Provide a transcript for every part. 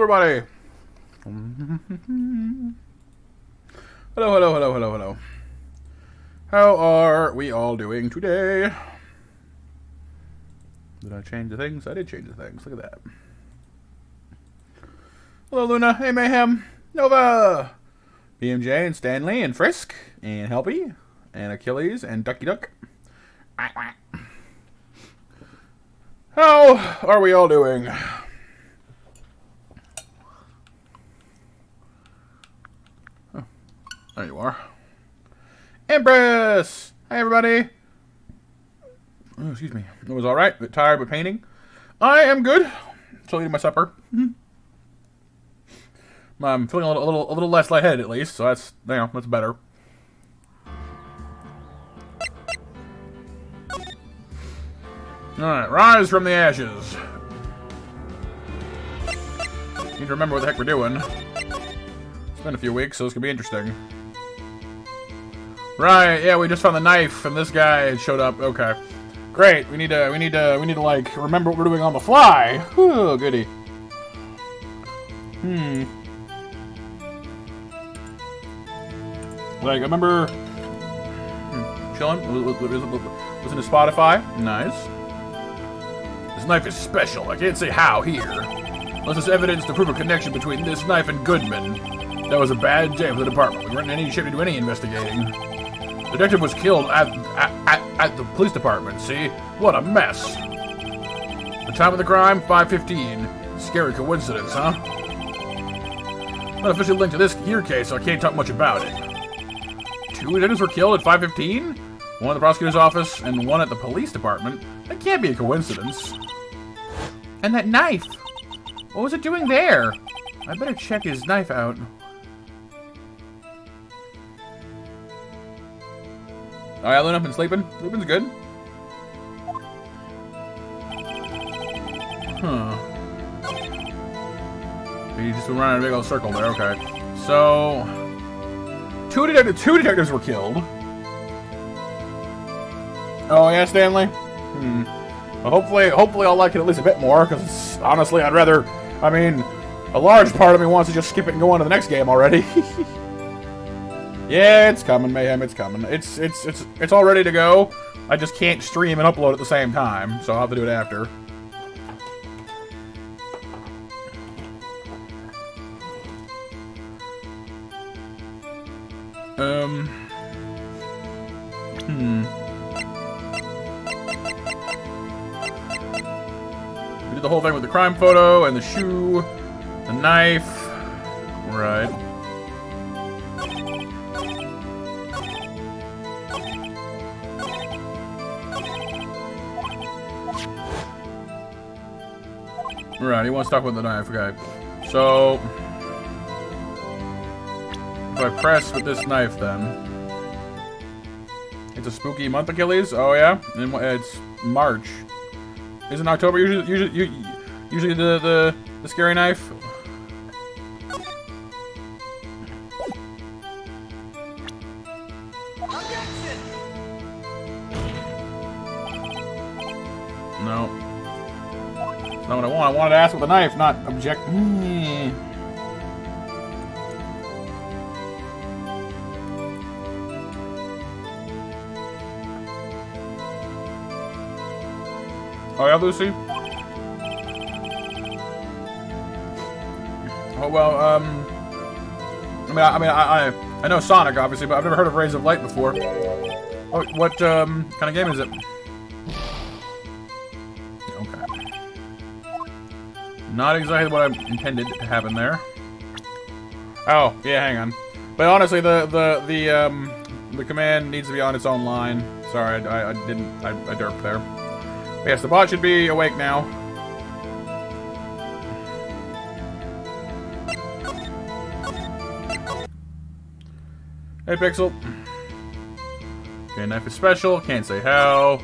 everybody. Hello. How are we all doing today? Did I change the things? I did change the things. Look at that. Hello, Luna. Hey, Mayhem. Nova. BMJ and Stanley and Frisk and Helpy and Achilles and Ducky Duck. How are we all doing? Oh, there you are. Empress! Hi, everybody. Oh, excuse me. It was all right. A bit tired with painting. I am good. Still eating my supper. I'm feeling a little less lightheaded at least, so that's that's better. All right, rise from the ashes. Need to remember what the heck we're doing. It's been a few weeks, so this could be interesting. Right, yeah, we just found the knife, and this guy showed up. Okay, great. We need to like remember what we're doing on the fly. Oh, goody. Like, I remember chilling. Listen to Spotify. Nice. This knife is special. I can't say how here. Unless there's evidence to prove a connection between this knife and Goodman. That was a bad day for the department. We weren't in any shape to do any investigating. The detective was killed at the police department, see? What a mess. The time of the crime, 5:15. Scary coincidence, huh? Not officially linked to this here case, so I can't talk much about it. 2 detectives were killed at 5:15? One at the prosecutor's office and one at the police department? That can't be a coincidence. And that knife! What was it doing there? I better check his knife out. Oh yeah, Luna, been sleeping? Sleeping's good. Huh. You just went around in a big old circle there, okay. So... Two detectives were killed. Oh yeah, Stanley? Well, hopefully I'll like it at least a bit more, because honestly I'd rather... I mean, a large part of me wants to just skip it and go on to the next game already. Yeah, it's coming, Mayhem, it's coming. It's all ready to go. I just can't stream and upload at the same time, so I'll have to do it after. We did the whole thing with the crime photo and the shoe, the knife. Right. Right, he wants to talk about the knife, okay. So, if I press with this knife then. It's a spooky month, Achilles? Oh yeah? And it's March. Isn't October usually the scary knife? No. That's not what I want. I wanted to ask with the knife, not object. Oh yeah, Lucy? Oh well, I know Sonic obviously, but I've never heard of Rays of Light before. Oh, what kind of game is it? Okay. Not exactly what I intended to have in there. Oh, yeah, hang on. But honestly, the command needs to be on its own line. Sorry, I derped there. Yes, the bot should be awake now. Hey, Pixel. Okay, knife is special. Can't say how.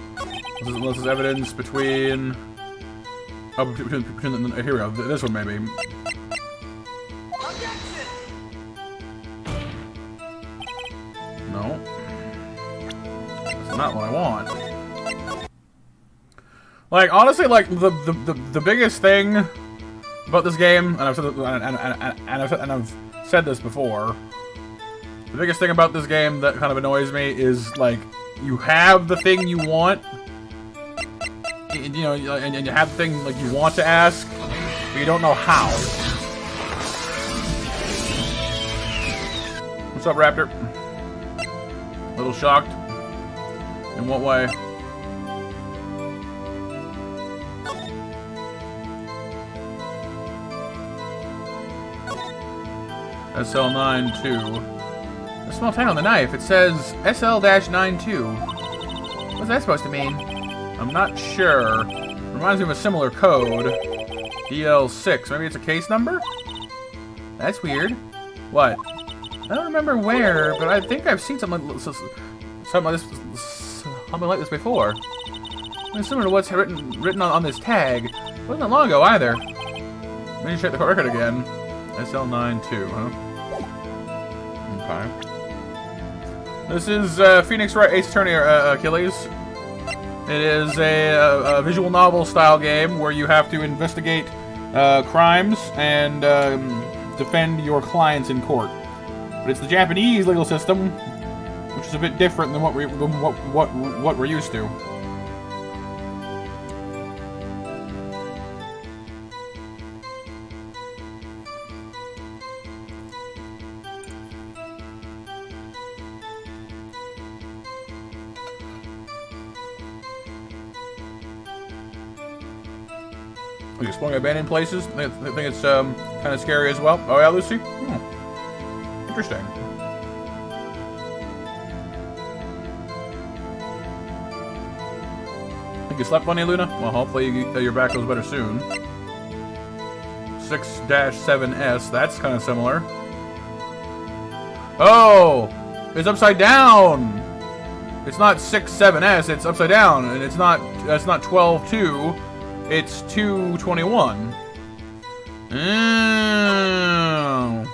Unless there's evidence between... Oh, between here we go. This one, maybe. No. That's not what I want. Like, honestly, like, the biggest thing about this game, and I've said this before. The biggest thing about this game that kind of annoys me is, like, you have the thing you want, and you have the thing, like, you want to ask, but you don't know how. What's up, Raptor? A little shocked? In what way? SL92. A small tag on the knife. It says SL-92. What's that supposed to mean? I'm not sure. Reminds me of a similar code. DL6. Maybe it's a case number? That's weird. What? I don't remember where, but I think I've seen something like this before. It's similar to what's written on this tag. It wasn't that long ago either. Let me check the record again. SL92, huh? Okay. This is Phoenix Wright Ace Attorney Achilles. It is a visual novel style game where you have to investigate crimes and defend your clients in court. But it's the Japanese legal system, which is a bit different than what we're used to. Are you exploring abandoned places? I think it's kind of scary as well. Oh yeah, Lucy? Interesting. Think you slept funny, Luna? Well, hopefully your back goes better soon. 6-7S, that's kind of similar. Oh! It's upside down! It's not 6-7S, it's upside down, and it's not 12-2. It's 221. Oh.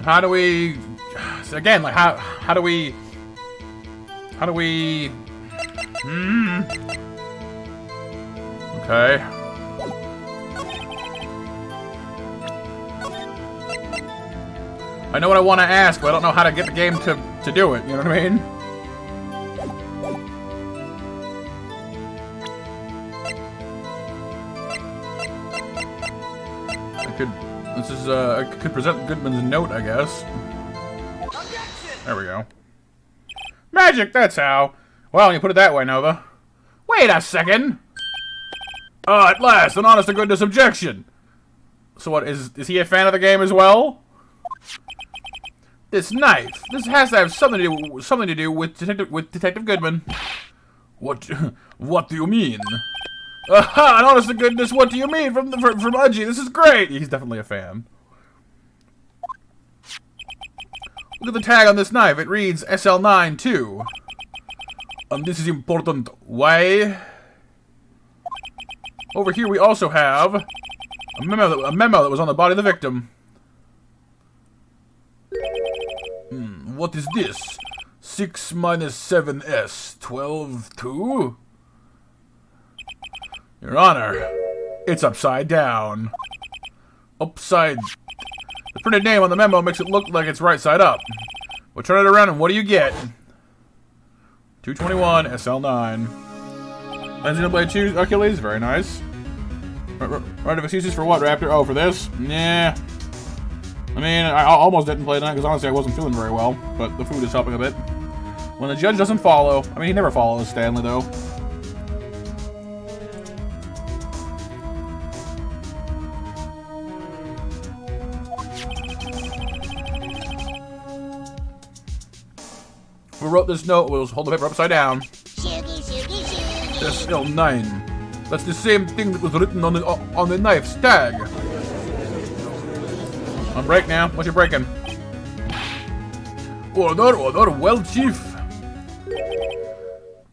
How do we? Again, like how do we? Okay. I know what I want to ask, but I don't know how to get the game to do it. You know what I mean? I could present Goodman's note, I guess. There we go. Magic, that's how. Well, you put it that way, Nova. Wait a second! At last, an honest-to-goodness objection! So what, is he a fan of the game as well? This knife. This has to have something to do with Detective Goodman. What do you mean? Aha! An honest-to-goodness, what do you mean from Udgy? This is great! He's definitely a fan. Look at the tag on this knife. It reads SL92. This is important. Why? Over here we also have a memo that was on the body of the victim. What is this? 6 minus 7S. 12-2? Your Honor, it's upside down. Upside... The printed name on the memo makes it look like it's right side up. We'll turn it around and what do you get? 221 SL9. Engine Blade 2 Achilles, very nice. Right of excuses for what, Raptor? Oh, for this? Yeah. I mean, I almost didn't play tonight because honestly I wasn't feeling very well, but the food is helping a bit. When the judge doesn't follow, I mean, he never follows Stanley though. Who wrote this note? We'll hold the paper upside down. SL9. That's the same thing that was written on the knife's tag. On break now. What you breaking? Order, well, Chief.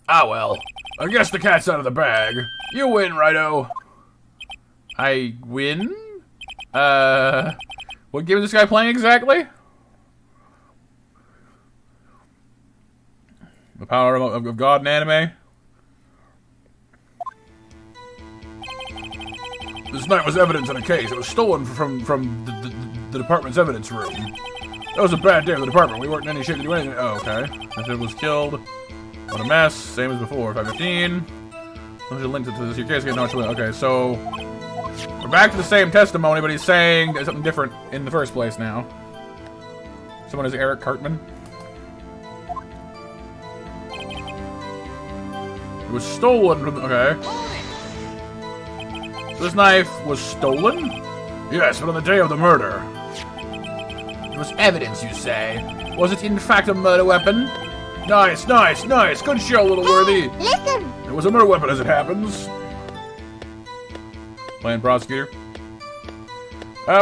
Ah, well. I guess the cat's out of the bag. You win, Righto. I win? What game is this guy playing exactly? The power of God in anime? This knife was evidence in a case. It was stolen from the department's evidence room. That was a bad day for the department. We weren't in any shape to do anything. Oh, okay. It was killed. What a mess. Same as before. 515. Those are linked to this. Your case getting no. Okay, so we're back to the same testimony, but he's saying something different in the first place now. Someone is Eric Cartman. It was stolen from. Okay. So this knife was stolen? Yes, but on the day of the murder. It was evidence, you say? Was it in fact a murder weapon? Nice, nice, nice. Good show, little worthy. Listen. It was a murder weapon, as it happens. Playing prosecutor.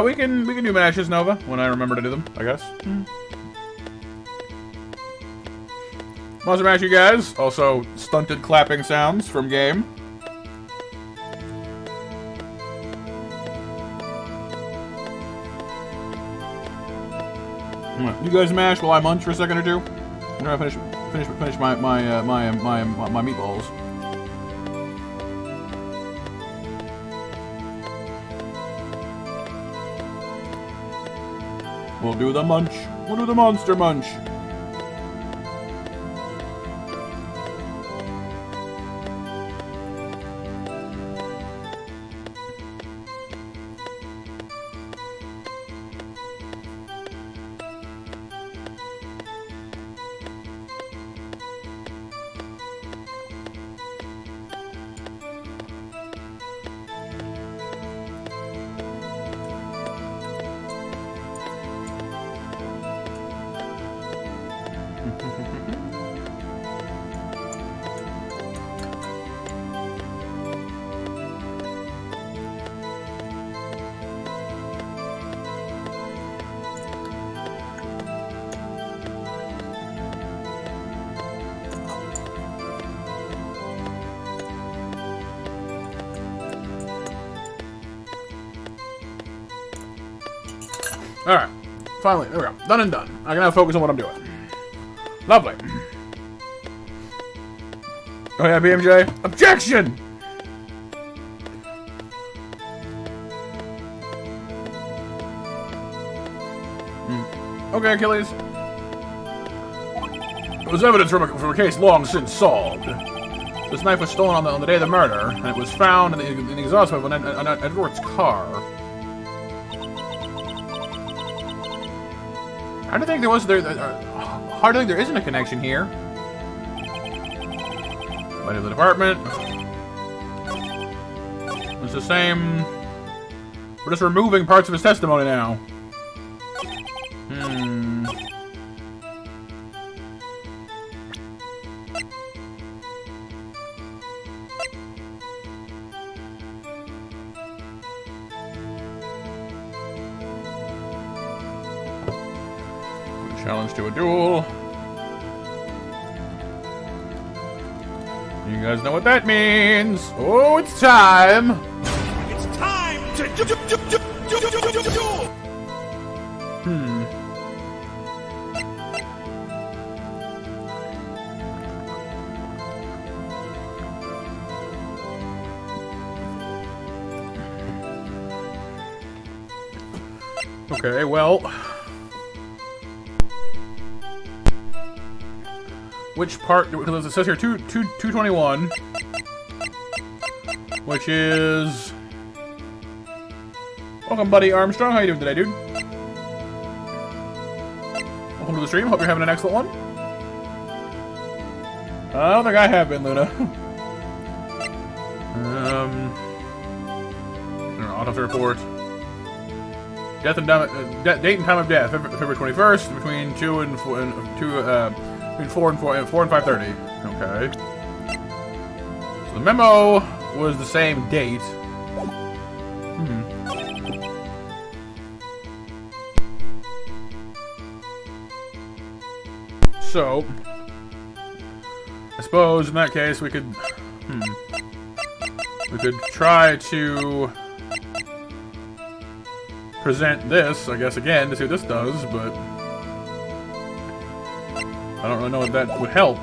We can do mashes, Nova, when I remember to do them, I guess. Monster Mash, you guys. Also, stunted clapping sounds from game. You guys mash while I munch for a second or two. I'm gonna finish my meatballs. We'll do the munch. We'll do the monster munch. Alright. Finally, there we go. Done and done. I can now focus on what I'm doing. Lovely. Oh yeah, BMJ. Objection! Okay, Achilles. It was evidence from a case long since solved. This knife was stolen on the day of the murder, and it was found in the exhaust pipe on Edward's car. I don't think there was hard to think there isn't a connection here. Light of the department. It's the same. We're just removing parts of his testimony now. Challenge to a duel. You guys know what that means. Oh, it's time. It's time to duel. Okay, well. Which part? Because it says here 221, which is. Welcome, buddy Armstrong. How you doing today, dude? Welcome to the stream. Hope you're having an excellent one. I don't think I have been, Luna. Autopsy report. Death and date and time of death: February 21st, between 4 and 5:30. Okay. So the memo was the same date. So, I suppose in that case we could, we could try to present this, I guess, again to see what this does, but I don't really know if that would help.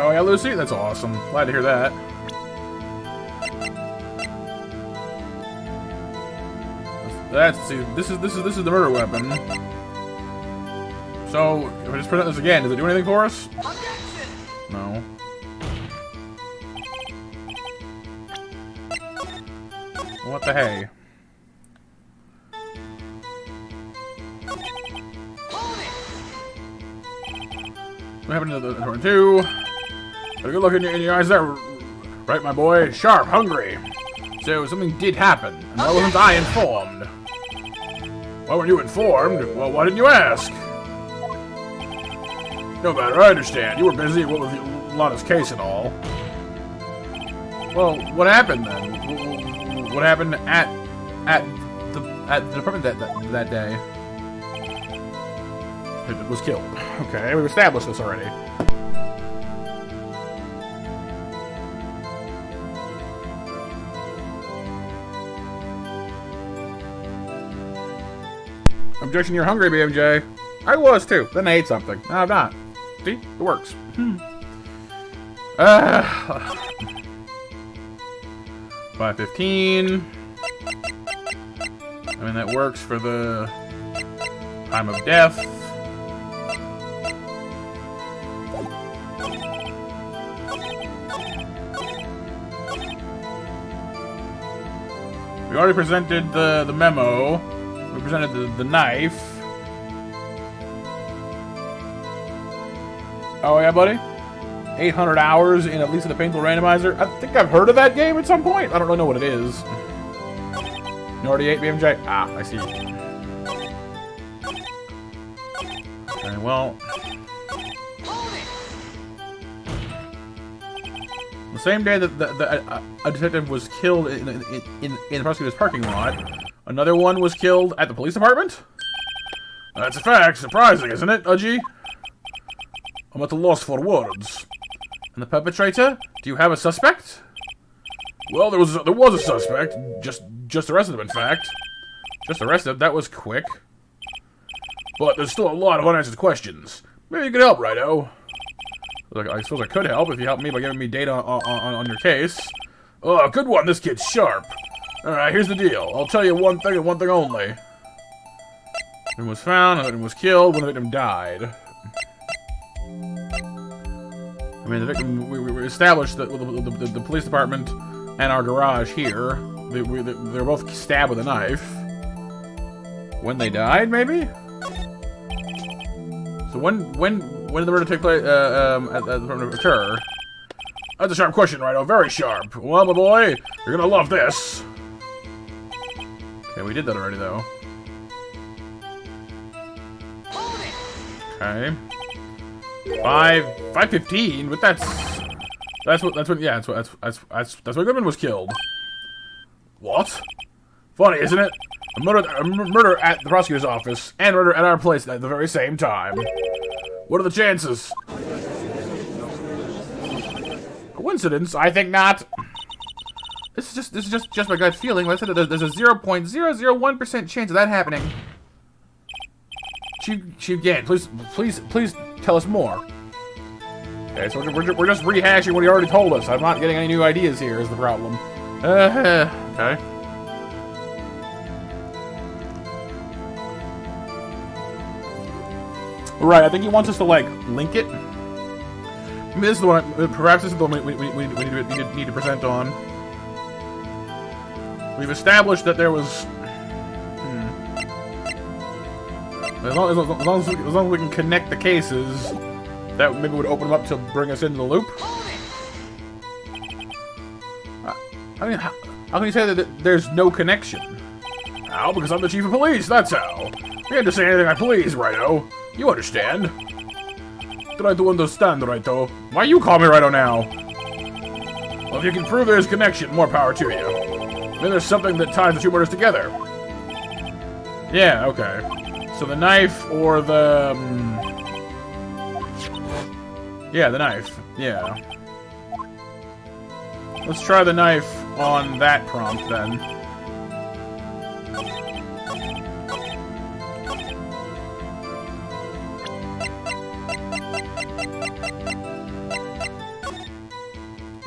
Oh yeah, Lucy? That's awesome. Glad to hear that. See, this is the murder weapon. So, if I just present this again, does it do anything for us? No. What the hey? What happened to the turn two? Got a good look in your eyes there, right, my boy? Sharp, hungry. So something did happen, and why wasn't I informed? Why weren't you informed? Well, why didn't you ask? No matter, I understand. You were busy with Lana's case and all. Well, what happened then? What happened at the department that day? It was killed. Okay, we've established this already. Objection, you're hungry, BMJ. I was too. Then I ate something. No, I'm not. See? It works. 5:15. I mean, that works for the time of death. We already presented the memo. We presented the knife. Oh yeah, buddy? 800 hours in at least the Painful Randomizer? I think I've heard of that game at some point. I don't really know what it is. You already ate BMJ? Ah, I see. Okay, well... The same day that a detective was killed in the prosecutor's parking lot, another one was killed at the police department? That's a fact. Surprising, isn't it, Udgy? I'm at a loss for words. And the perpetrator? Do you have a suspect? Well, there was a suspect. Just arrested him, in fact. Just arrested. That was quick. But there's still a lot of unanswered questions. Maybe you could help, Righto. I suppose I could help if you help me by giving me data on your case. Oh, good one. This kid's sharp. Alright, here's the deal. I'll tell you one thing and one thing only. The victim was found, the victim was killed, when the victim died. I mean, the victim, we established that the police department and our garage here, they were both stabbed with a knife. When they died, maybe? So when did the murder take place, at the department occur? That's a sharp question, Righto. Very sharp. Well, my boy, you're gonna love this. Okay, we did that already, though. Okay. 5:15, but that's when Goodman was killed. What? Funny, isn't it? A murder at the prosecutor's office and murder at our place at the very same time. What are the chances? Coincidence? I think not. This is just my gut feeling. Like I said, there's a 0.001% chance of that happening. Chief Gann, please tell us more. Okay, so we're just rehashing what he already told us. I'm not getting any new ideas here. Is the problem? Okay. Right, I think he wants us to like link it. Maybe this is the one. Perhaps this is the one we need to present on. We've established that there was. As long as we can connect the cases, that maybe would open them up to bring us into the loop. I mean, how can you say that there's no connection? How? Because I'm the chief of police, that's how. I can't just say anything I please, Righto. You understand. Try to understand, Righto. Why you call me Righto now? Well, if you can prove there's connection, more power to you. Maybe there's something that ties the two murders together. Yeah, okay. So the knife or the... yeah, the knife. Yeah. Let's try the knife on that prompt, then.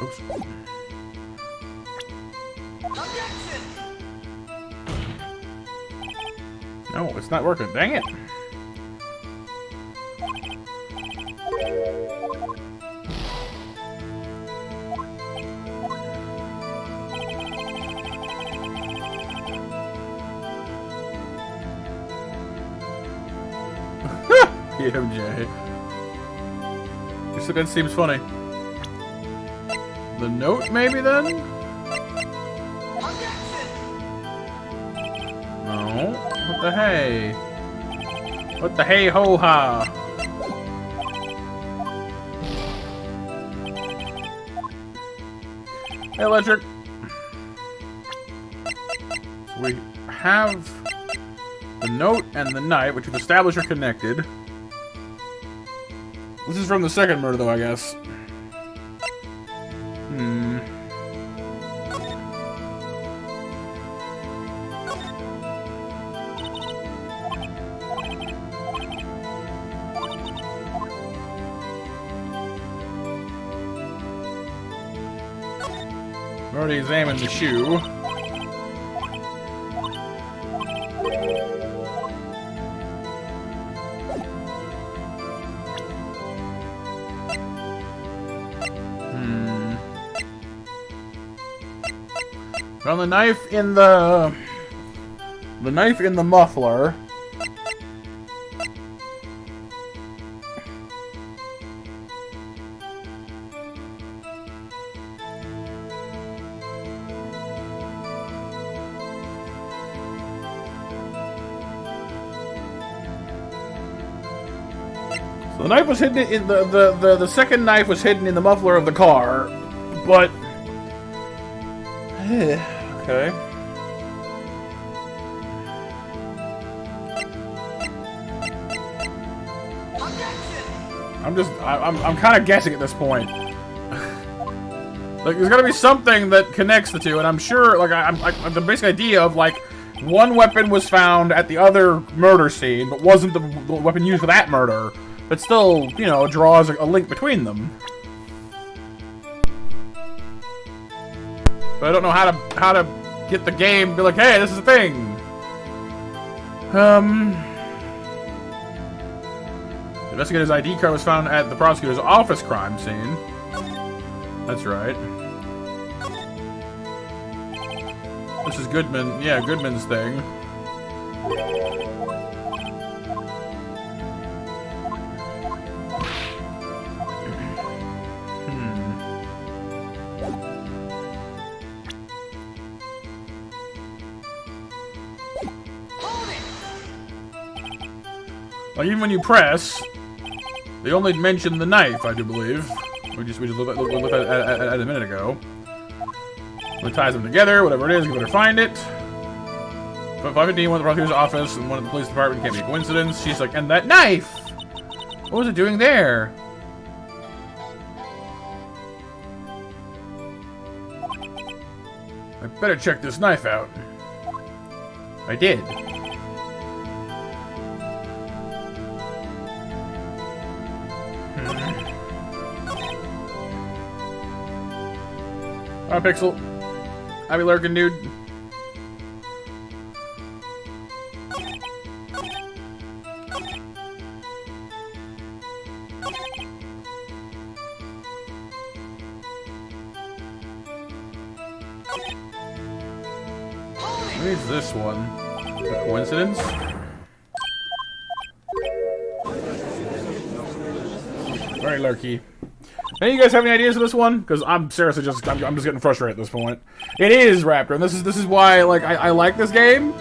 Oops. No, it's not working. Dang it. PMJ. That seems funny. The note, maybe, then? No. What the hey? What the hey ho ha? Hey, Electric. So we have the note and the knight, which we've established are connected. This is from the second murder, though, I guess. I've already examined the shoe. Found the knife in the muffler. So the knife was hidden in the second knife was hidden in the muffler of the car, but okay. I'm kind of guessing at this point. Like, there's gotta be something that connects the two, and I'm sure, like, the basic idea of, like, one weapon was found at the other murder scene, but wasn't the weapon used for that murder, but still, you know, draws a link between them. But I don't know how to get the game to be like, hey, this is a thing. The investigator's ID card was found at the prosecutor's office crime scene. That's right. This is Goodman. Yeah, Goodman's thing. Like, even when you press, they only mention the knife, I do believe. We just looked at a minute ago. It ties them together, whatever it is, you better find it. But 515 went to the prosecutor's office and one at the police department. Can't be a coincidence. She's like, and that knife! What was it doing there? I better check this knife out. I did. Alright, Pixel. I be lurking, dude. Who needs this one? A coincidence? Very lurky. Any of you guys have any ideas of this one? Because I'm seriously just I'm just getting frustrated at this point. It is Raptor, and this is why, like, I like this game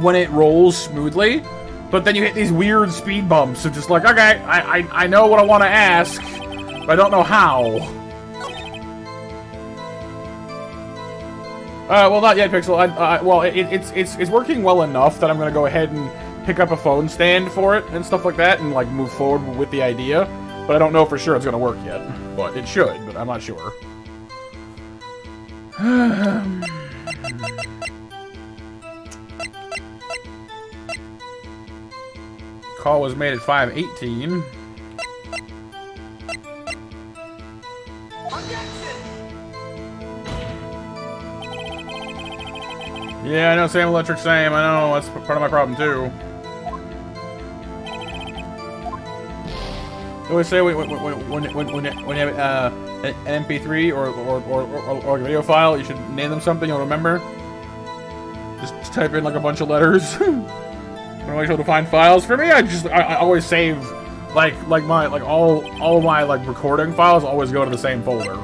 when it rolls smoothly, but then you hit these weird speed bumps of just like, okay, I know what I want to ask, but I don't know how. Well, not yet, Pixel. Well, it's working well enough that I'm gonna go ahead and pick up a phone stand for it and stuff like that, and like move forward with the idea. But I don't know for sure it's gonna work yet. But it should, but I'm not sure. Call was made at 5:18. Yeah, I know, same electric, same. I know, that's part of my problem, too. I always say when you have an MP3 or a video file, you should name them something you'll remember. Just type in like a bunch of letters. When I able to find files, for me, I always save all of my like recording files always go to the same folder,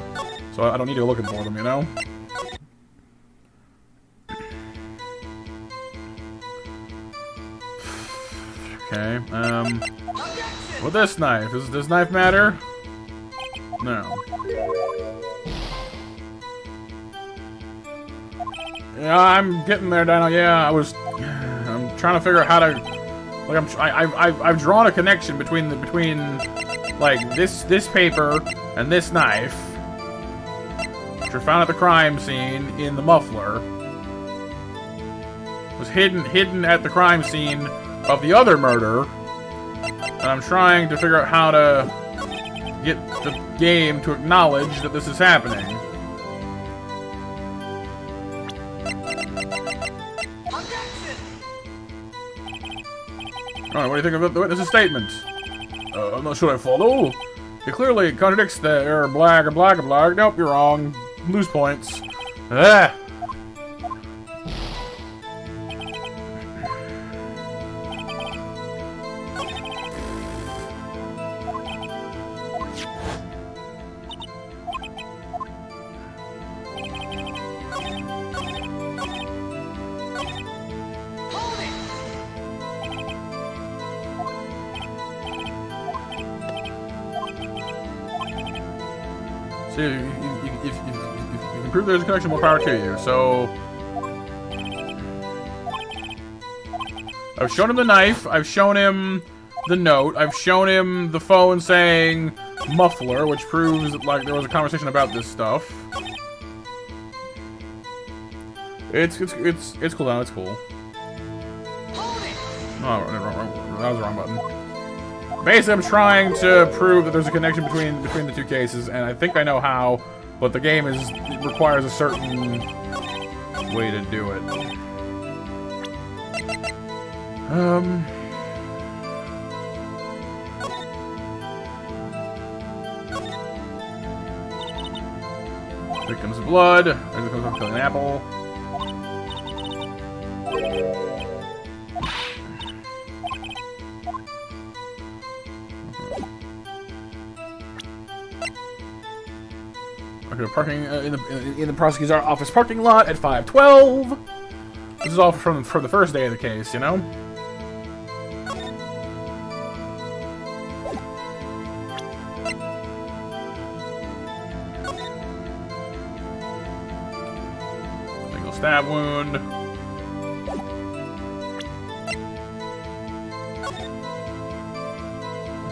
so I don't need to go looking for them, you know. Okay. With this knife, does this knife matter? No. Yeah, I'm getting there, Dino. Yeah, I'm trying to figure out how to, like, I've drawn a connection between like this paper and this knife, which were found at the crime scene in the muffler. It was hidden at the crime scene of the other murder, and I'm trying to figure out how to get the game to acknowledge that this is happening. Alright, what do you think of the witness's statement? I'm not sure I follow. It clearly contradicts the blag. Nope, you're wrong. Lose points. Ah! So if you can prove there's a connection, more power to you. So I've shown him the knife, I've shown him the note, I've shown him the phone saying muffler, which proves that, like, there was a conversation about this stuff. It's cool now, it's cool. Oh, wrong. That was the wrong button. Basically, I'm trying to prove that there's a connection between the two cases, and I think I know how, but the game it requires a certain way to do it. Victim's blood. There's a killing an apple. Okay, parking in the prosecutor's office parking lot at 5:12. This is all from the first day of the case, you know. Single stab wound.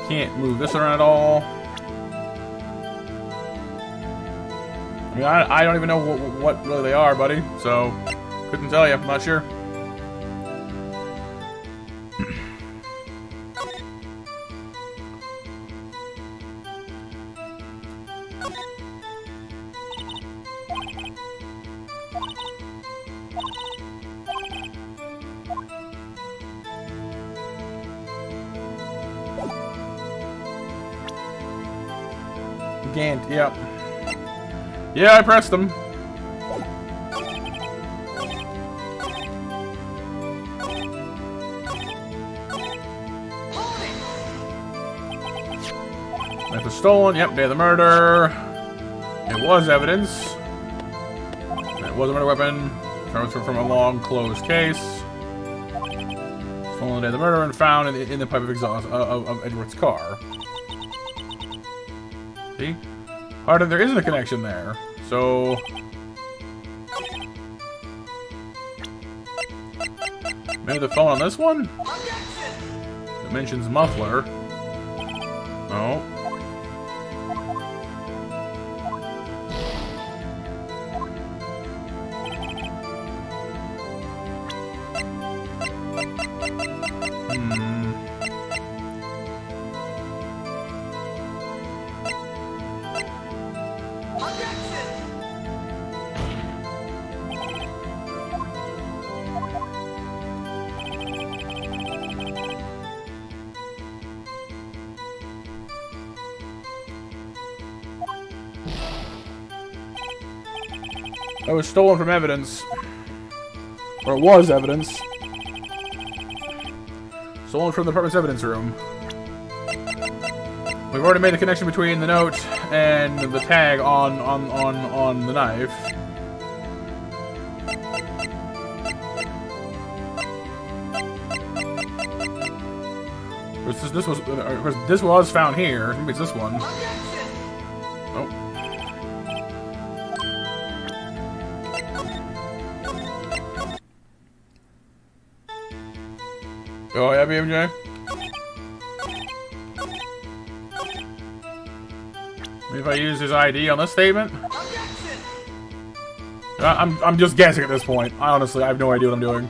Can't move this around at all. I mean, I don't even know what really they are, buddy, so couldn't tell you. I'm not sure. Gant, yep. Yeah, I pressed them. Knife was stolen. Yep, day of the murder. It was evidence. It was a murder weapon. Transferred from a long closed case. Stolen the day of the murder and found in the pipe of exhaust of Edward's car. See? Harder, there isn't a connection there. So maybe the phone on this one? It mentions muffler. No. It was stolen from evidence. Or it was evidence. Stolen from the department's evidence room. We've already made the connection between the note and the tag on the knife. This was found here. Maybe it's this one. Oh. Oh yeah, BMJ. Maybe if I use his ID on this statement. I'm just guessing at this point. I honestly have no idea what I'm doing,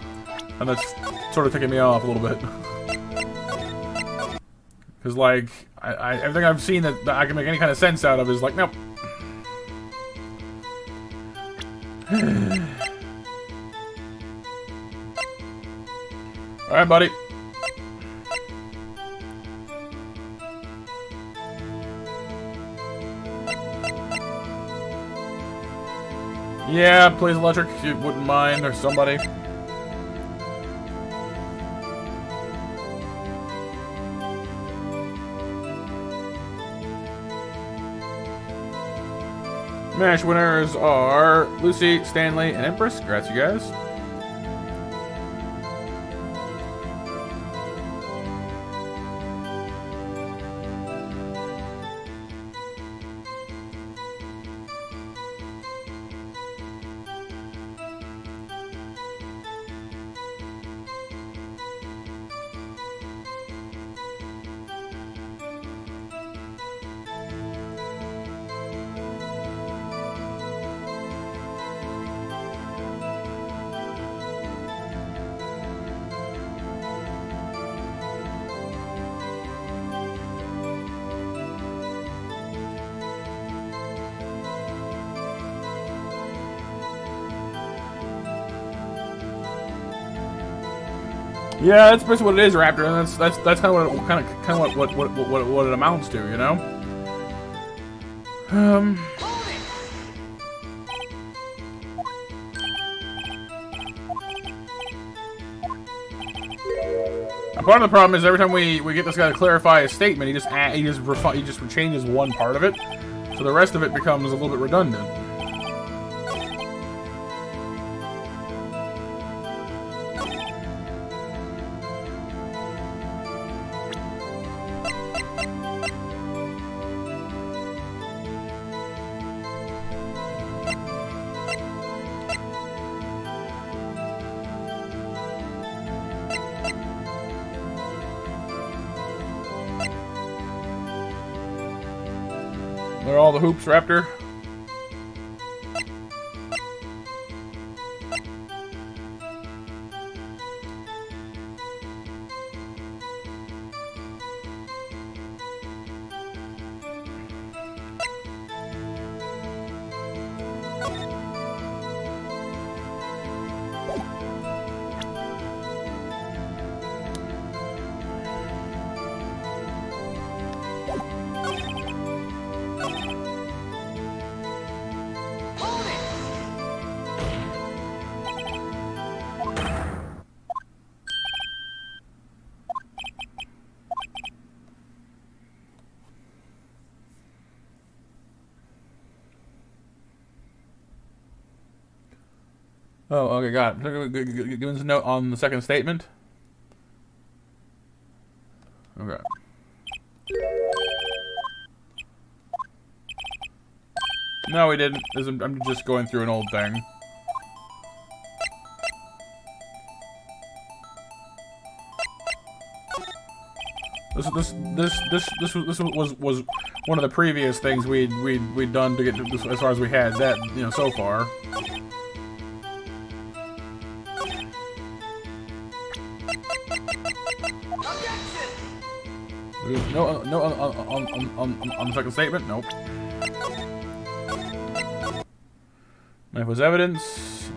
and that's sort of ticking me off a little bit. Because, like, everything I've seen that I can make any kind of sense out of is like, nope. Alright, buddy. Yeah, please, Electric, if you wouldn't mind, or somebody. Smash winners are Lucy, Stanley, and Empress. Congrats, you guys. Yeah, that's basically what it is, Raptor, and that's kind of what it amounts to, you know. And part of the problem is every time we get this guy to clarify his statement, he just changes one part of it, so the rest of it becomes a little bit redundant. They're all the hoops, Raptor. Oh, okay, got it. Give us a note on the second statement. Okay. No, we didn't. I'm just going through an old thing. This was one of the previous things we'd done to get to this, as far as we had that, you know, so far. No, on the second statement, nope. Knife was evidence.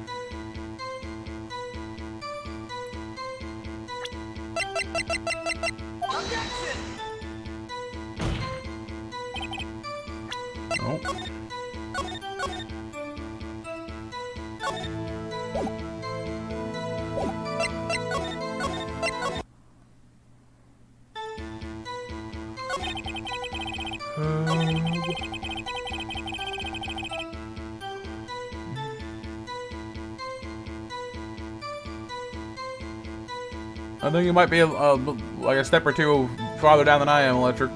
Nope. I think you might be like a step or two farther down than I am, Electric.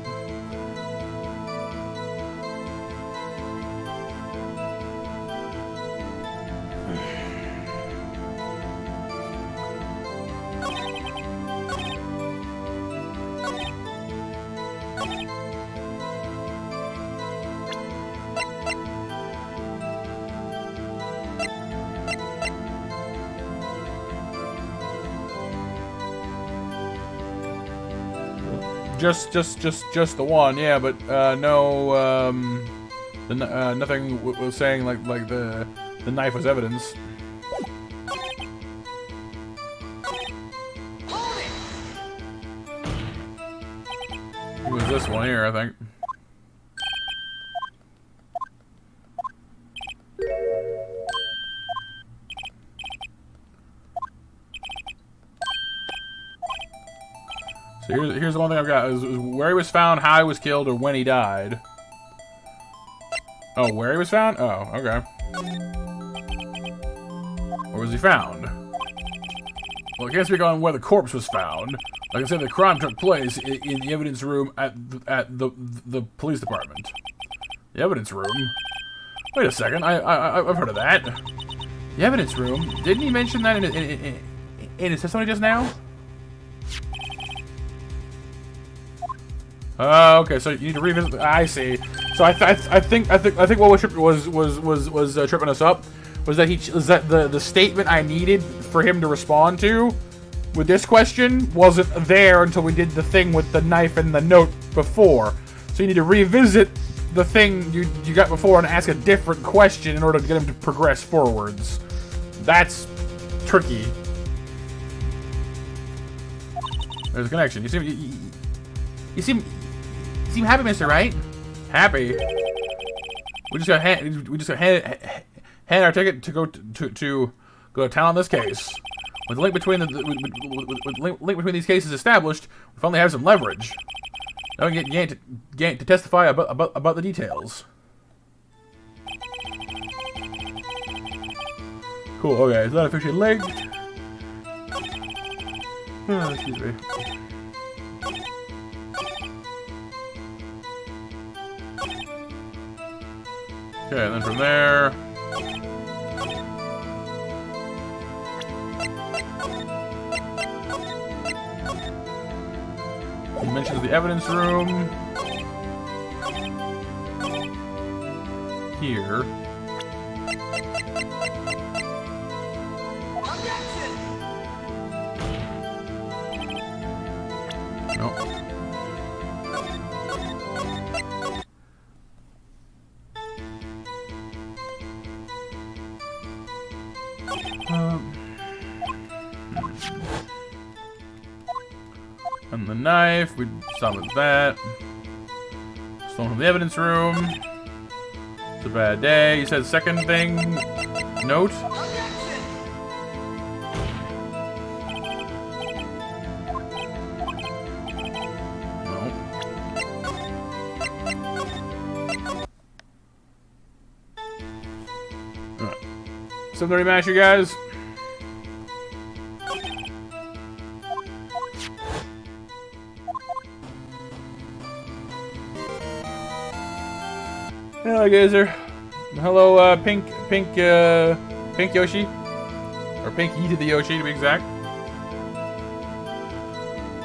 Just the one, yeah, but no, nothing was saying like the knife was evidence. It was this one here, I think. So here's the one thing I've got is where he was found, how he was killed, or when he died. Oh, where he was found? Oh, okay. Where was he found? Well, I can't speak on where the corpse was found. Like I said, the crime took place in the evidence room at the police department. The evidence room? Wait a second, I've heard of that. The evidence room? Didn't he mention that in his testimony just now? Oh, okay. So you need to revisit. I see. So I think what was tripping us up was that the statement I needed for him to respond to with this question wasn't there until we did the thing with the knife and the note before. So you need to revisit the thing you got before and ask a different question in order to get him to progress forwards. That's tricky. There's a connection. You seem happy, Mr. Wright. Happy. We just got hand our ticket to go to town on this case. With the link between link between these cases established, we finally have some leverage. Now we can get to testify about the details. Cool. Okay, is that officially linked? Oh, excuse me. Okay, and then from there... He mentions the evidence room. Here. Nope. And the knife, we stop with that. Stolen from the evidence room. It's a bad day. He said second thing. Note. No. Alright. 7:30 match, you guys. Hello, Gazer. Hello, Pink Yoshi, or Pinky to the Yoshi to be exact.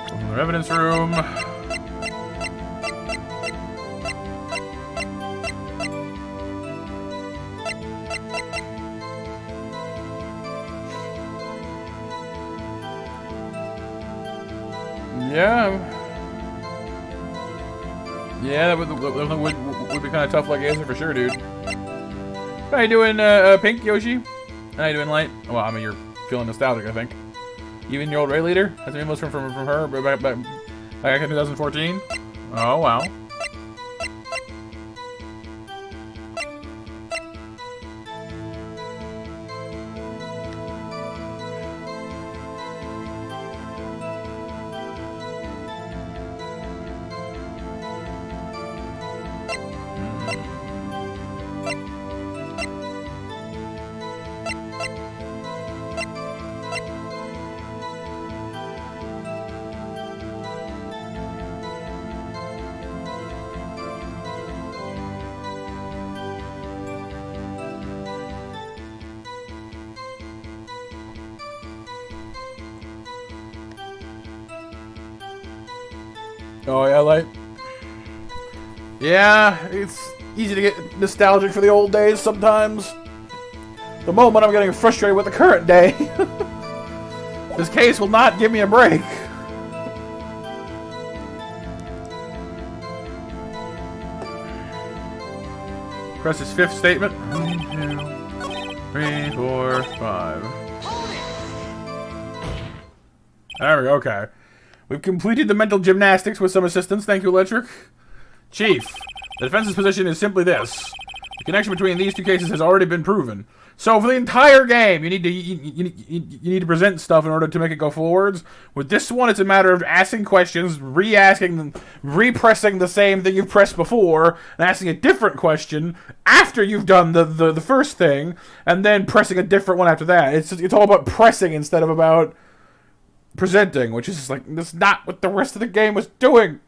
From the evidence room. Yeah, that would be kind of tough like Gazer for sure, dude. How you doing, Pink Yoshi? How you doing, Light? Well, I mean, you're feeling nostalgic, I think. Even your old Ray leader? Has an emails from her back in 2014? Oh, wow. Oh yeah, like, yeah, it's easy to get nostalgic for the old days sometimes. The moment I'm getting frustrated with the current day. This case will not give me a break. Press his fifth statement. 1, 2, 3, 4, 5. There we go, okay. We've completed the mental gymnastics with some assistance. Thank you, Electric. Chief, the defense's position is simply this. The connection between these two cases has already been proven. So for the entire game, you need to present stuff in order to make it go forwards. With this one, it's a matter of asking questions, re-asking them, repressing the same thing you've pressed before, and asking a different question after you've done the first thing, and then pressing a different one after that. It's all about pressing instead of about presenting, which is like, that's not what the rest of the game was doing.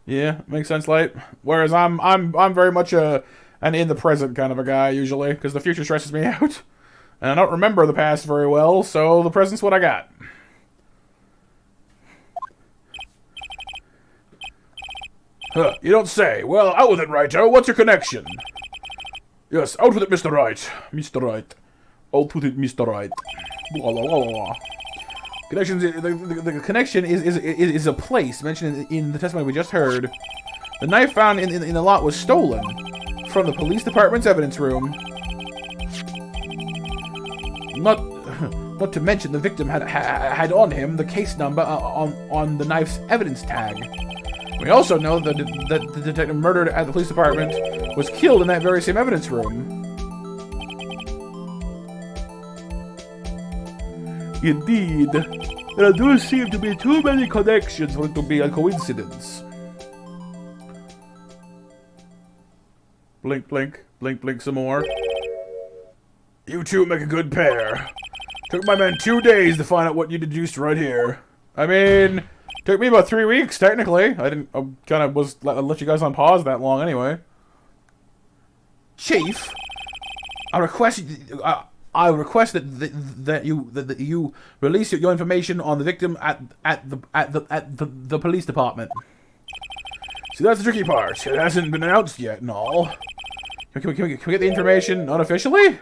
Yeah, makes sense, Light. Whereas I'm very much an in the present kind of a guy usually, because the future stresses me out, and I don't remember the past very well, so the present's what I got. Huh, you don't say. Well, out with it, Wright-o. What's your connection? Yes, out with it, Mr. Wright. Mr. Wright. Out with it, Mr. Wright. Blah, blah, blah, blah. Connections. The connection is a place mentioned in the testimony we just heard. The knife found in the lot was stolen from the police department's evidence room. Not to mention the victim had on him the case number on the knife's evidence tag. We also know that the detective murdered at the police department was killed in that very same evidence room. Indeed, there do seem to be too many connections for it to be a coincidence. Blink, blink, blink, blink some more. You two make a good pair. Took my men 2 days to find out what you deduced right here. I mean, took me about 3 weeks, technically. I kind of was let you guys on pause that long anyway. Chief, I request that you release your information on the victim at the police department. See, that's the tricky part. It hasn't been announced yet and all. Can we get the information unofficially?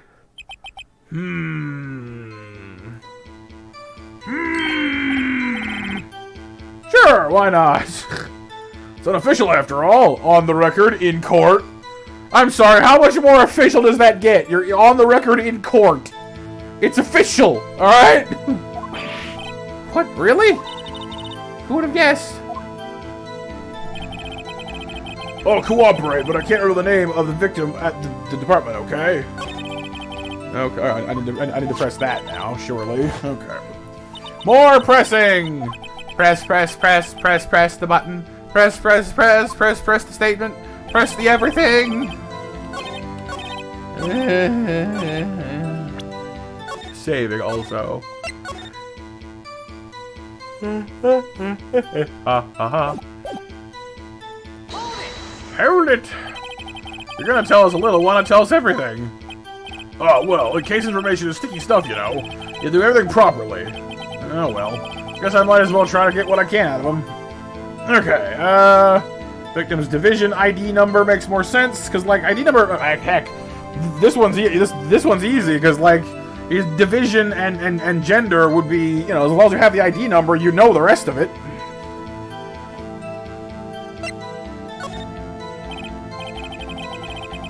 Sure, why not? It's unofficial after all. On the record, in court. I'm sorry, how much more official does that get? You're on the record in court. It's official, alright? What, really? Who would have guessed? Oh, cooperate, but I can't remember the name of the victim at the department, okay? Okay, alright, I need to press that now, surely. Okay. More pressing! Press the button. Press the statement. Press the everything! Saving also. Hold it! You're gonna tell us a little, wanna tell us everything. Oh, well, the case information is sticky stuff, you know. You do everything properly. Oh, well. Guess I might as well try to get what I can out of them. Okay, victim's division ID number makes more sense, because, like, ID number... heck, this one's easy, because, like, his division and gender would be, you know, as long as you have the ID number, you know the rest of it.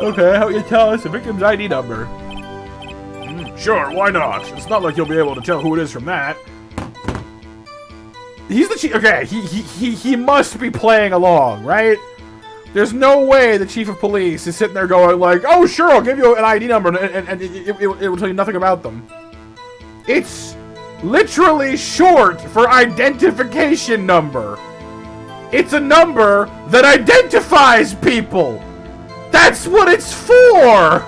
Okay, how you tell us the victim's ID number? Sure, why not? It's not like you'll be able to tell who it is from that. He's the chief. Okay, he must be playing along, right? There's no way the chief of police is sitting there going like, "Oh, sure, I'll give you an ID number," and it will tell you nothing about them. It's literally short for identification number. It's a number that identifies people. That's what it's for.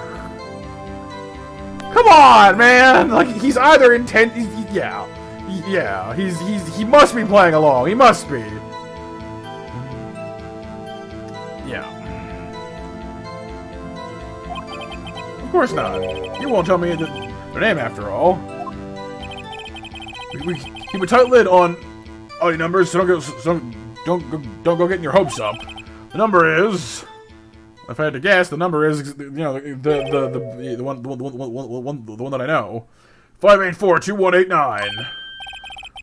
Come on, man. Like, he's either intent. Yeah, he must be playing along. He must be. Yeah. Of course not. You won't tell me their name after all. We keep a tight lid on all your numbers, so don't go getting your hopes up. The number is, if I had to guess, the number is, you know, the one that I know, 584-2189.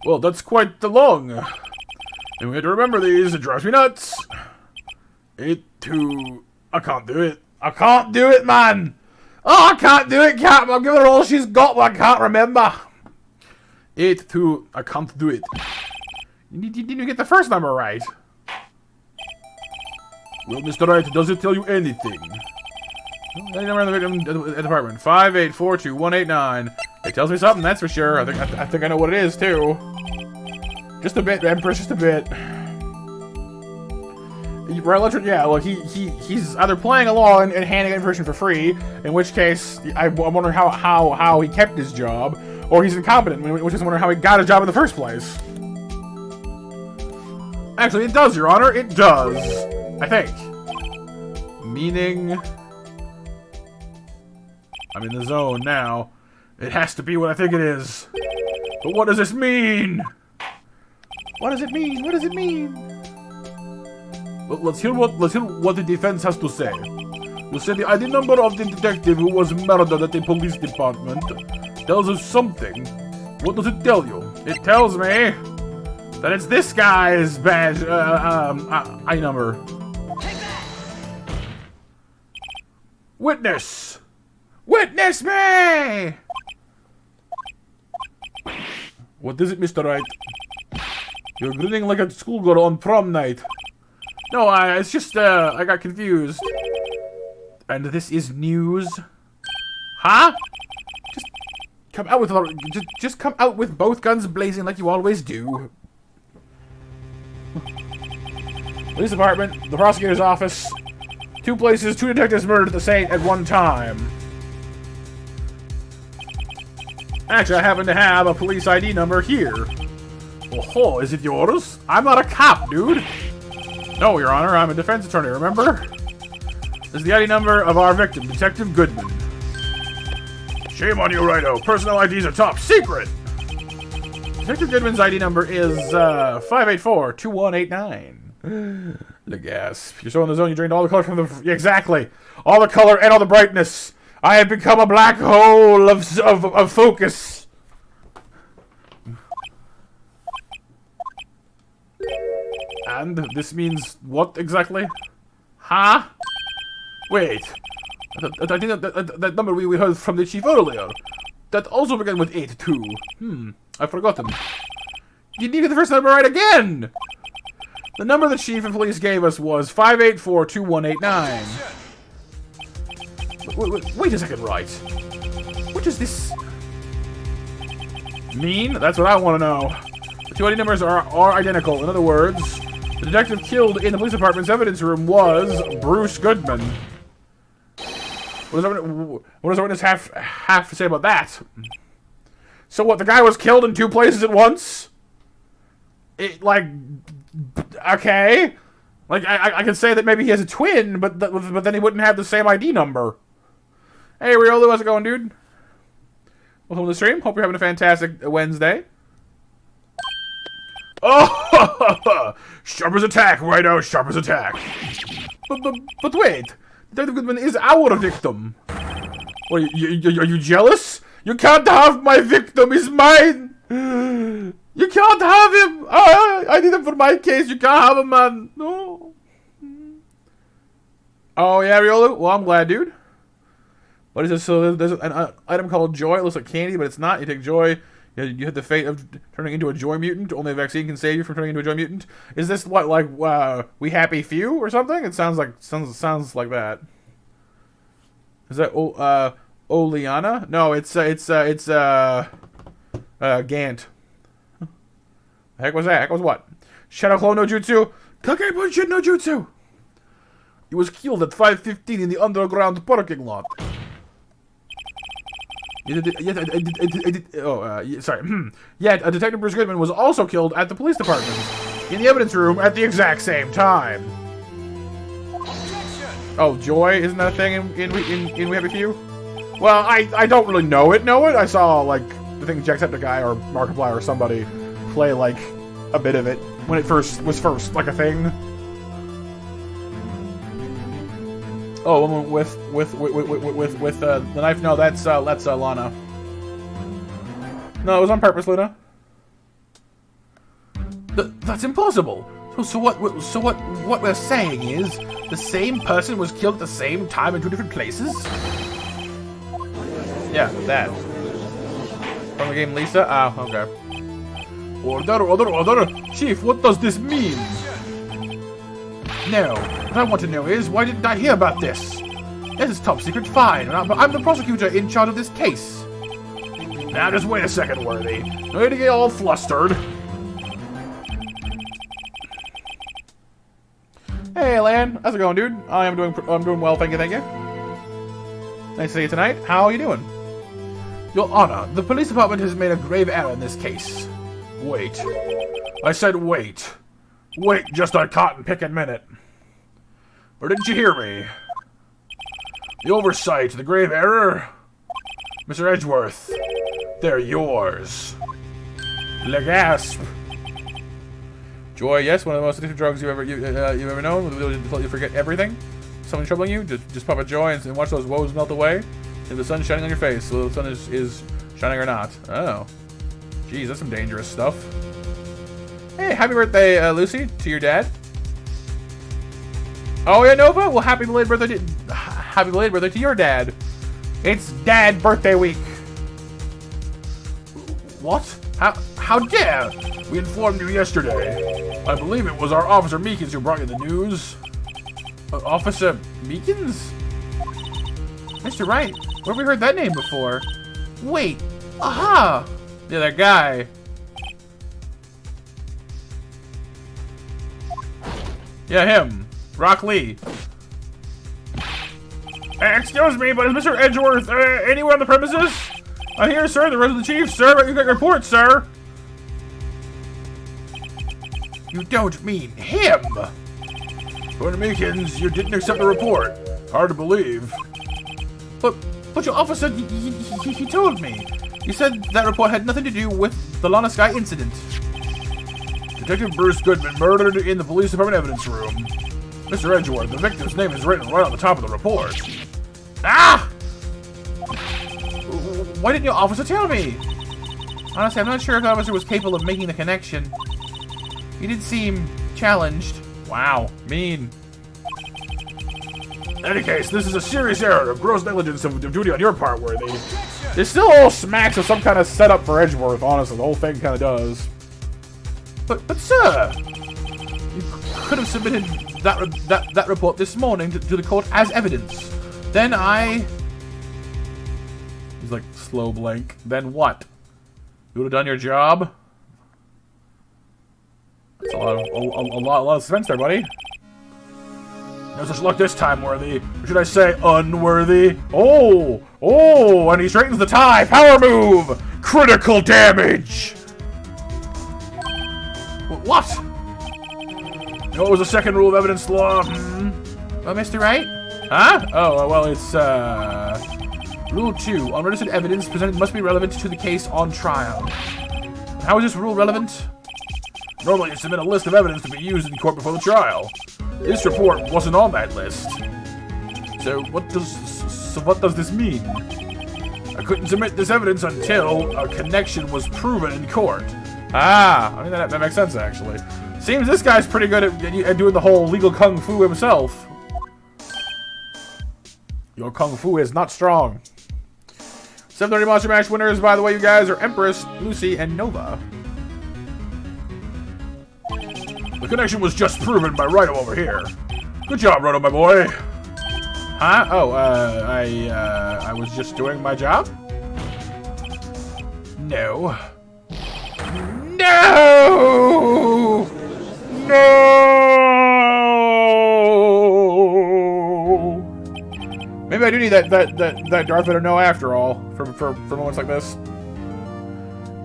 Well, that's quite the long. And we have to remember these. It drives me nuts. 82. I can't do it. I can't do it, man. Oh, I can't do it, Cap. I'm giving her all she's got, but I can't remember. 82. I can't do it. You didn't get the first number right. Well, Mr. Wright, does it tell you anything? Any number in the victim department. 584-2189. It tells me something, that's for sure. I think I know what it is too. Just a bit, Empress, just a bit. Yeah, well, he's either playing along and handing information for free, in which case I'm wondering how he kept his job, or he's incompetent, which is wondering how he got his job in the first place. Actually, it does, Your Honor. It does. I think. Meaning, I'm in the zone now. It has to be what I think it is. But what does this mean? What does it mean? What does it mean? Well, let's hear what the defense has to say. You say the ID number of the detective who was murdered at the police department tells us something. What does it tell you? It tells me that it's this guy's badge, ID number. Witness! Witness me! What is it, Mr. Wright? You're grinning like a schoolgirl on prom night. No, it's just, I got confused. And this is news? Huh? Just come out with both guns blazing like you always do. Police department, the prosecutor's office. 2 places, 2 detectives murdered at one time. Actually, I happen to have a police ID number here. Oh, is it yours? I'm not a cop, dude. No, Your Honor, I'm a defense attorney, remember? This is the ID number of our victim, Detective Goodman. Shame on you, Righto. Personal IDs are top secret. Detective Goodman's ID number is 584-2189. The gasp. You're so in the zone, you drained all the color from the... Exactly. All the color and all the brightness. I have become a black hole of focus. And this means what exactly? Huh? Wait. I think that number we heard from the chief earlier. That also began with 82. I've forgotten. You needed the first number right again! The number the chief of police gave us was 584-2189. Wait a second, Wright. What does this mean? That's what I want to know. The 2 ID numbers are identical. In other words, the detective killed in the police department's evidence room was Bruce Goodman. What does our witness have to say about that? So what, the guy was killed in 2 places at once? Okay. Like, I can say that maybe he has a twin, but then he wouldn't have the same ID number. Hey, Riolu, how's it going, dude? Welcome to the stream. Hope you're having a fantastic Wednesday. Oh! Sharp as attack, Righto. Sharp as attack. But wait. Detective Goodman is our victim. What, are you jealous? You can't have my victim. He's mine. You can't have him. I need him for my case. You can't have him, man. No. Oh, yeah, Riolu? Well, I'm glad, dude. What is this? So there's an item called Joy. It looks like candy, but it's not. You take Joy. You have the fate of turning into a Joy mutant. Only a vaccine can save you from turning into a Joy mutant. Is this what, like, We Happy Few or something? It sounds like that. Is that Oleana? No, it's Gant. The heck was that? Heck was what? Shadow Clone no Jutsu. Kage Bunshin no Jutsu. He was killed at 5:15 in the underground parking lot. Sorry. Yet, a Detective Bruce Goodman was also killed at the police department, in the evidence room at the exact same time. Oh, Joy? Isn't that a thing in We Happy Few? Well, I don't really know it. I saw, like, I think Jacksepticeye or Markiplier or somebody play, like, a bit of it when it was first, like, a thing. Oh, woman with the knife. No, that's Lana. No, it was on purpose, Luna. That's impossible. So what we're saying is the same person was killed at the same time in two different places? Yeah, that. From the game Lisa? Ah, okay. Order! Chief, what does this mean? No, what I want to know is, why didn't I hear about this? This is top secret, fine, I'm the prosecutor in charge of this case. Now just wait a second, Worthy. No need to get all flustered. Hey, Lan. How's it going, dude? I'm doing well, thank you. Nice to see you tonight. How are you doing? Your Honor, the police department has made a grave error in this case. Wait. I said wait. Wait just a cotton-picking minute. Or didn't you hear me? The oversight, the grave error? Mr. Edgeworth, they're yours. Legasp. Joy, yes, one of the most addictive drugs you've ever known. Will you forget everything? Someone troubling you? Just pop a joy and watch those woes melt away. And the sun's shining on your face, so the sun is shining or not. Oh. Jeez, that's some dangerous stuff. Hey, happy birthday, Lucy, to your dad. Oh yeah, Nova? Well, happy belated birthday to your dad. It's Dad Birthday Week. What? How dare? We informed you yesterday. I believe it was our Officer Meekins who brought you the news. Officer Meekins? Mr. Wright, where have we heard that name before? Wait, aha! Yeah, that guy. Yeah, him. Rock Lee. Excuse me, but is Mr. Edgeworth anywhere on the premises? I'm here, sir. The resident chief, sir. You got your report, sir. You don't mean him. Gordon Meekins, you didn't accept the report. Hard to believe. But your officer, he told me. He said that report had nothing to do with the Lana Sky incident. Detective Bruce Goodman murdered in the police department evidence room. Mr. Edgeworth, the victim's name is written right on the top of the report. Ah! Why didn't your officer tell me? Honestly, I'm not sure if the officer was capable of making the connection. He did seem challenged. Wow, mean. In any case, this is a serious error of gross negligence of duty on your part, Worthy. It still all smacks of some kind of setup for Edgeworth, honestly. The whole thing kind of does. But sir, you could have submitted that report this morning to the court as evidence. Then He's like, slow blank. Then what? You would have done your job? That's a lot of suspense there, buddy. No such luck this time, Worthy. Or should I say, unworthy? Oh, and he straightens the tie. Power move! Critical damage! What? You know what was the second rule of evidence law? Well, Mr. Wright? Huh? Oh, well, it's, Rule 2. Unregistered evidence presented must be relevant to the case on trial. How is this rule relevant? Normally, you submit a list of evidence to be used in court before the trial. This report wasn't on that list. So what does this mean? I couldn't submit this evidence until a connection was proven in court. Ah, I mean that makes sense actually. Seems this guy's pretty good at doing the whole legal kung fu himself. Your kung fu is not strong. 7:30 Monster Mash winners, by the way, you guys, are Empress, Lucy, and Nova. The connection was just proven by Wright over here. Good job, Roto, my boy. Huh? Oh, I was just doing my job? No. No! No! Maybe I do need that Darth Vader no after all for moments like this.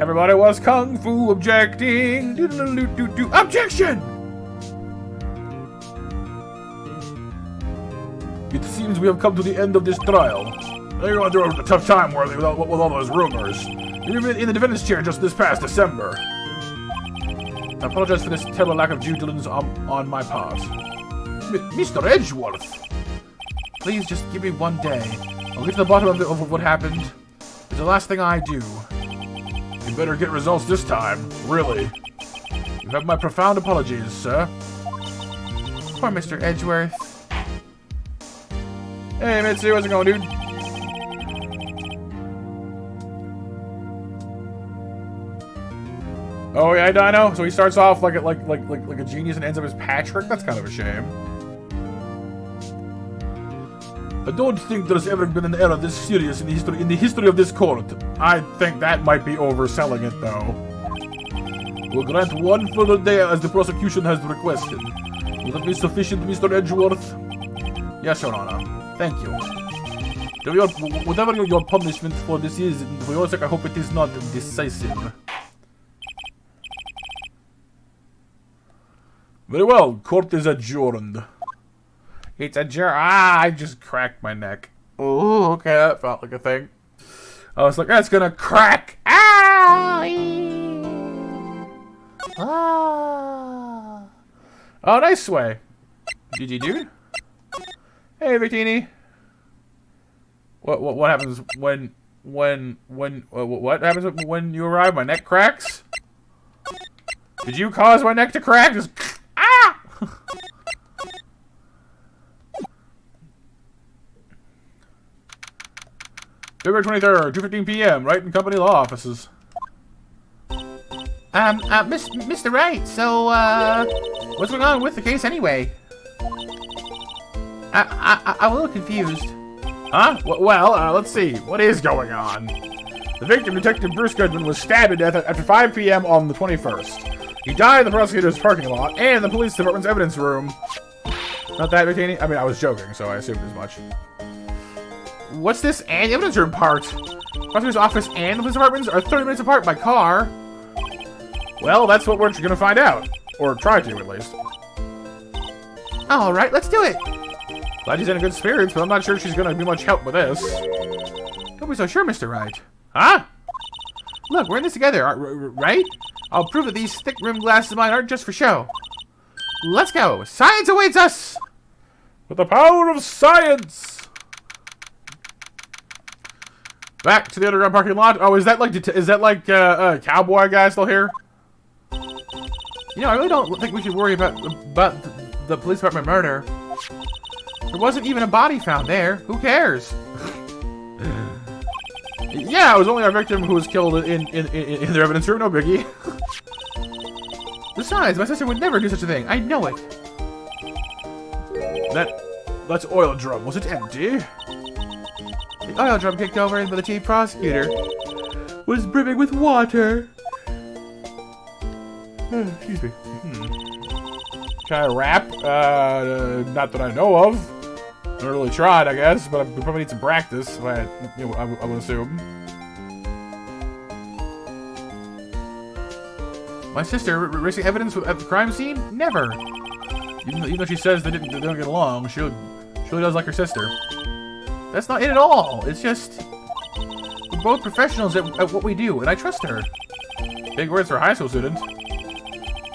Everybody was kung fu objecting. Objection! It seems we have come to the end of this trial. You're going through a tough time, Worthy, with all those rumors. You've been in the defendant's chair just this past December. I apologize for this terrible lack of due diligence on my part. Mr. Edgeworth! Please just give me one day. I'll get to the bottom of what happened. It's the last thing I do. You better get results this time, really. You have my profound apologies, sir. Poor Mr. Edgeworth. Hey, Mitsu, how's it going, dude? Oh yeah, Dino. So he starts off like a genius and ends up as Patrick. That's kind of a shame. I don't think there's ever been an error this serious in the history of this court. I think that might be overselling it, though. We'll grant one further day as the prosecution has requested. Will that be sufficient, Mr. Edgeworth? Yes, Your Honor. Thank you. Whatever your punishment for this is, for your sake, I hope it is not decisive. Very well. Court is adjourned. It's adjourned. I just cracked my neck. Oh, okay, that felt like a thing. I was like, that's gonna crack. Ah! Oh, nice way. GG, dude. Hey, Victini. What happens when what happens when you arrive? My neck cracks? Did you cause my neck to crack? Just ah! February 23rd, 2:15 p.m. Wright and Company Law Offices. Mr. Wright, so, what's going on with the case anyway? I'm a little confused. Huh? Well, let's see. What is going on? The victim, Detective Bruce Goodman, was stabbed to death after 5 p.m. on the 21st. He died in the prosecutor's parking lot and the police department's evidence room. Not that, Victini? I mean, I was joking, so I assumed as much. What's this and the evidence room part? Prosecutor's office and the police departments are 30 minutes apart by car. Well, that's what we're gonna find out. Or try to, at least. Alright, let's do it. Glad she's in a good spirits, but I'm not sure she's gonna be much help with this. Don't be so sure, Mr. Wright. Huh? Look, we're in this together, right? I'll prove that these thick rimmed glasses of mine aren't just for show. Let's go. Science awaits us! With the power of science! Back to the underground parking lot. Oh, is that like cowboy guy still here? You know, I really don't think we should worry about the police department murder. There wasn't even a body found there. Who cares? Yeah, it was only our victim who was killed in their evidence room. No biggie. Besides, my sister would never do such a thing. I know it. That's oil drum. Was it empty? The oil drum kicked over and the chief prosecutor was brimming with water. Excuse me. Can I rap? Not that I know of. I really tried, I guess, but we probably need some practice. I would assume. My sister erasing evidence at the crime scene? Never. Even though she says they don't get along, she really does like her sister. That's not it at all. It's just we're both professionals at what we do, and I trust her. Big words for a high school student.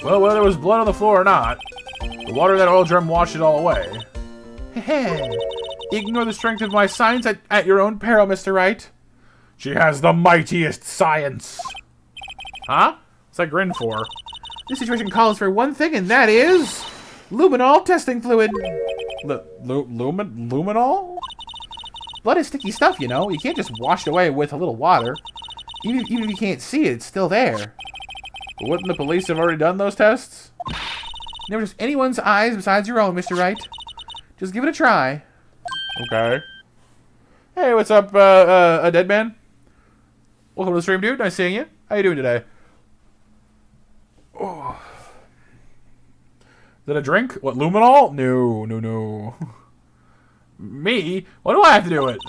Well, whether there was blood on the floor or not, the water of that oil drum washed it all away. Ignore the strength of my science at your own peril, Mr. Wright. She has the mightiest science. Huh? What's that grin for? This situation calls for one thing, and that is luminol testing fluid. Luminol? Blood is sticky stuff, you know. You can't just wash it away with a little water. Even if you can't see it, it's still there. But wouldn't the police have already done those tests? Never trust anyone's eyes besides your own, Mr. Wright. Just give it a try. Okay. Hey, what's up, a dead man? Welcome to the stream, dude. Nice seeing you. How you doing today? Oh. Is that a drink? What, luminol? No. Me? Why do I have to do it?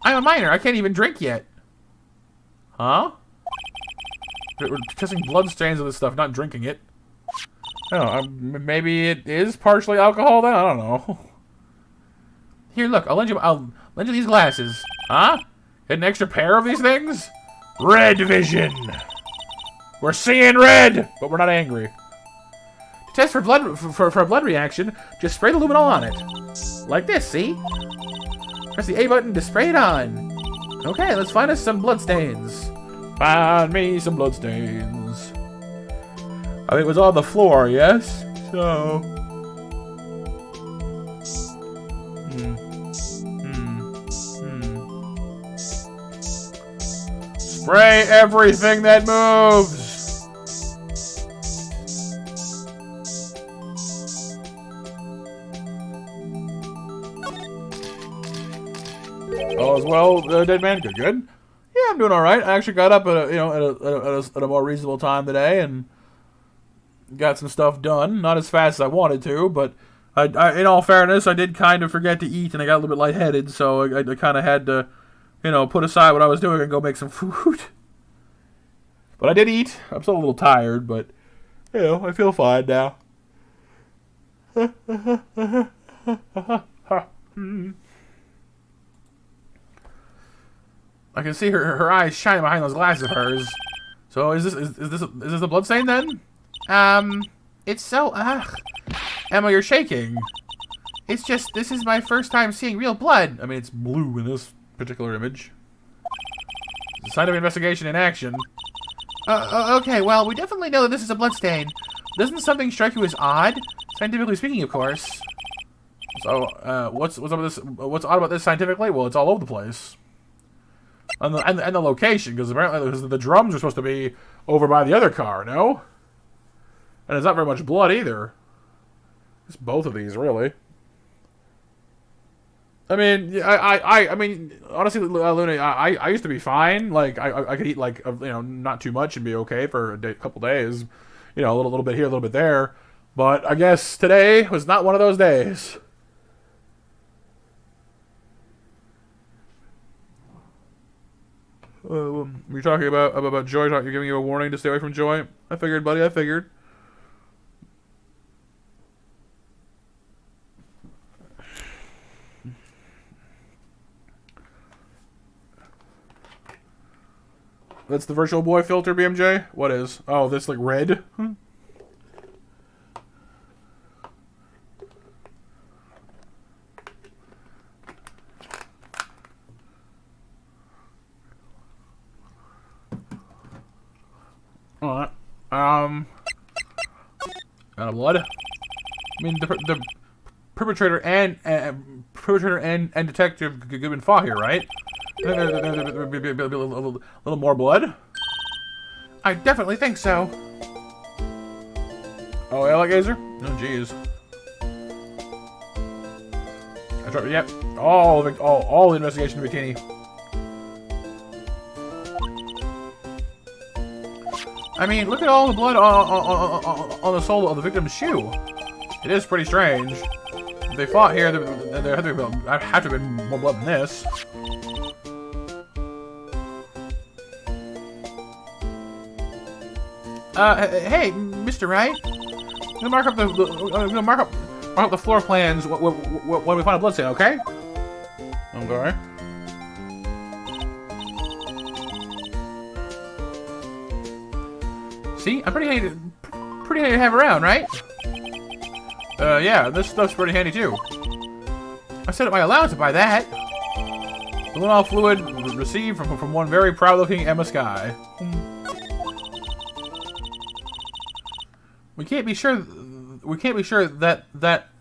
I'm a minor. I can't even drink yet. Huh? We're testing blood stains of this stuff, not drinking it. I don't know. Maybe it is partially alcohol then? I don't know. Here, look. I'll lend you these glasses. Huh? Get an extra pair of these things? Red vision. We're seeing red, but we're not angry. To test for a blood reaction, just spray the luminol on it. Like this, see? Press the A button to spray it on. Okay, let's find us some bloodstains. Find me some bloodstains. I think it was on the floor, yes? So... Spray everything that moves! All is well, dead man. Good, good. Yeah, I'm doing all right. I actually got up at a more reasonable time today and got some stuff done. Not as fast as I wanted to, but I in all fairness, I did kind of forget to eat and I got a little bit lightheaded, so I kind of had to, put aside what I was doing and go make some food. But I did eat. I'm still a little tired, but I feel fine now. I can see her eyes shining behind those glasses of hers. So is this a bloodstain then? It's so, Emma, you're shaking. It's just, this is my first time seeing real blood. I mean, it's blue in this particular image. It's a sign of investigation in action. Okay, well, we definitely know that this is a bloodstain. Doesn't something strike you as odd? Scientifically speaking, of course. So, what's up with this? What's odd about this scientifically? Well, it's all over the place. And the location, because apparently the drums are supposed to be over by the other car, no? And there's not very much blood either. It's both of these, really. I mean, I mean, honestly, Luna, I used to be fine. Like, I could eat, like, not too much and be okay for a couple days. A little bit here, a little bit there. But I guess today was not one of those days. You're talking about Joy. You're giving you a warning to stay away from Joy. I figured, buddy. I figured. That's the virtual boy filter, BMJ? What is? Oh, this like red? Alright. Out of blood. I mean, the perpetrator and detective Goodman fought here, right? A little more blood? I definitely think so. Oh, alligator? Oh, jeez. Yep. All the investigation to Bikini. I mean, look at all the blood on the sole of the victim's shoe. It is pretty strange. If they fought here, there had to have been more blood than this. Hey, Mr. Wright. I'm gonna mark up the floor plans when we find a bloodstain, okay? Okay. See, I'm pretty handy to have around, right? Yeah, this stuff's pretty handy too. I set up my allowance to buy that. Luminol fluid received from one very proud-looking Emma Sky. We can't be sure that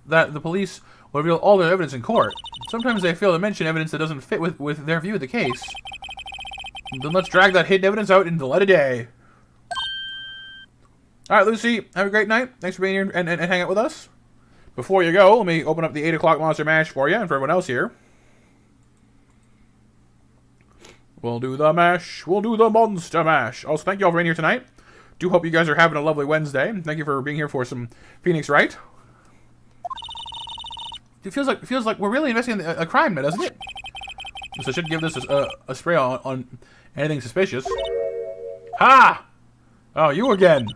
the police will reveal all their evidence in court. Sometimes they fail to mention evidence that doesn't fit with their view of the case. Then let's drag that hidden evidence out into the light of day. Alright, Lucy, have a great night. Thanks for being here and hanging out with us. Before you go, let me open up the 8 o'clock Monster Mash for you and for everyone else here. We'll do the mash. We'll do the Monster Mash. Also, thank you all for being here tonight. Do hope you guys are having a lovely Wednesday. Thank you for being here for some Phoenix Wright. It feels like we're really investigating a crime now, doesn't it? So I should give this a spray on anything suspicious. Ha! Oh, you again.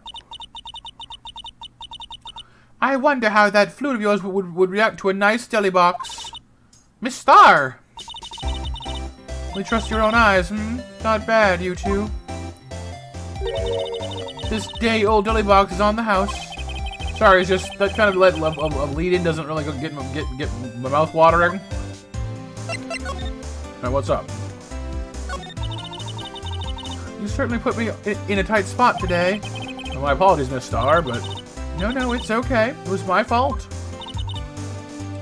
I wonder how that fluid of yours would react to a nice jelly box. Miss Star! Only trust your own eyes, Not bad, you two. This day-old dilly box is on the house. Sorry, it's just that kind of lead-in doesn't really get my mouth watering. Alright, what's up? You certainly put me in a tight spot today. Well, my apologies, Miss Star, but... No, it's okay. It was my fault.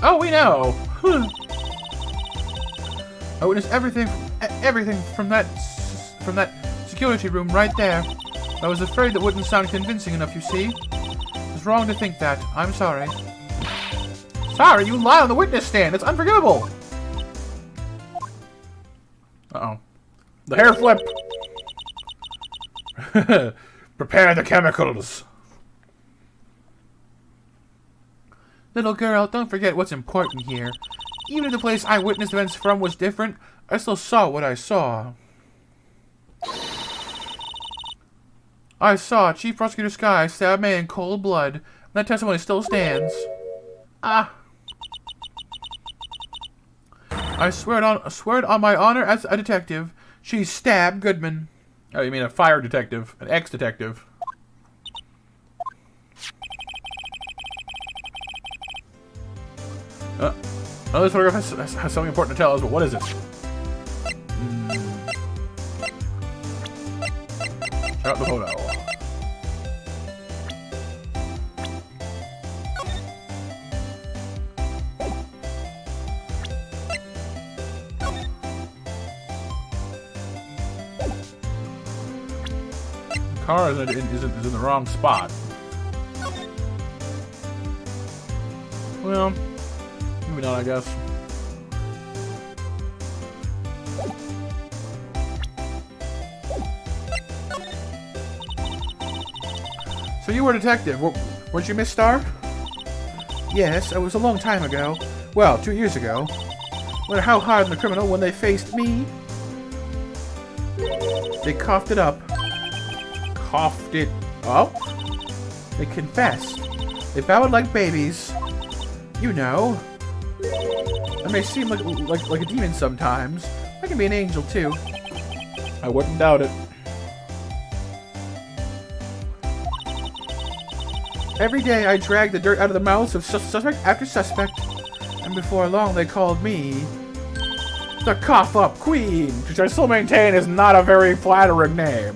Oh, we know. I witnessed everything from that security room right there. I was afraid that wouldn't sound convincing enough, you see. It was wrong to think that. I'm sorry. Sorry? You lie on the witness stand. It's unforgivable. Uh-oh. The hair flip. Prepare the chemicals. Little girl, don't forget what's important here. Even if the place I witnessed events from was different, I still saw what I saw. I saw Chief Prosecutor Sky stab a man in cold blood, and that testimony still stands. Ah. I swear it on my honor as a detective. She stabbed Goodman. Oh, you mean a fire detective, an ex-detective. Oh, this photograph has something important to tell us, but what is it? Check out the photo. The car is in the wrong spot. Well... maybe not, I guess. So you were a detective, weren't you, Miss Star? Yes, it was a long time ago. Well, 2 years ago. No matter how hard on the criminal when they faced me. They coughed it up. Coughed it up? They confessed. They bowed like babies. You know. I may seem like a demon sometimes. I can be an angel too. I wouldn't doubt it. Every day I drag the dirt out of the mouths of suspect after suspect, and before long they called me the Cough Up Queen, which I still maintain is not a very flattering name.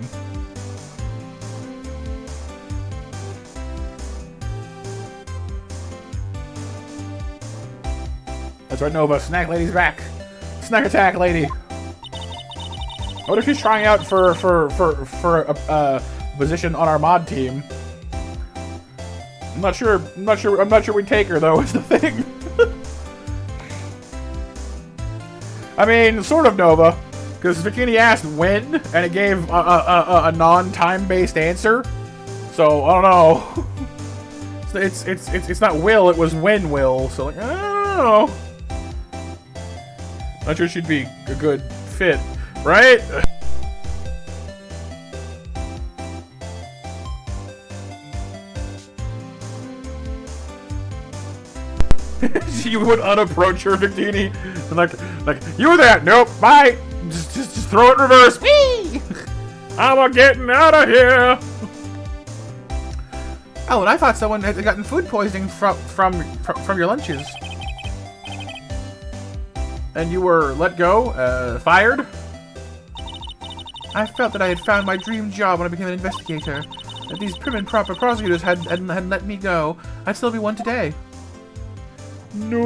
That's right, Nova. Snack Lady's back. Snack attack, lady. What if she's trying out for a position on our mod team? I'm not sure we'd take her though. Is the thing. I mean, sort of, Nova, because Bikini asked when, and it gave a non-time-based answer. So I don't know. It's not will. It was when will. So like, I don't know. Not sure she'd be a good fit, right? You would unapproach her, Victini, and like you there? Nope, bye. Just throw it in reverse. Whee! I'm getting out of here. Oh, and I thought someone had gotten food poisoning from your lunches. And you were let go? Fired? I felt that I had found my dream job when I became an investigator. If these prim and proper prosecutors hadn't let me go, I'd still be one today. No.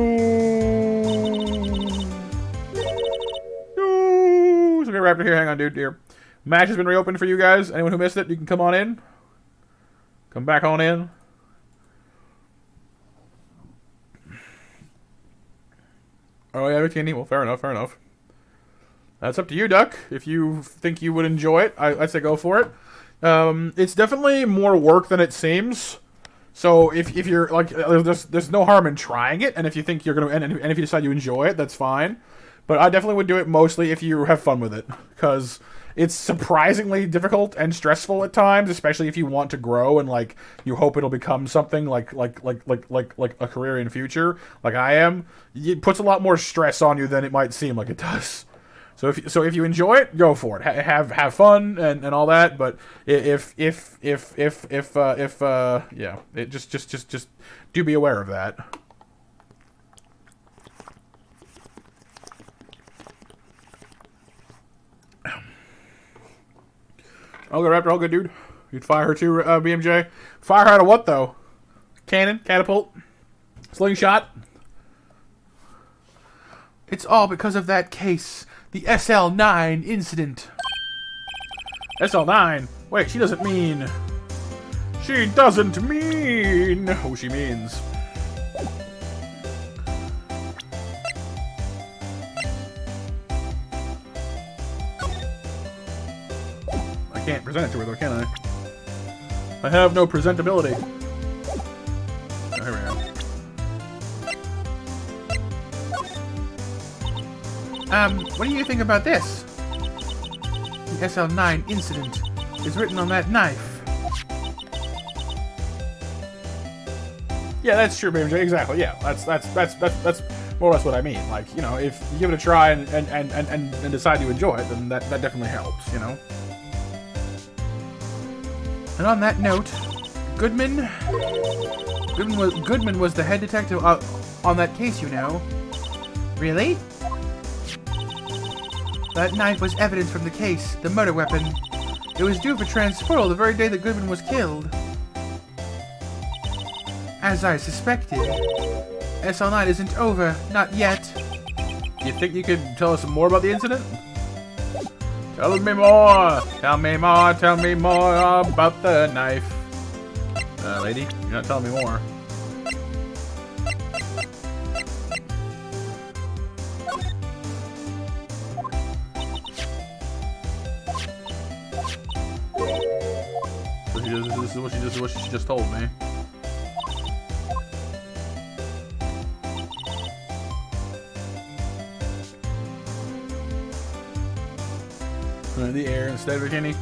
No. So, okay, Raptor here. Hang on, dude. Here. Match has been reopened for you guys. Anyone who missed it, you can come on in. Come back on in. Oh, yeah, Bikini. Well, fair enough, fair enough. That's up to you, Duck. If you think you would enjoy it, I'd say go for it. It's definitely more work than it seems. So if you're like, there's no harm in trying it, and if you think you're gonna, and if you decide you enjoy it, that's fine. But I definitely would do it mostly if you have fun with it, because it's surprisingly difficult and stressful at times, especially if you want to grow and like you hope it'll become something like a career in future, like I am. It puts a lot more stress on you than it might seem like it does. So if you enjoy it, go for it. Have fun and all that. But if yeah, it just do be aware of that. All good, Raptor. All good, dude. You'd fire her too, BMJ. Fire her out of what though? Cannon, catapult, slingshot. It's all because of that case. The SL9 incident. SL9? Wait, she doesn't mean... She doesn't mean... who she means. I can't present it to her though, can I? I have no presentability. Oh, here we go. What do you think about this? The SL9 incident is written on that knife. Yeah, that's true, BMJ. Exactly. Yeah, that's more or less what I mean. Like, you know, if you give it a try and decide to enjoy it, then that definitely helps. You know. And on that note, Goodman was the head detective on that case. You know. Really? That knife was evidence from the case, the murder weapon. It was due for transferal the very day that Goodman was killed. As I suspected. SL9 isn't over, not yet. You think you could tell us some more about the incident? Tell me more! Tell me more, tell me more about the knife. Lady, you're not telling me more. This is what she just told me. The air instead of a bikini.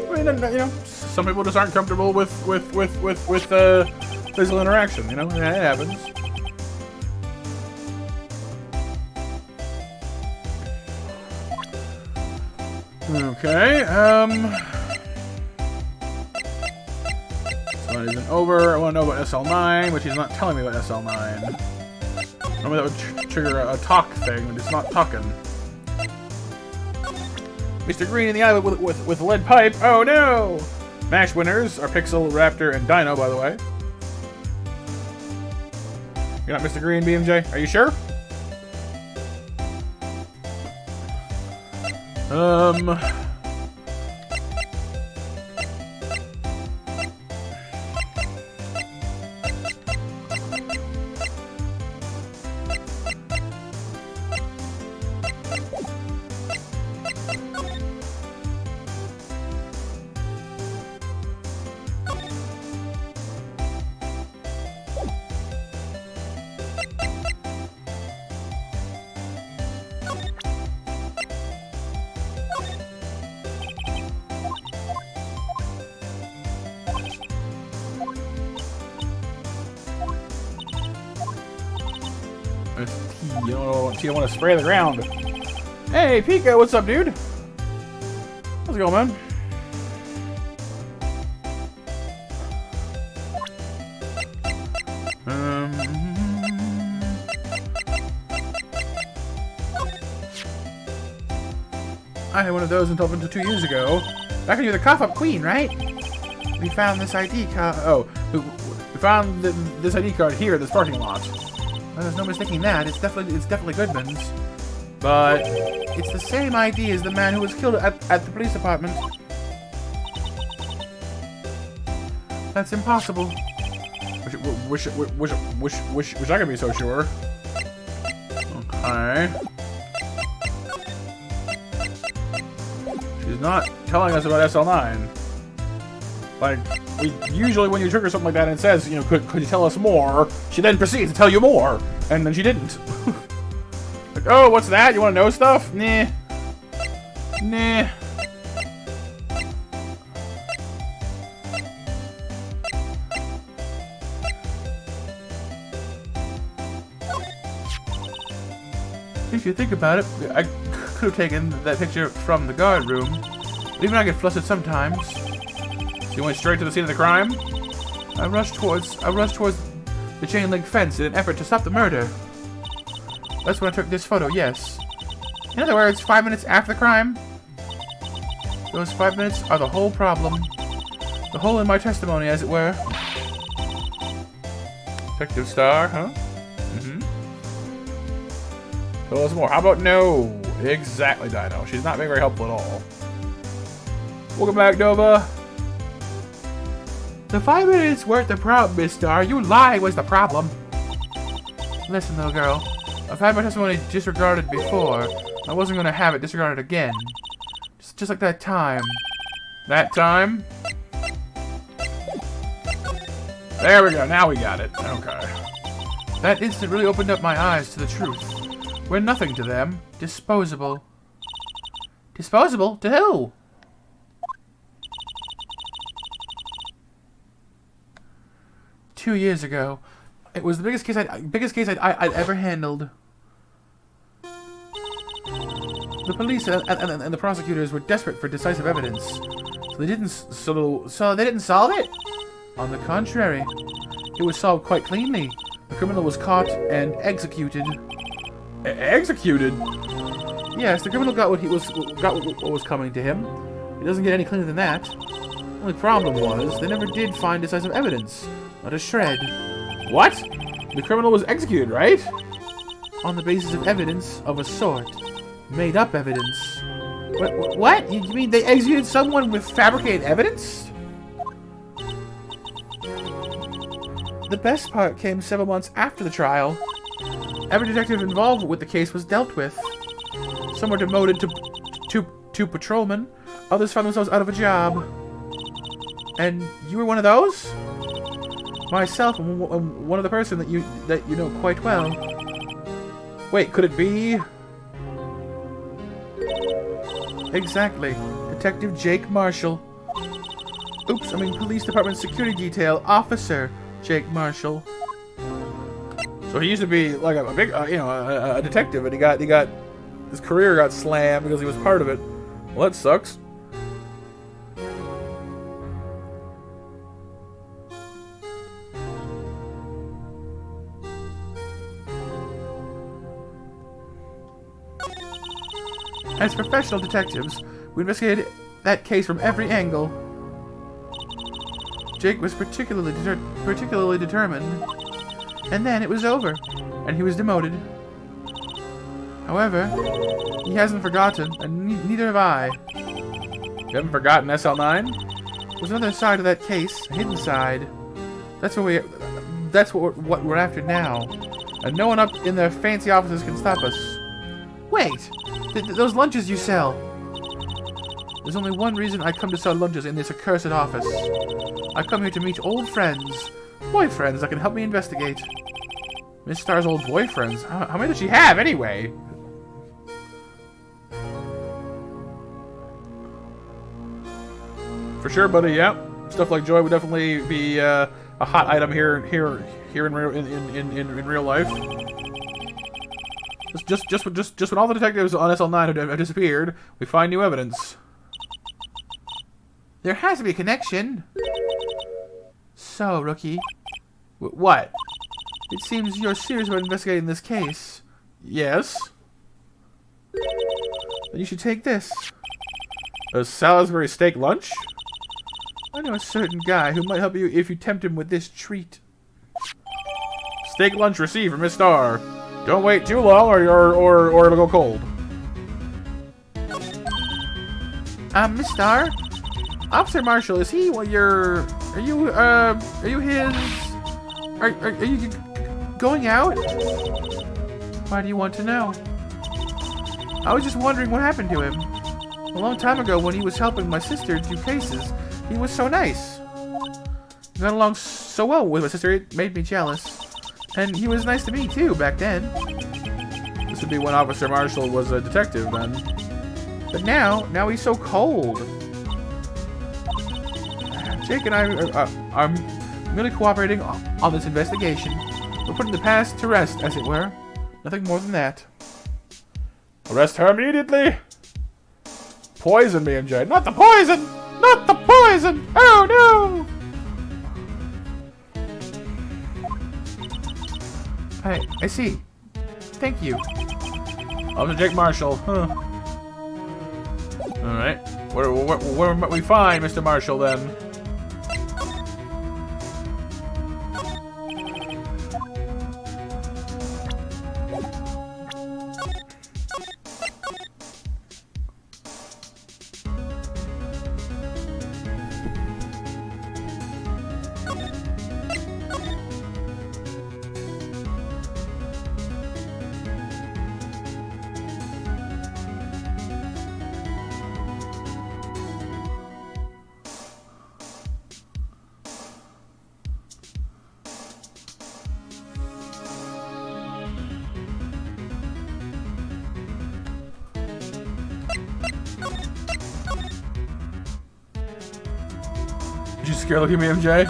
I mean, you know, some people just aren't comfortable with physical interaction. You know, it happens. Okay. So it isn't over. I want to know about SL9, which he's not telling me about SL9. Normally that would trigger a talk thing, but it's not talking. Mr. Green in the eye with lead pipe. Oh no! Match winners are Pixel, Raptor, and Dino, by the way. You're not Mr. Green, BMJ? Are you sure? You don't want to spray the ground. Hey, Pika, what's up, dude? How's it going, man? I had one of those until 2 years ago. Back when you were the cough-up queen, right? We found this ID card. Oh, we found this ID card here at this parking lot. Well, there's no mistaking that. It's definitely Goodman's. But it's the same ID as the man who was killed at the police department. That's impossible. Wish I could be so sure. Okay. She's not telling us about SL9. Like, usually when you trigger something like that and it says, you know, could you tell us more? She then proceeds to tell you more. And then she didn't. Like, oh, what's that? You want to know stuff? Nah. Nah. If you think about it, I could have taken that picture from the guard room. But even I get flustered sometimes. So you went straight to the scene of the crime? I rushed towards the chain link fence in an effort to stop the murder. That's when I took this photo, yes. In other words, 5 minutes after the crime. Those 5 minutes are the whole problem. The hole in my testimony, as it were. Detective Star, huh? Mm-hmm. Tell us more. How about no? Exactly, Dino. She's not being very helpful at all. Welcome back, Nova. The 5 minutes weren't the problem, Miss Star. You lying was the problem. Listen, little girl. I've had my testimony disregarded before. I wasn't going to have it disregarded again. Just like that time. That time? There we go. Now we got it. Okay. That instant really opened up my eyes to the truth. We're nothing to them. Disposable. Disposable? To who? Two years ago. It was the biggest case I'd ever handled. The police and the prosecutors were desperate for decisive evidence. So they didn't solve it? On the contrary, it was solved quite cleanly. The criminal was caught and executed. Executed? Yes, the criminal got what was coming to him. It doesn't get any cleaner than that. The only problem was they never did find decisive evidence. Not a shred. What? The criminal was executed, right? On the basis of evidence of a sort. Made up evidence. What? You mean they executed someone with fabricated evidence? The best part came several months after the trial. Every detective involved with the case was dealt with. Some were demoted to patrolmen. Others found themselves out of a job. And you were one of those? Myself and one other person that you know quite well. Wait, could it be? Exactly. Detective Jake Marshall. Oops, I mean Police Department Security Detail Officer Jake Marshall. So he used to be like a big, a detective, and he got his career got slammed because he was part of it. Well, that sucks. As professional detectives, we investigated that case from every angle. Jake was particularly determined. And then it was over, and he was demoted. However, he hasn't forgotten, and neither have I. You haven't forgotten SL9? There's another side of that case, a hidden side. That's what we're after now. And no one up in their fancy offices can stop us. Wait! Those lunches you sell! There's only one reason I come to sell lunches in this accursed office. I come here to meet old friends. Boyfriends that can help me investigate. Miss Star's old boyfriends? How many does she have, anyway? For sure, buddy, yeah. Stuff like Joy would definitely be a hot item here in real life. Just when all the detectives on SL9 have disappeared, we find new evidence. There has to be a connection. So, Rookie. What? It seems you're serious about investigating this case. Yes. Then you should take this. A Salisbury steak lunch? I know a certain guy who might help you if you tempt him with this treat. Steak lunch received from Miss Star. Don't wait too long or it'll go cold. Miss Star? Officer Marshall, is he what you're... Are you his... Are you going out? Why do you want to know? I was just wondering what happened to him. A long time ago when he was helping my sister do cases, he was so nice. He got along so well with my sister, it made me jealous. And he was nice to me too, back then. This would be when Officer Marshall was a detective, then. But now he's so cold. Jake and I are merely cooperating on this investigation. We're putting the past to rest, as it were. Nothing more than that. Arrest her immediately. Poison me, MJ. Not the poison! Not the poison! Oh no! I see. Thank you. Officer Jake Marshall. Huh. Alright. Where might we find Mr. Marshall then? Did you scare look at me, MJ?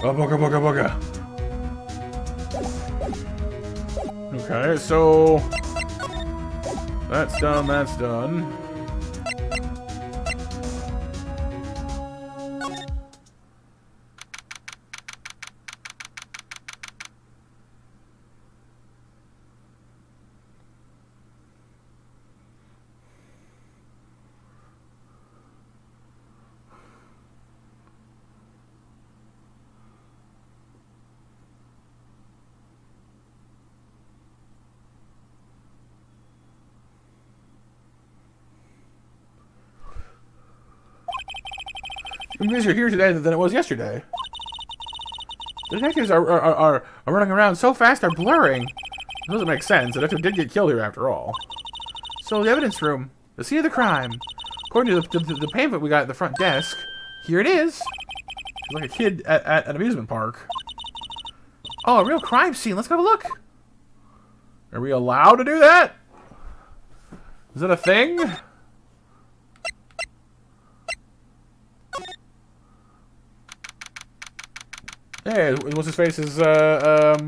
Oh, booga, booga, booga. Okay, so that's done, that's done. I'm busier here today than it was yesterday. The detectives are running around so fast they're blurring. It doesn't make sense. The detective did get killed here after all. So the evidence room, the scene of the crime. According to the pamphlet we got at the front desk, here it is. She's like a kid at an amusement park. Oh, a real crime scene. Let's go have a look. Are we allowed to do that? Is that a thing? Hey, what's his face's hat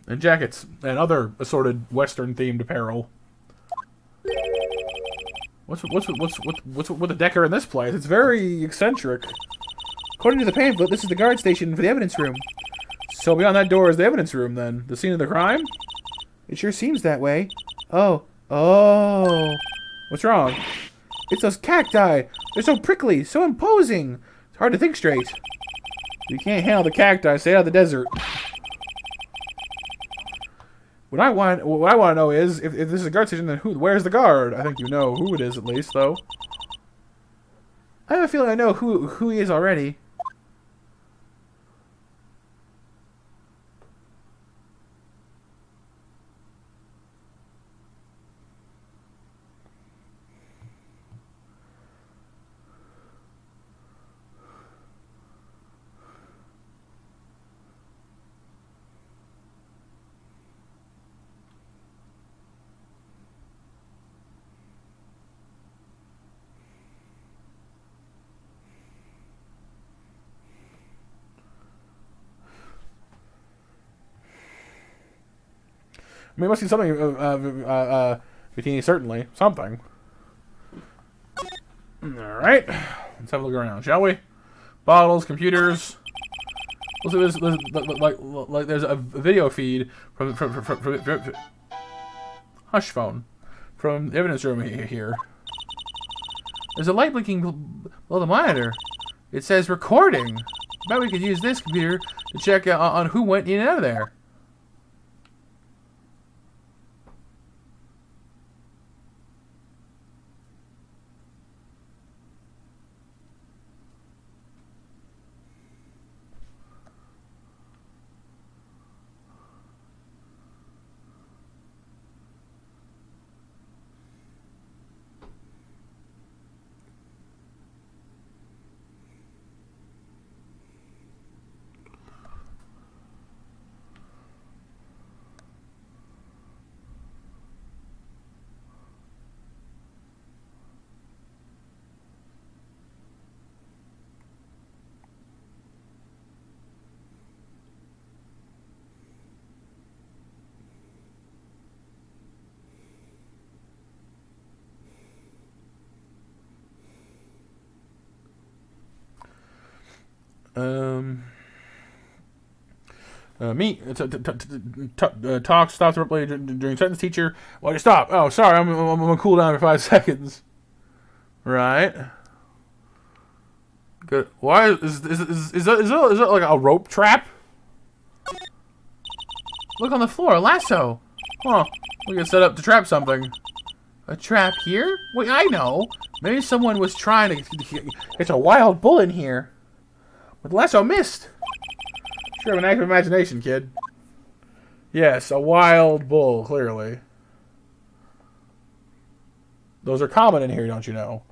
and jackets and other assorted Western-themed apparel. What's with the Decker in this place? It's very eccentric. According to the pamphlet, this is the guard station for the evidence room. So beyond that door is the evidence room, then? The scene of the crime? It sure seems that way. Oh. What's wrong? It's those cacti. They're so prickly, so imposing. It's hard to think straight. If you can't handle the cacti, stay out of the desert. What I want to know is, if this is a guard station, then where's the guard? I think you know who it is, at least, though. I have a feeling I know who he is already. I mean, it must be something, Vitini, certainly. Something. Alright. Let's have a look around, shall we? Bottles, computers. Let's do this, like there's a video feed from Hush phone. From the evidence room here. There's a light blinking below the monitor. It says recording. I bet we could use this computer to check on who went in and out of there. Talk stops abruptly during sentence. Teacher, why you stop? Oh, sorry, I'm gonna cool down for 5 seconds. Right. Good. Why is that like a rope trap? Look on the floor, a lasso. Huh. We can set up to trap something. A trap here? Wait, I know. Maybe someone was trying to. It's a wild bull in here. But the lasso missed. Sure have an active imagination, kid. Yes, a wild bull, clearly. Those are common in here, don't you know?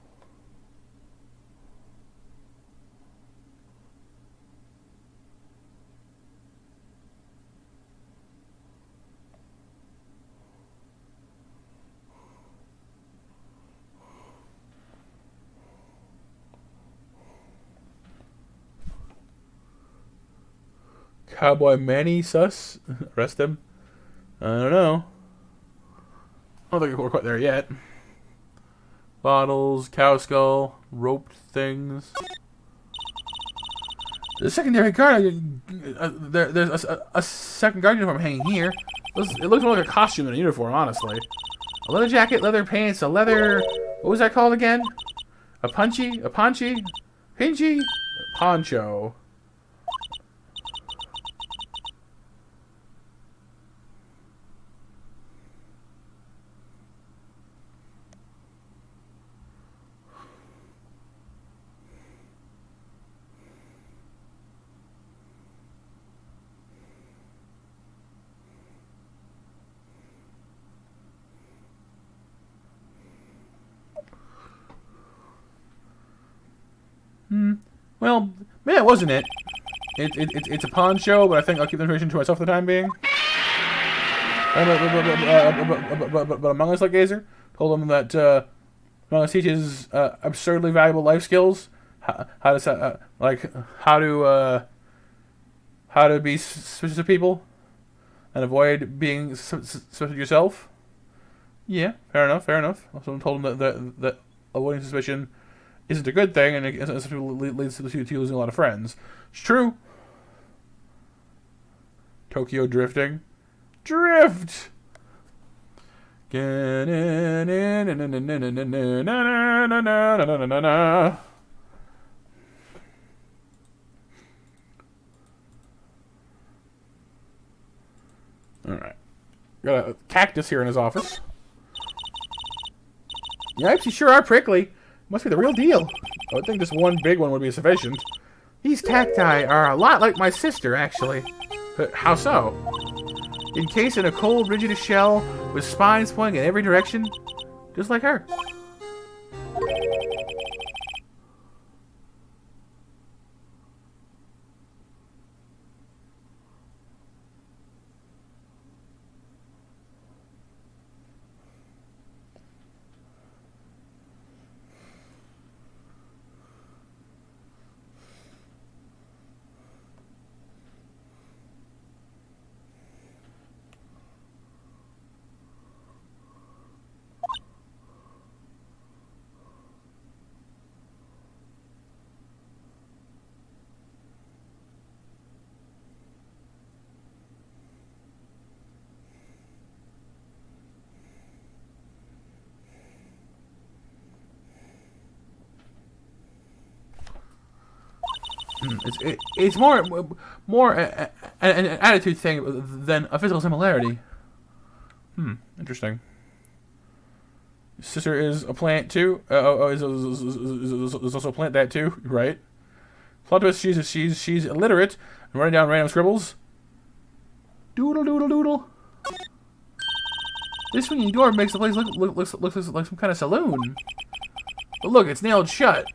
Cowboy Manny sus? Arrest him? I don't know. I don't think we're quite there yet. Bottles, cow skull, roped things. The secondary guard. There's a second guard uniform hanging here. It looks more like a costume than a uniform, honestly. A leather jacket, leather pants, a leather. What was that called again? A punchy? A ponchy? Pinchy? Poncho. Well, maybe that wasn't it. It's a pawn show, but I think I'll keep the information to myself for the time being. But Among Us, like Gazer, told him that Among Us teaches absurdly valuable life skills. How to be suspicious of people and avoid being suspicious of yourself. Yeah, fair enough. Fair enough. Also told him that avoiding suspicion isn't a good thing, and it leads to losing a lot of friends. It's true. Tokyo drifting. Drift! Alright. Got a cactus here in his office. Yipes, you sure are prickly. Must be the real deal. I would think just one big one would be sufficient. These cacti are a lot like my sister, actually. But how so? Encased in a cold, rigid shell with spines pointing in every direction, just like her. It's more an attitude thing than a physical similarity. Interesting. Sister is a plant too. Is also a plant that too, right? Plot twist: she's illiterate and running down random scribbles. Doodle doodle doodle. This swinging door makes the place looks like some kind of saloon. But look, it's nailed shut.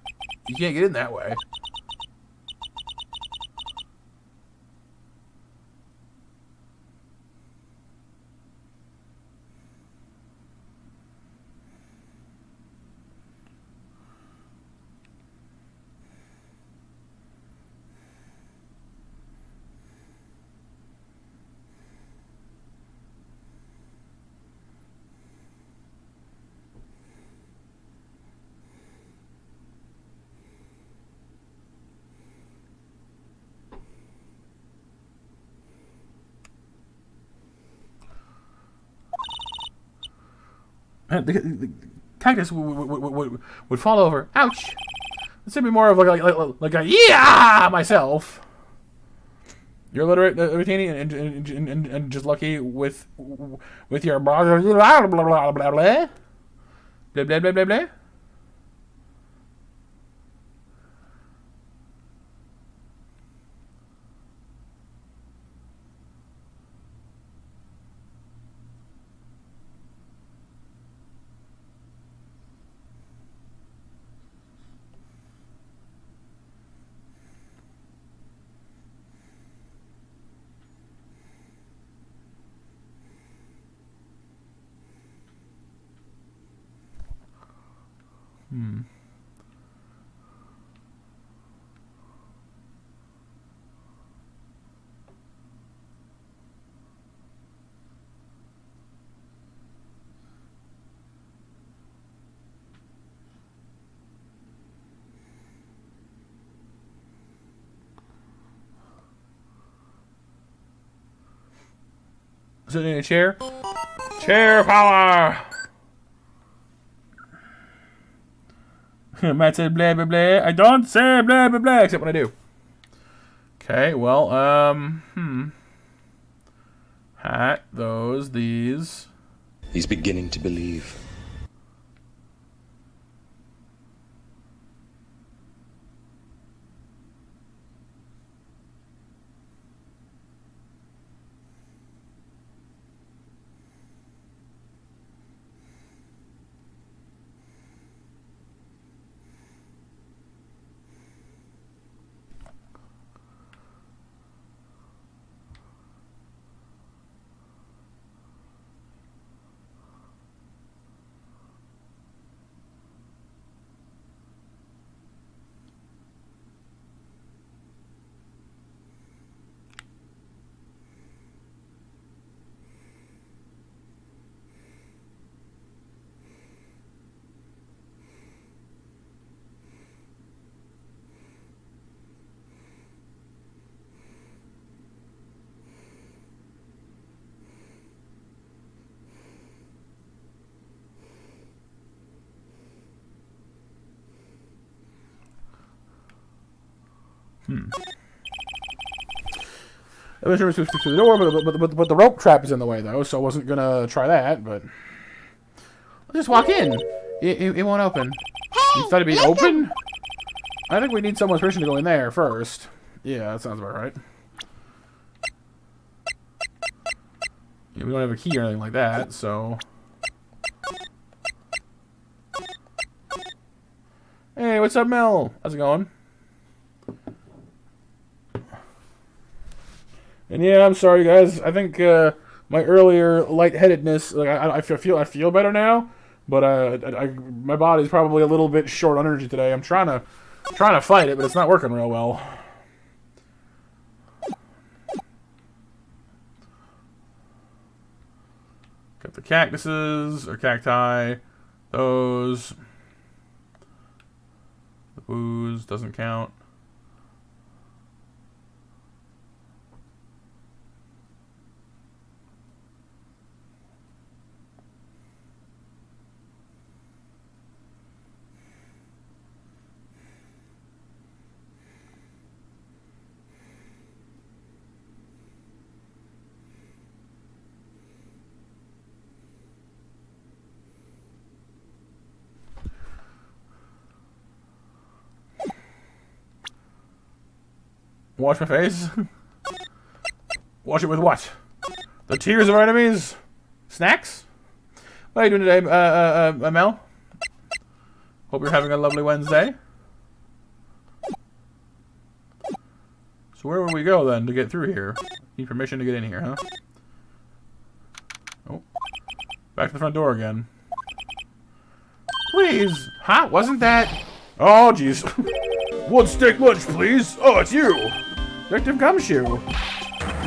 You can't get in that way. The cactus would fall over. Ouch! This would be more of like a yeah myself. You're illiterate, Vatini, and just lucky with your blah blah blah blah blah blah blah blah blah blah blah. Sitting in a chair. Chair power! Matt said blah blah blah. I don't say blah blah blah except when I do. Okay, well, hat, those, these. He's beginning to believe. I was supposed to the door, but the rope trap is in the way, though, so I wasn't gonna try that, but... I'll just walk in. It won't open. You thought it'd be open? I think we need someone's permission to go in there first. Yeah, that sounds about right. Yeah, we don't have a key or anything like that, so... Hey, what's up, Mel? How's it going? And yeah, I'm sorry, guys. I think my earlier lightheadedness, like I feel better now, but my body's probably a little bit short on energy today. I'm trying to fight it, but it's not working real well. Got the cactuses or cacti, those. The booze doesn't count. Wash my face? Wash it with what? The tears of our enemies? Snacks? What are you doing today, Mel? Hope you're having a lovely Wednesday. So where would we go then to get through here? Need permission to get in here, huh? Oh. Back to the front door again. Please! Huh? Wasn't that... Oh, jeez. One steak lunch, please. Oh, it's you. Detective Gumshoe.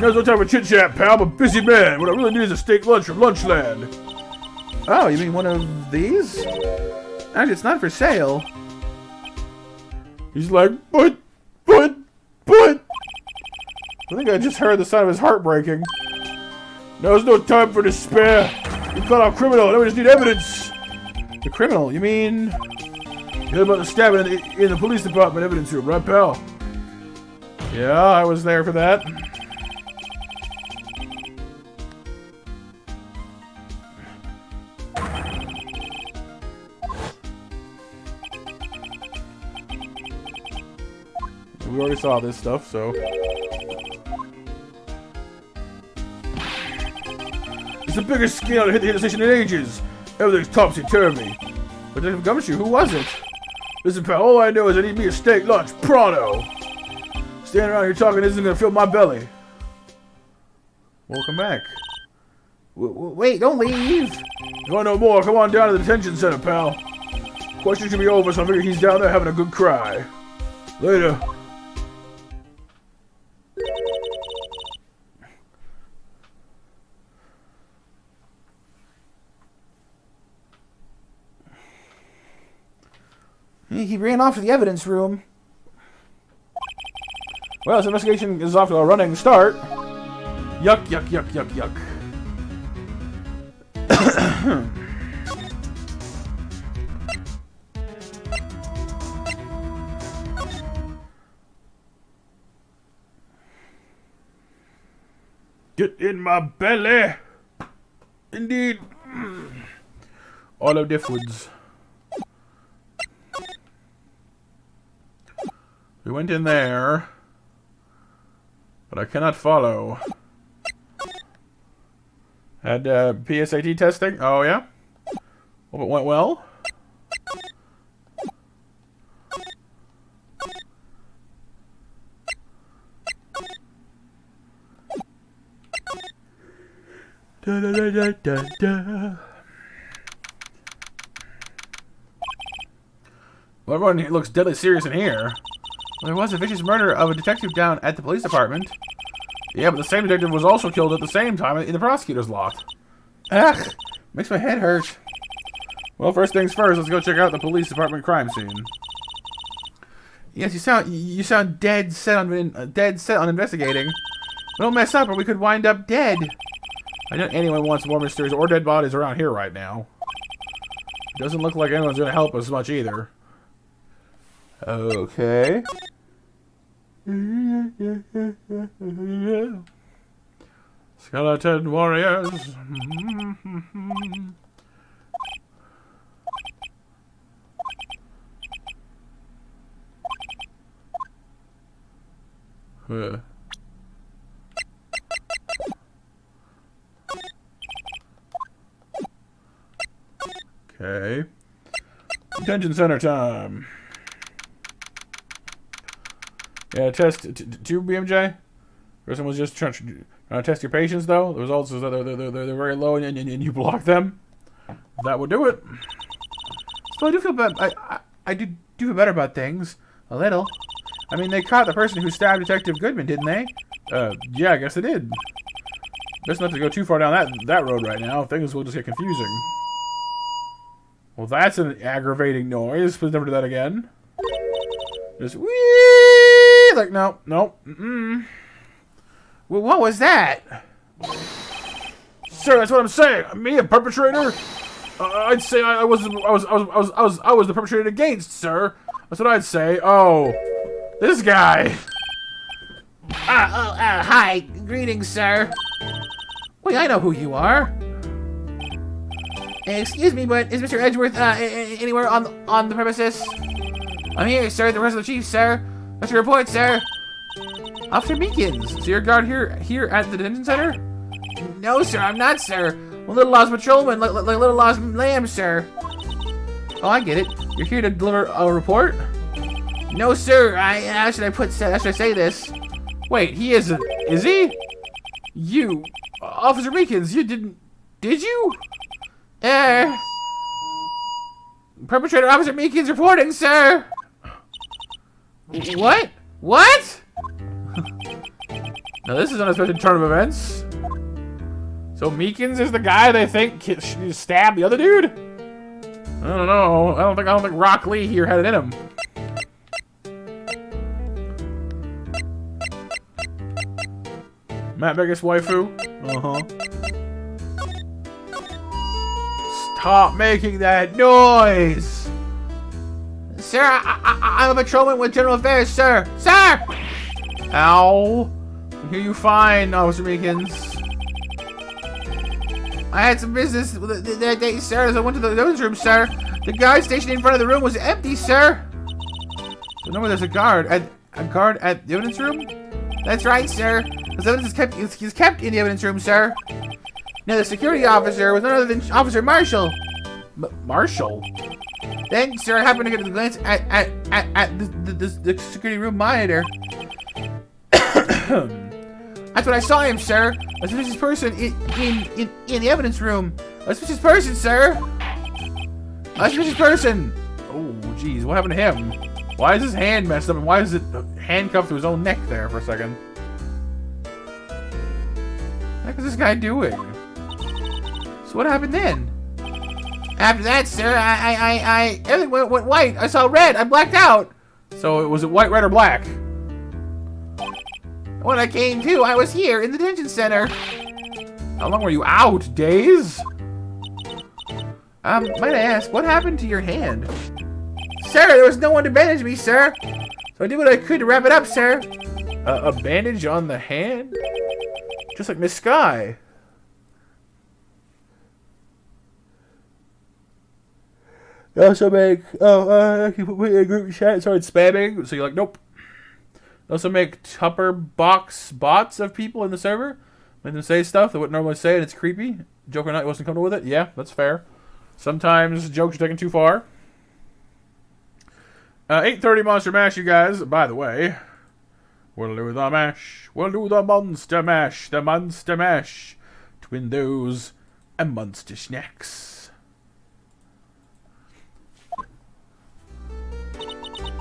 Now's no time for chit-chat, pal. I'm a busy man. What I really need is a steak lunch from Lunchland. Oh, you mean one of these? Actually, it's not for sale. He's like, but. I think I just heard the sound of his heart breaking. Now's no time for despair. We caught our criminal. Now we just need evidence. The criminal, you mean? You heard about the stabbing in the police department evidence room, right, pal? Yeah, I was there for that. We already saw this stuff, so... It's the biggest scale to hit the station in ages! Everything's topsy-turvy. But Detective Gumshoe, who was it? Listen, pal, all I know is I need me a steak lunch, pronto! Standing around here talking isn't gonna fill my belly. Welcome back. Wait, don't leave! You wanna know more? Come on down to the detention center, pal. Question should be over, so I figure he's down there having a good cry. Later. He ran off to the evidence room. Well, this investigation is off to a running start. Yuck, yuck, yuck, yuck, yuck. Get in my belly. Indeed. All of diffwoods. We went in there, but I cannot follow. Had PSAT testing? Oh, yeah? Hope it went well. Da, da, da, da, da, da. Well, everyone looks deadly serious in here. Well, there was a vicious murder of a detective down at the police department. Yeah, but the same detective was also killed at the same time in the prosecutor's lot. Ugh, makes my head hurt. Well, first things first, let's go check out the police department crime scene. Yes, you sound dead set on investigating. Don't mess up, or we could wind up dead. I don't anyone wants more mysteries or dead bodies around here right now. Doesn't look like anyone's gonna help us much either. Okay. Skeleton warriors. Okay. Detention center time. Yeah, test 2 BMJ. Person was just trying to test your patience, though. The results is that they're very low, and you block them. That would do it. So I do feel bad. I do feel better about things a little. I mean, they caught the person who stabbed Detective Goodman, didn't they? Yeah, I guess they did. Best not to go too far down that road right now. Things will just get confusing. Well, that's an aggravating noise. Please never do that again. Just wee, like no. Well, what was that? Sir, that's what I'm saying. Me, a perpetrator? I'd say I was the perpetrator against, sir. That's what I'd say. Oh, this guy. Hi. Greetings, sir. Wait, I know who you are. Excuse me, but is Mr. Edgeworth anywhere on the premises? I'm here, sir. The rest of the chief, sir. What's your report, sir? Officer Meekins, so you're a guard here at the detention center? No, sir, I'm not, sir. I'm a little lost patrolman, like little lost lamb, sir. Oh, I get it. You're here to deliver a report? No, sir. How should I say this? Wait, he isn't. Is he? You, Officer Meekins, you didn't. Did you? Perpetrator Officer Meekins reporting, sir. What? What? Now this is an unexpected turn of events. So Meekins is the guy they think stabbed the other dude? I don't know. I don't think Rock Lee here had it in him. Matt Biggest waifu. Stop making that noise! Sir, I'm a patrolman with General Affairs, sir! Sir! Ow. I hear you fine, Officer Meekins. I had some business that day, sir, as I went to the evidence room, sir. The guard stationed in front of the room was empty, sir. Remember, there's a guard at the evidence room? That's right, sir. His evidence is kept in the evidence room, sir. Now, the security officer was none other than Officer Marshall. Marshall? Then, sir, I happened to get a glance at the security room monitor. That's when I saw him, sir. A suspicious person in the evidence room. A suspicious person, sir. A suspicious person. Oh, jeez, what happened to him? Why is his hand messed up and why is it handcuffed to his own neck there for a second? What the heck is this guy doing? So what happened then? After that, sir, everything went white. I saw red. I blacked out. So was it white, red, or black? When I came to, I was here in the detention center. How long were you out? Days? Might I ask, what happened to your hand? Sir, there was no one to bandage me, sir. So I did what I could to wrap it up, sir. A bandage on the hand? Just like Miss Sky. They also make, I can put me in a group chat and started spamming. So you're like, nope. They also make Tupper bots of people in the server. Make them say stuff they wouldn't normally say, and it's creepy. Joke or not, wasn't comfortable with it. Yeah, that's fair. Sometimes jokes are taken too far. 8:30 Monster Mash, you guys. By the way, we'll do the mash. We'll do the Monster Mash. The Monster Mash. Twin those and Monster Snacks.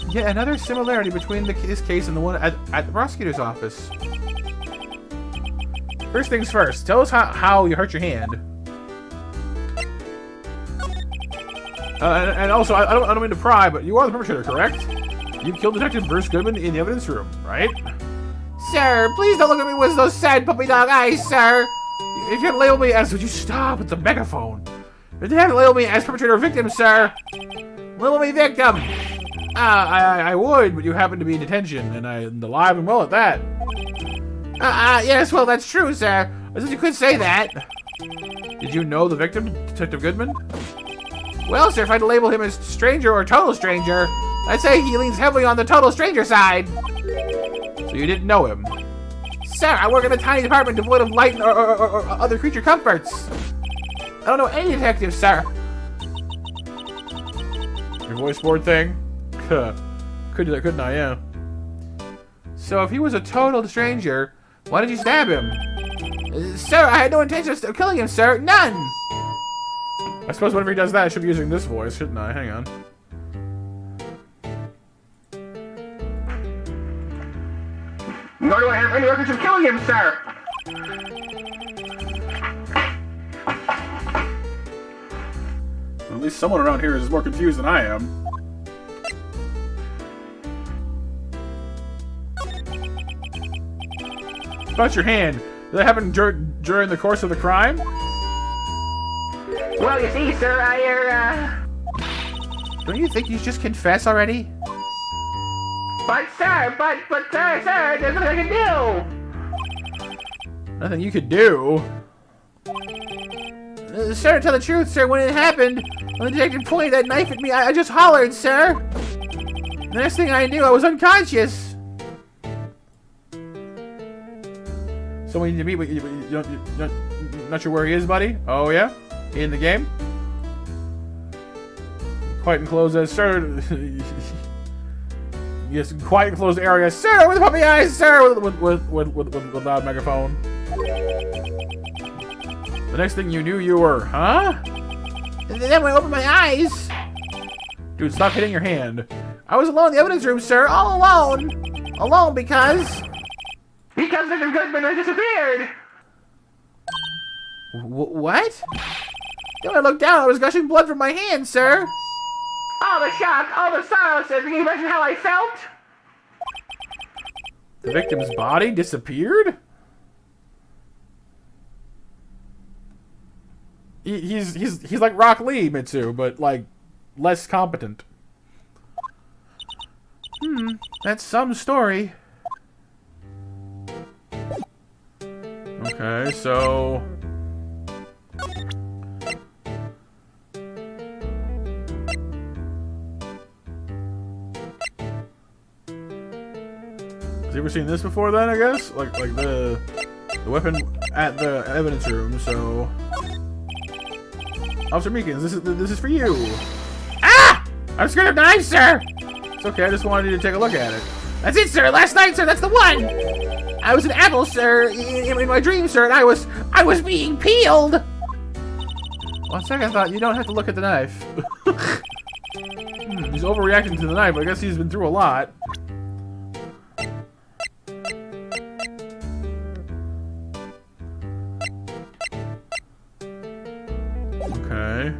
Yeah, another similarity between this case and the one at the prosecutor's office. First things first, tell us how you hurt your hand. And also, I don't mean to pry, but you are the perpetrator, correct? You killed Detective Bruce Goodman in the evidence room, right? Sir, please don't look at me with those sad puppy dog eyes, sir. If you had labeled me as, would you stop with the megaphone? If you had labeled me as perpetrator or victim, sir, label me victim. I would, but you happen to be in detention, and I'm alive and well at that. Yes, well, that's true, sir. I suppose you could say that. Did you know the victim, Detective Goodman? Well, sir, if I had to label him as stranger or total stranger, I'd say he leans heavily on the total stranger side. So you didn't know him? Sir, I work in a tiny department devoid of light or other creature comforts. I don't know any detectives, sir. Your voice board thing? Could do that, couldn't I? Yeah. So if he was a total stranger, why did you stab him? Sir, I had no intention of killing him, sir. None! I suppose whenever he does that, I should be using this voice, shouldn't I? Hang on. Nor do I have any records of killing him, sir! At least someone around here is more confused than I am. About your hand, did that happen during the course of the crime? Well, you see, sir, Don't you think you should just confess already? But, sir, sir, there's nothing I can do! Nothing you could do? Sir, to tell the truth, sir, when it happened, when the detective pointed that knife at me, I just hollered, sir. The next thing I knew, I was unconscious. Someone you need to meet, but you're not sure where he is, buddy? Oh, yeah? In the game? Quiet and closed as sir. Yes, quiet and closed area. Sir, with the puppy eyes, sir! With loud megaphone. The next thing you knew, you were, huh? And then when I opened my eyes... Dude, stop hitting your hand. I was alone in the evidence room, sir. All alone. Alone because... Because Mr. Goodman had disappeared! What? Then when I looked down, I was gushing blood from my hand, sir! All the shock, all the sorrow, sir. Can you imagine how I felt? The victim's body disappeared? He's like Rock Lee, Mitsu, but like less competent. That's some story. Okay, so has he ever seen this before? Then I guess like the weapon at the evidence room. So, Officer Meekins, this is for you. Ah! I'm scared of knives, sir. It's okay. I just wanted you to take a look at it. That's it, sir. Last night, sir. That's the one. I was an apple, sir, in my dream, sir, and I was being peeled. One second thought, you don't have to look at the knife. He's overreacting to the knife, but I guess he's been through a lot. Okay.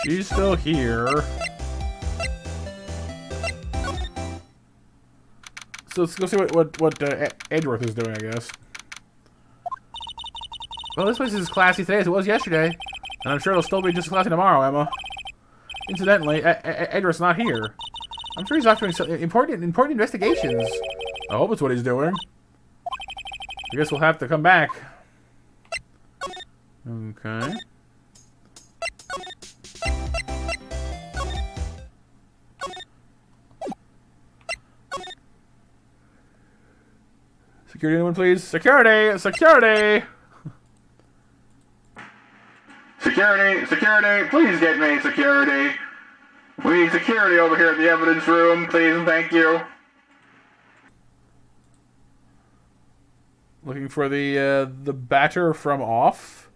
She's still here. So let's go see what Edgeworth is doing, I guess. Well, this place is as classy today as it was yesterday. And I'm sure it'll still be just as classy tomorrow, Emma. Incidentally, Edgeworth's not here. I'm sure he's off doing some important investigations. I hope it's what he's doing. I guess we'll have to come back. Okay. Security, anyone, please? Security! Security! Security, please get me security. We need security over here at the evidence room, please and thank you. Looking for the batter from off.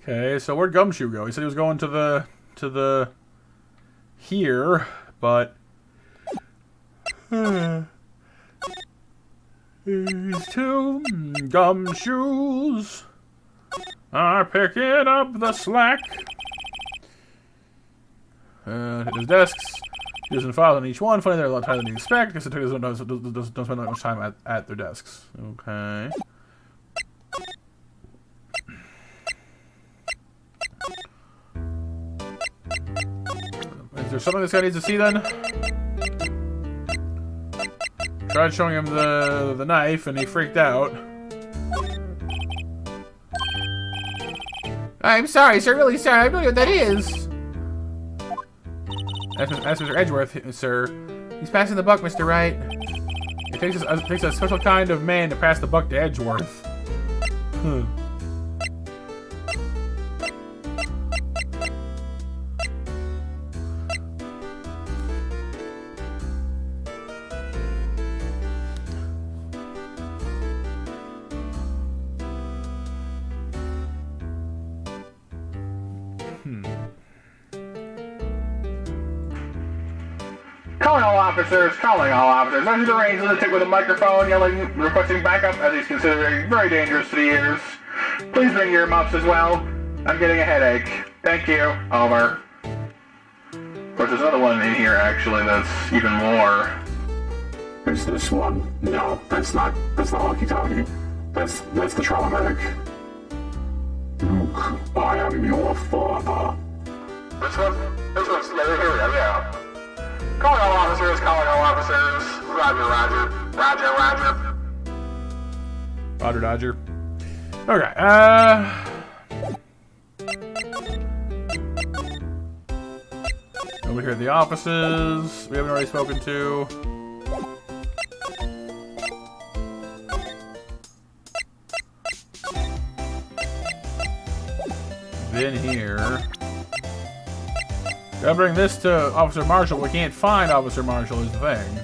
Okay, so where'd Gumshoe go? He said he was going to the here, but these two gumshoes are picking up the slack. Hit his desks. He doesn't file on each one. Funny, they're a lot tighter than you expect. Because the two don't spend that much time at their desks. Okay. Is there something this guy needs to see then? Tried showing him the knife and he freaked out. I'm sorry, sir. Really sorry. I have no idea what that is. Ask Mr. Edgeworth, sir. He's passing the buck, Mr. Wright. It takes a special kind of man to pass the buck to Edgeworth. Calling all officers. Enter the range lunatic with a microphone, yelling, requesting backup as he's considered very dangerous to the ears. Please bring your muffs as well. I'm getting a headache. Thank you. Over. Of course, there's another one in here, actually, that's even more. There's this one. No, that's not walkie-talkie. That's the trauma medic. Luke, I am your father. This one's, yeah. Calling all officers. Roger. Roger. Okay, over here at the offices, we haven't already spoken to. Then here. Gotta bring this to Officer Marshall. We can't find Officer Marshall is the thing.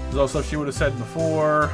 There's all stuff she would have said before.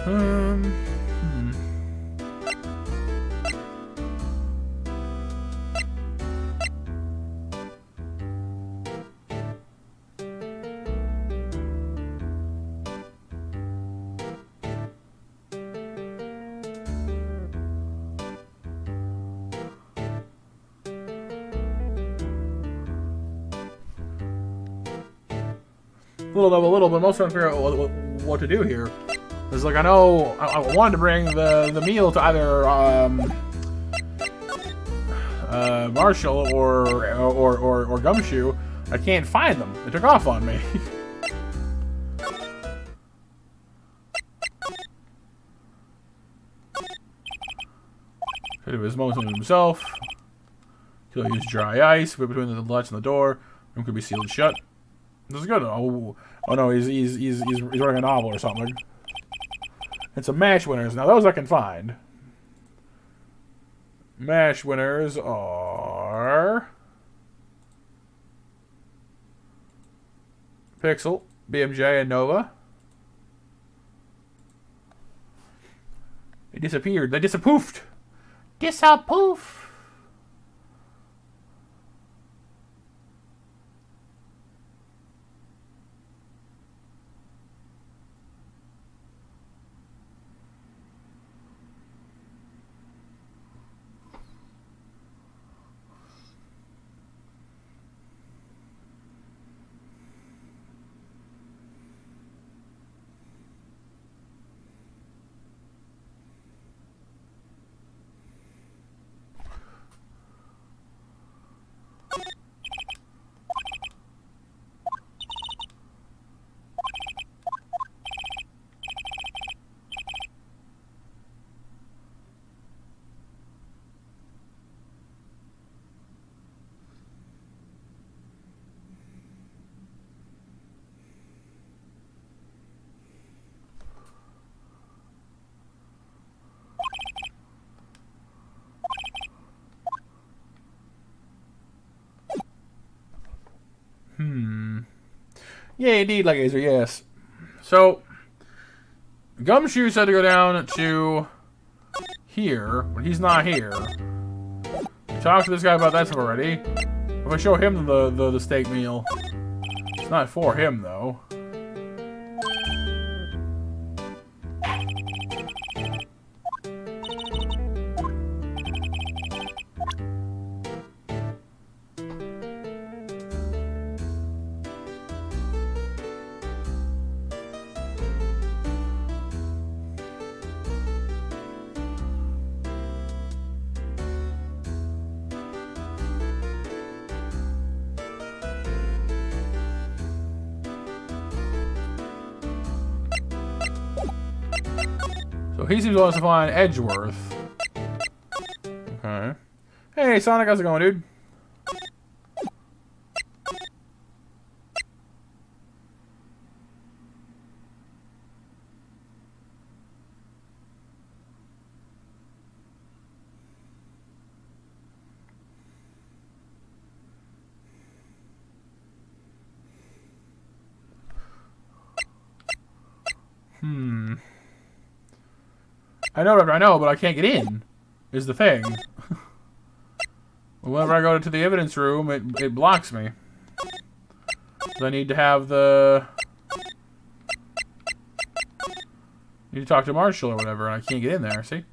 Hmm. Little, but I'm also trying to figure out what to do here. It's like I know I wanted to bring the meal to either Marshall or Gumshoe. I can't find them. They took off on me. Could have his moment to himself. He'll use dry ice between the latch and the door. Room could be sealed shut. This is good. Oh no, he's writing a novel or something. And some MASH winners. Now those I can find. MASH winners are Pixel, BMJ, and Nova. They disappeared. They disappoofed. Disapoof. Yeah, indeed, like Azer, yes. So, Gumshoe said to go down to here, but he's not here. Talk to this guy about that stuff already. If I show him the steak meal, it's not for him, though. So he seems to want us to find Edgeworth. Okay. Hey, Sonic, how's it going, dude? I know, but I can't get in, is the thing. Whenever I go to the evidence room, it blocks me. So I need to have need to talk to Marshall or whatever, and I can't get in there, see?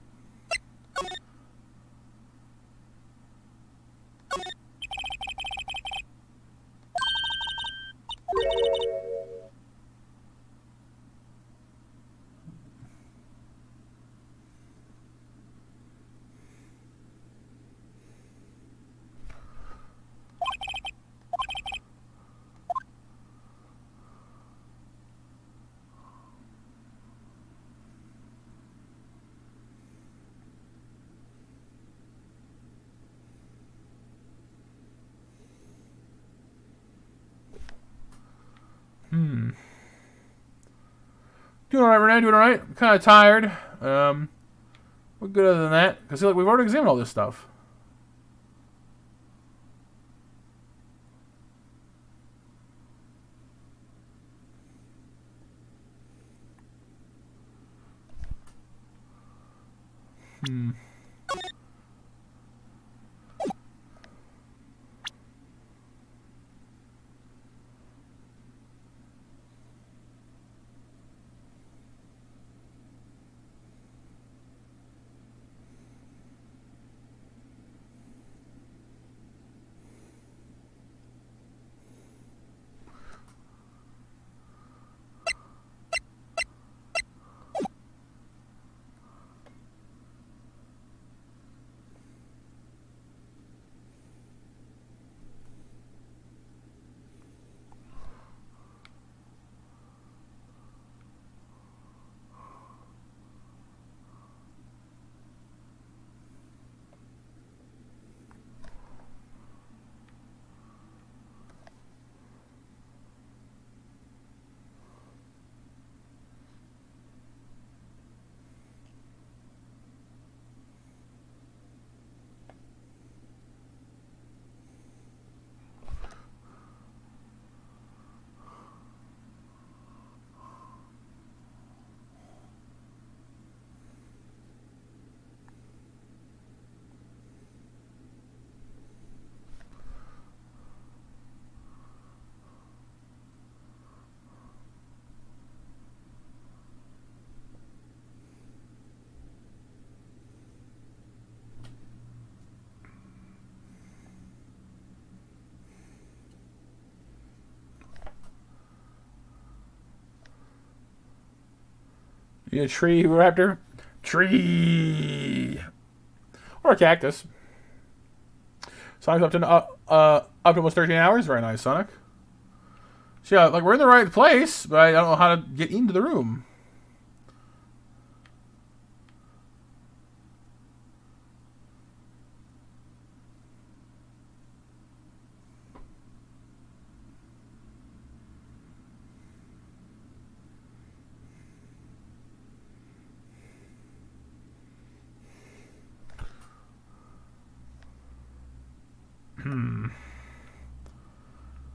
Doing alright, Renee, doing alright. I'm kind of tired. We're good other than that. Because like, we've already examined all this stuff. You a tree raptor? Tree. Or a cactus. Sonic's up to almost 13 hours. Very nice, Sonic. So yeah, like we're in the right place, but I don't know how to get into the room.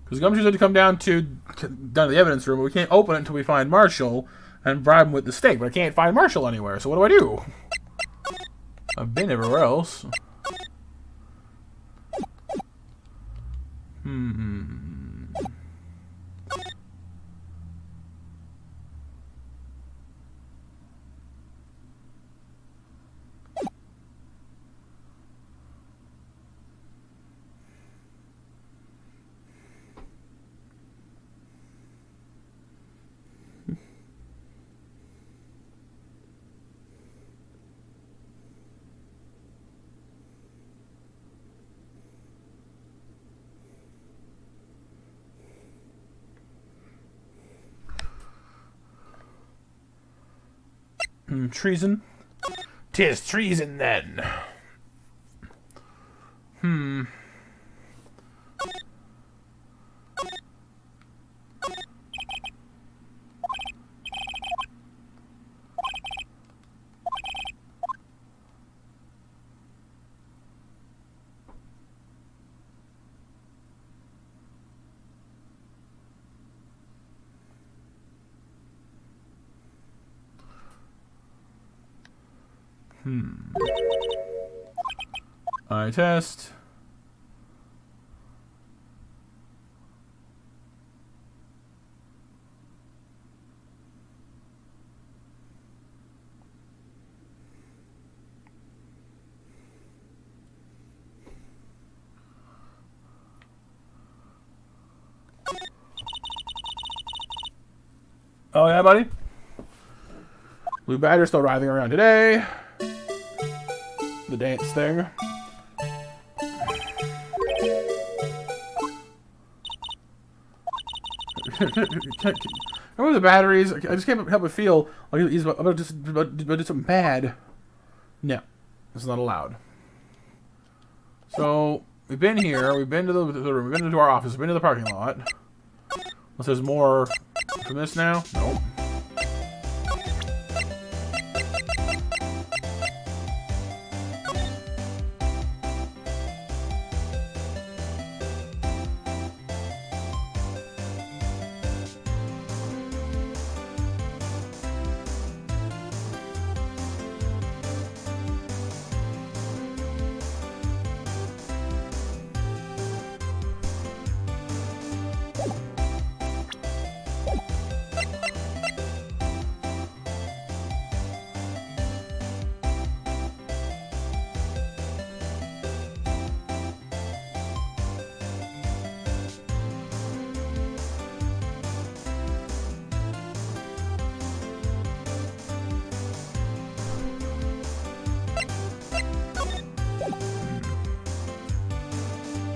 Because Gumshoe said to come down to the evidence room, but we can't open it until we find Marshall and bribe him with the steak. But I can't find Marshall anywhere, so what do? I've been everywhere else. Treason? 'Tis treason, then. Eye test. Oh yeah, buddy? Blue Badger's still writhing around today. The dance thing. Remember the batteries? I just can't help but feel like he's about to do something bad. No, it's not allowed. So we've been here. We've been to the room. We've been to our office. We've been to the parking lot. Unless there's more from this now. Nope.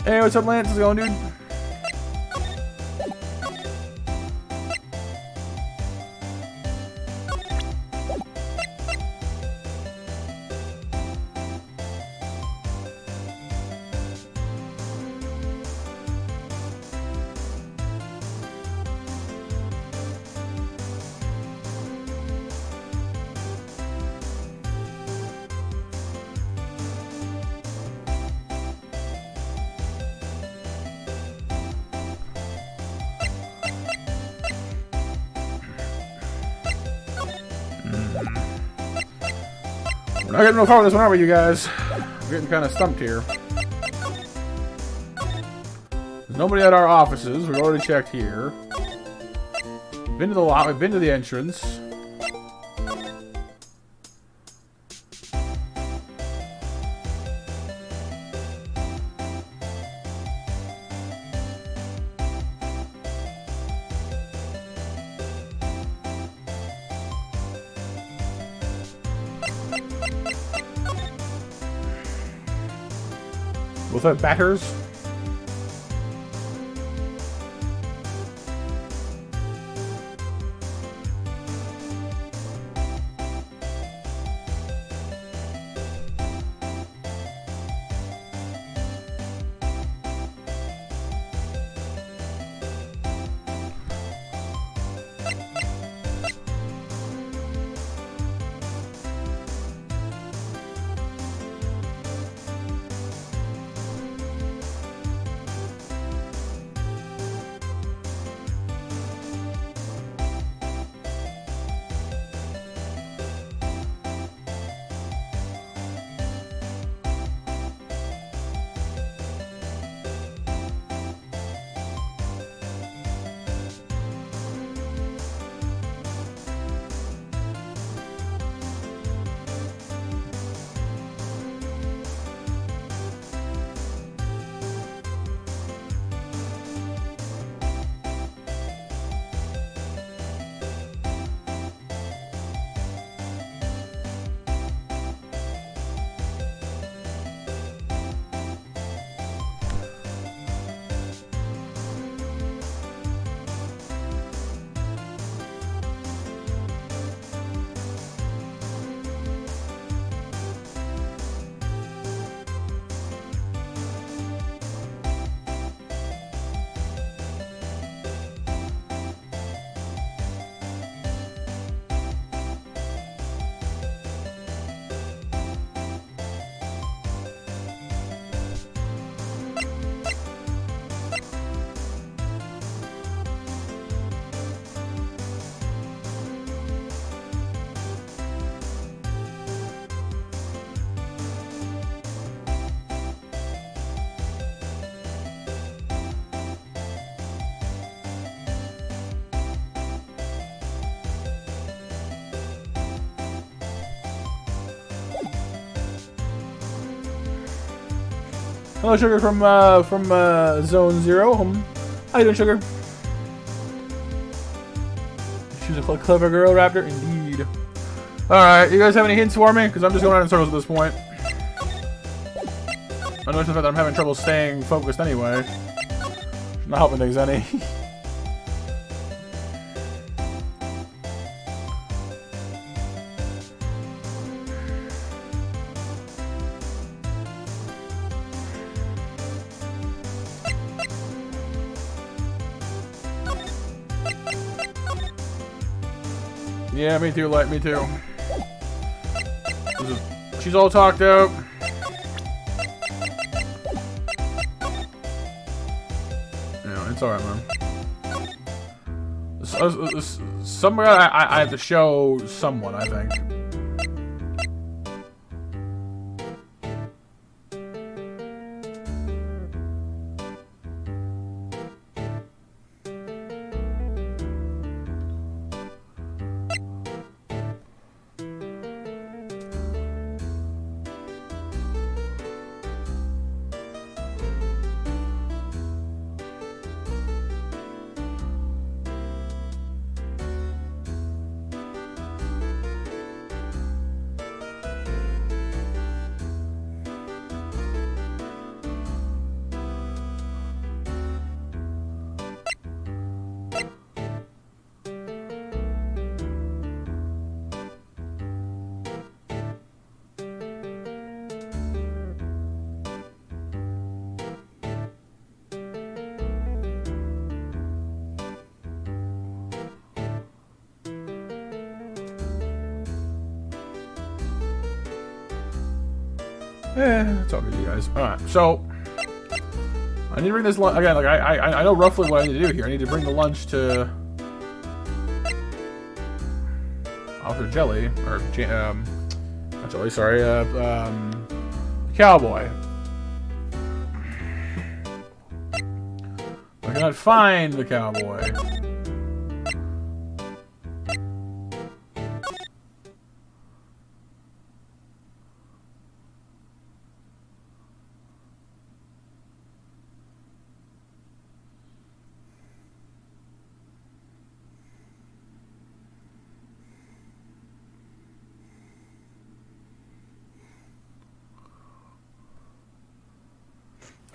Hey, what's up, Lance? How's it going, dude? We're not getting no far with this one, are we, you guys? We're getting kind of stumped here. There's nobody at our offices. We've already checked here. Been to the lot. We've been to the entrance. Was that batters? Hello, Sugar from Zone Zero. How you doing, Sugar? She's a clever girl, Raptor. Indeed. All right, you guys have any hints for me? Because I'm just going around in circles at this point. I noticed the fact that I'm having trouble staying focused anyway. Not helping things any. Yeah, me too, Light, me too. She's all talked out. Yeah, it's alright, man. Somewhere I have to show someone, I think. It's all good, you guys. Alright, so I need to bring this lunch again. Like I know roughly what I need to do here. I need to bring the lunch to Officer Jelly or not Jelly. Sorry, Cowboy. I cannot find the cowboy.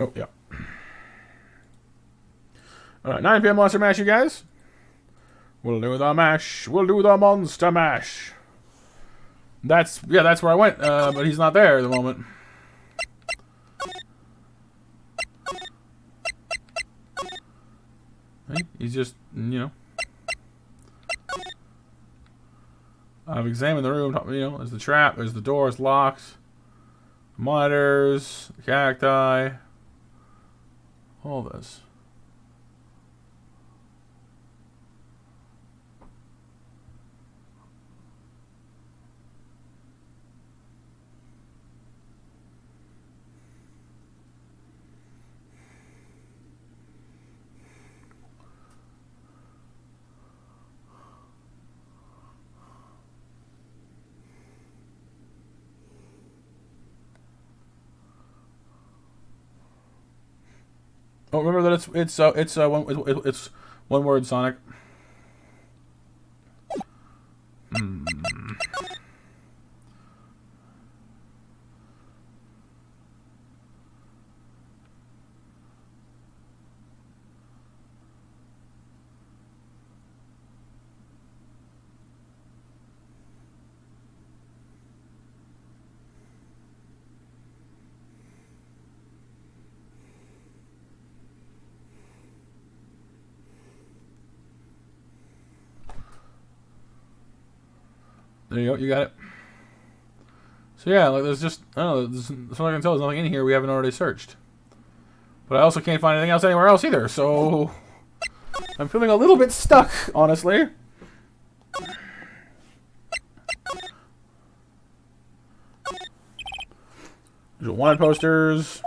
Oh, yeah. Alright, 9 p.m. Monster Mash, you guys. We'll do the mash. We'll do the Monster Mash. That's where I went, but he's not there at the moment. Hey, he's just, you know. I've examined the room, you know, there's the trap, there's the door, it's locked. Monitors, the cacti. All this. Oh, remember that it's one word, Sonic. There you go, you got it. So yeah, like there's just, I don't know, as far as I can tell, there's nothing in here we haven't already searched. But I also can't find anything else anywhere else either, so I'm feeling a little bit stuck, honestly. There's wanted posters.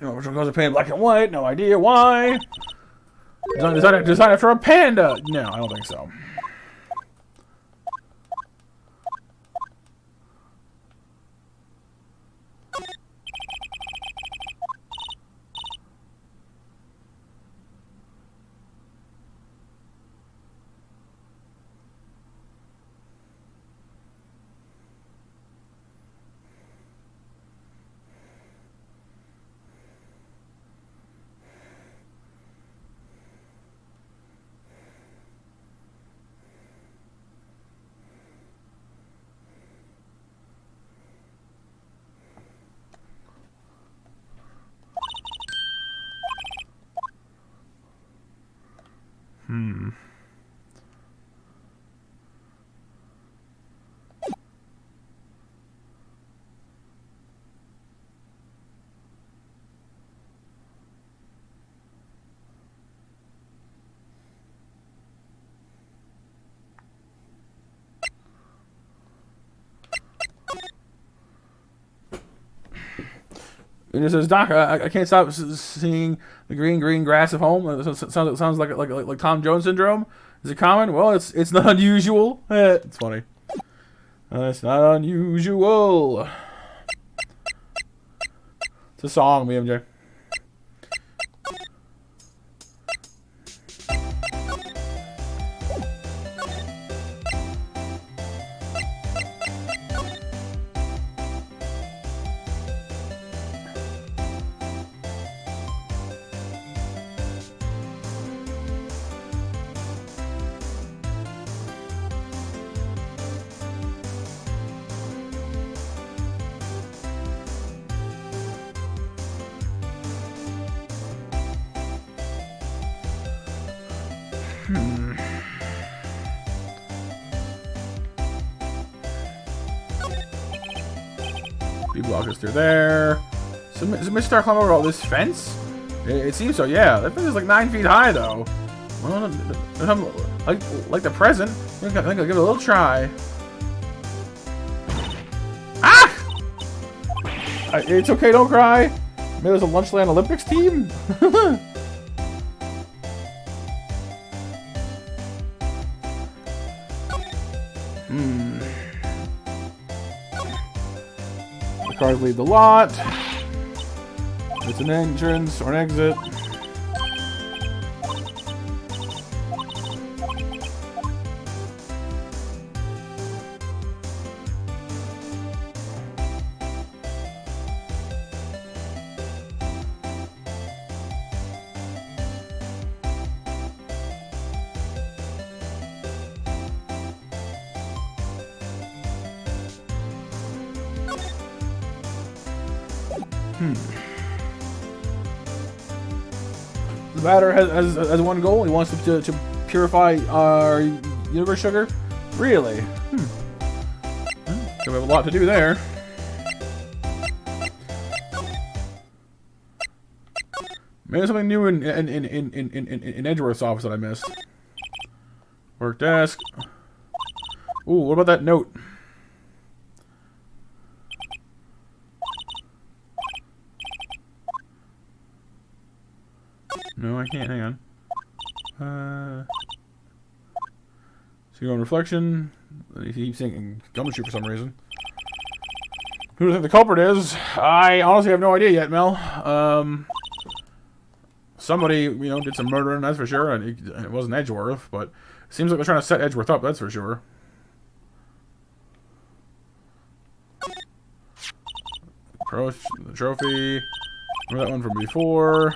Which one goes to paint black and white? No idea why. Design it for a panda. No, I don't think so. It just says, Doc, I can't stop seeing the green grass of home. It sounds like Tom Jones syndrome. Is it common? Well, it's not unusual. It's funny. It's not unusual. It's a song, BMJ. B-block is through there. So Mr. Star climb over all this fence? It seems so, yeah. That fence is like 9 feet high, though. Well, like the present. I think I'll give it a little try. Ah! It's okay, don't cry. Maybe there's a Lunchland Olympics team? The cars leave the lot. It's an entrance or an exit. The batter has one goal. He wants to purify our universe sugar. Really? So we have a lot to do there. Maybe something new in Edgeworth's office that I missed. Work desk. Ooh, what about that note? No, I can't. Hang on. Zero on reflection. He keeps thinking gumshoe for some reason. Who do you think the culprit is? I honestly have no idea yet, Mel. Somebody, did some murdering, that's for sure. And it wasn't Edgeworth, but it seems like they're trying to set Edgeworth up, that's for sure. Approach the trophy. Remember that one from before.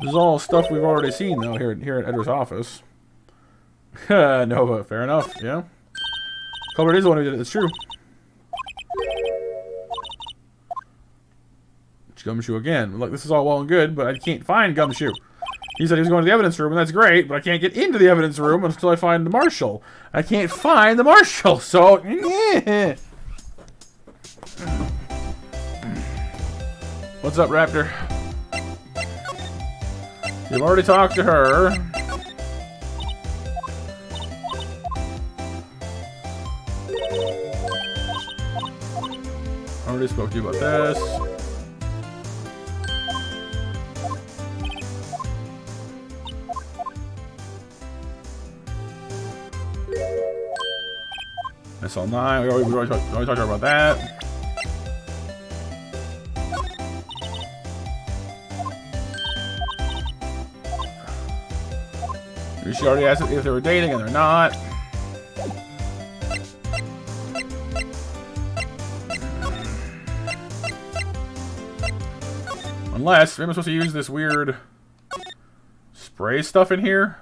This is all stuff we've already seen, though, here at Edward's office. Nova, fair enough, yeah. Culprit is the one who did it, it's true. Gumshoe again. Look, this is all well and good, but I can't find Gumshoe. He said he was going to the evidence room, and that's great, but I can't get into the evidence room until I find the marshal. I can't find the marshal, so... What's up, Raptor? You've already talked to her. Already spoke to you about this. SL9, we already talked to her about that. She already asked if they were dating and they're not. Unless, maybe I'm supposed to use this weird spray stuff in here.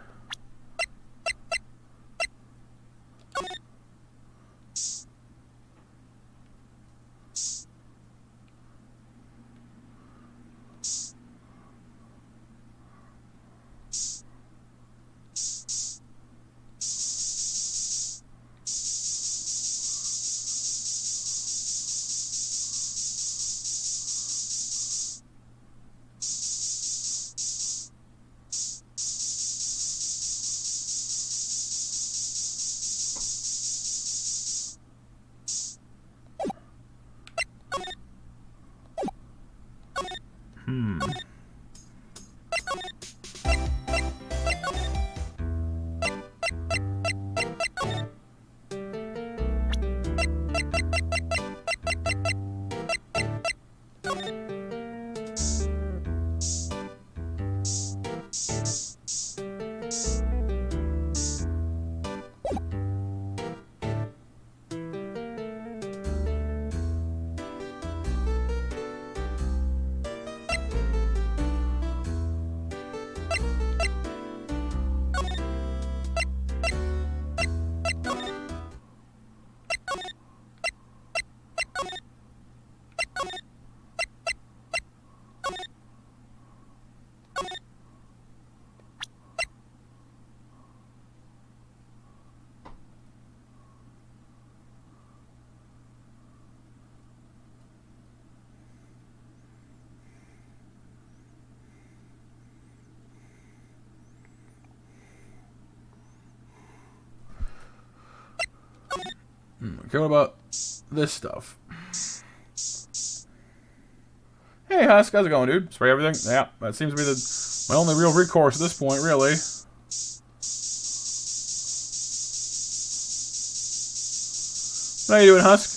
Okay, what about this stuff? Hey, Husk, how's it going, dude? Spray everything? Yeah, that seems to be my only real recourse at this point, really. How you doing, Husk?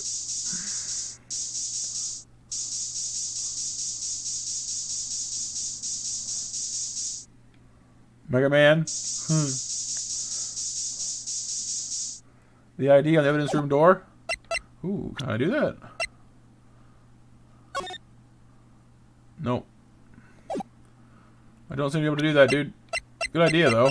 Mega Man? The ID on the evidence room door? Ooh, can I do that? Nope. I don't seem to be able to do that, dude. Good idea, though.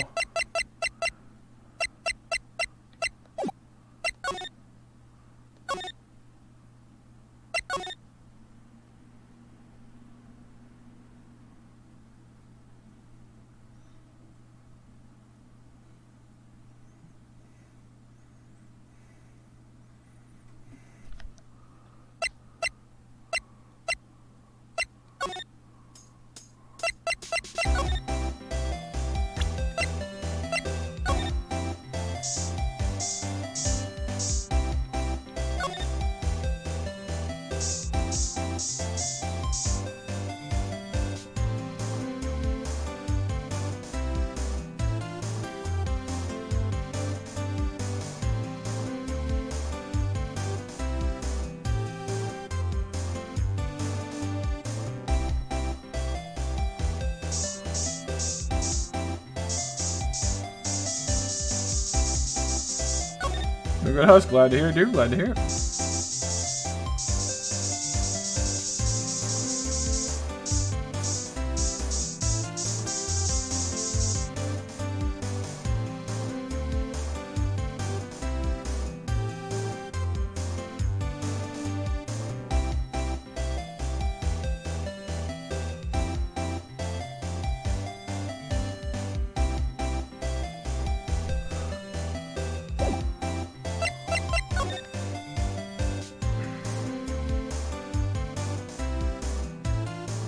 Good Husk, glad to hear it, dude. Glad to hear it.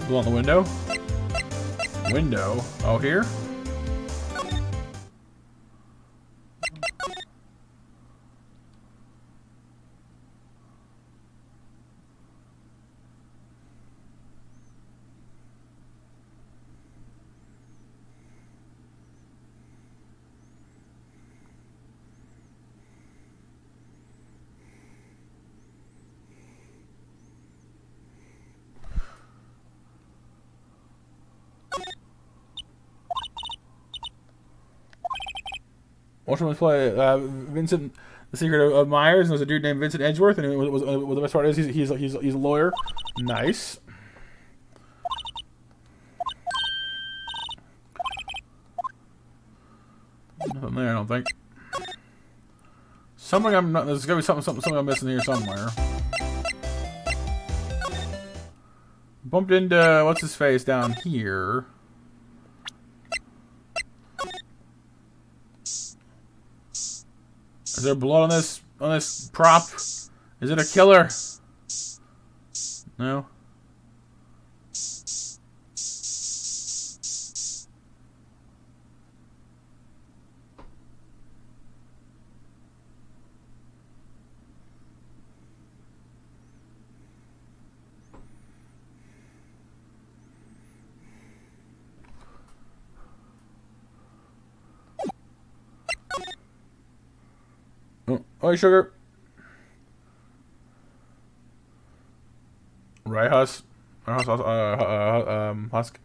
Blue on the window. Window. Oh, here? Watch one play Vincent, The Secret of Myers, and there's a dude named Vincent Edgeworth, and the best part is he's a lawyer. Nice. Nothing there, I don't think. Something I'm not. There's gotta be something I'm missing here somewhere. Bumped into what's his face down here. Is there blood on this prop? Is it a killer? No. Oh, hey, sugar. Right, Husk. Husk.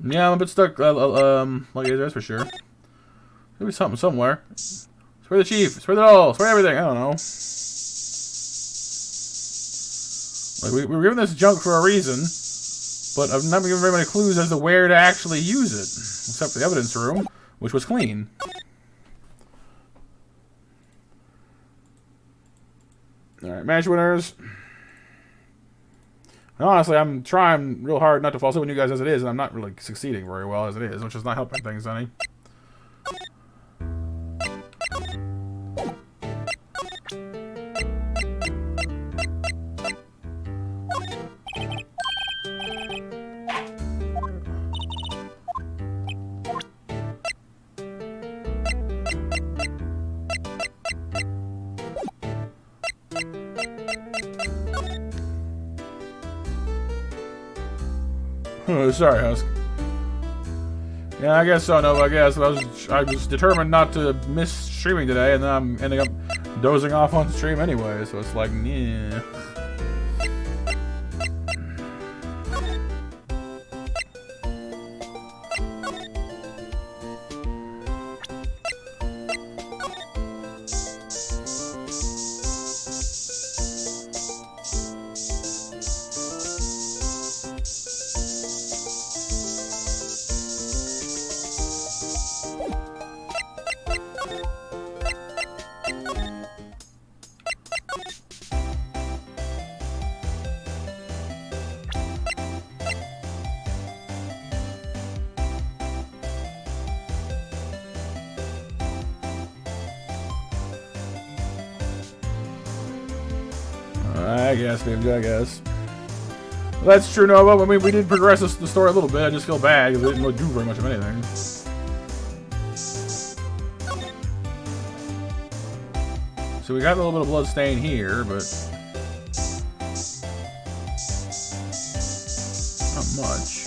Yeah, I'm a bit stuck. Like that's for sure. There'll be something somewhere. Swear the chief. Swear it all. Swear everything. I don't know. Like we were given this junk for a reason, but I've not been given very many clues as to where to actually use it, except for the evidence room, which was clean. All right, match winners. And honestly, I'm trying real hard not to fall asleep with you guys as it is, and I'm not really succeeding very well as it is, which is not helping things any. Sorry, Husk. Yeah, I guess so, Nova. I guess I was determined not to miss streaming today, and then I'm ending up dozing off on stream anyway. So it's like, yeah. I guess, baby, I guess. Well, that's true, Nova. I mean, we did progress the story a little bit. I just feel bad because we didn't really do very much of anything. So we got a little bit of blood stain here, but not much.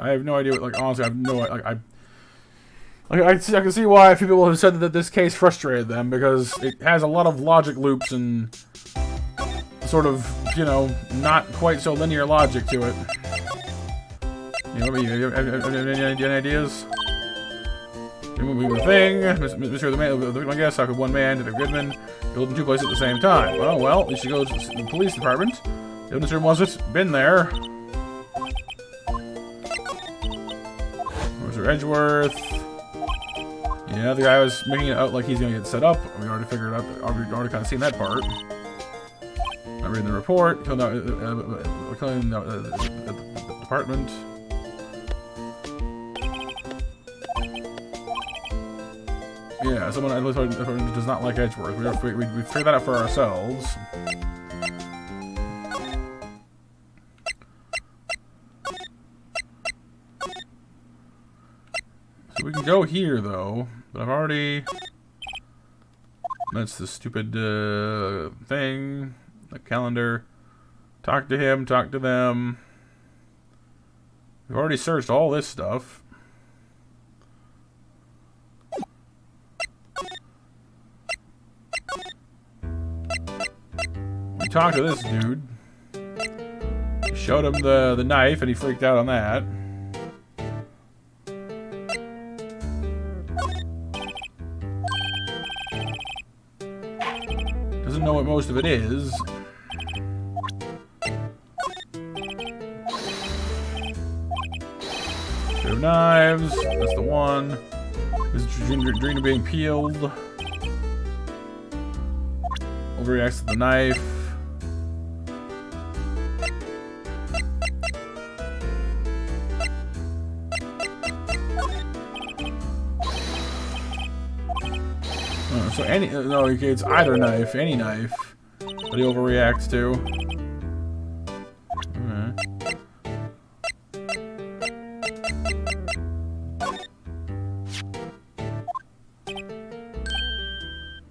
I have no idea what, like, honestly, I have no, like, I can see why a few people have said that this case frustrated them, because it has a lot of logic loops and sort of, you know, not quite so linear logic to it. You know, any ideas? Removing the thing, Mr. the man, my guess, how could one man, Detective Goodman, go in two places at the same time? Well, you should go to the police department. The evidence room, was it? Been there. Edgeworth. Yeah, the guy was making it out like he's gonna get set up. We already figured out. We already kind of seen that part. I'm reading the report. Killing out the department. Yeah, someone does not like Edgeworth. We figured that out for ourselves. So we can go here, though, but I've already... That's the stupid thing. The calendar. Talk to him, talk to them. We've already searched all this stuff. We talked to this dude. We showed him the knife, and he freaked out on that. Doesn't know what most of it is. Two knives. That's the one. This is dream of being peeled. Overreacts to the knife. So no, it's either knife, any knife that he overreacts to.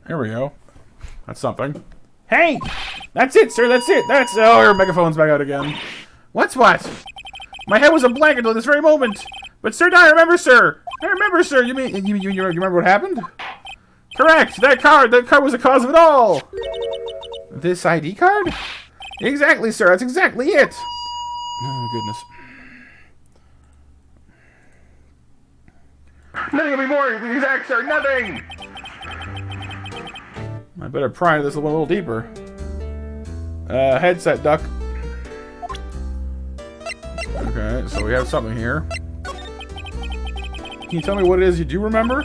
Here we go. That's something. Hey! That's it, sir, that's it! Oh, your megaphone's back out again. What's what? My head was a blanket until this very moment. But sir, I remember, sir! You mean, you remember what happened? Correct! That card was the cause of it all! This ID card? Exactly, sir, that's exactly it! Oh, goodness. Nothing can be more exact, sir. Nothing. I better pry this a little deeper. Headset duck. Okay, so we have something here. Can you tell me what it is you do remember?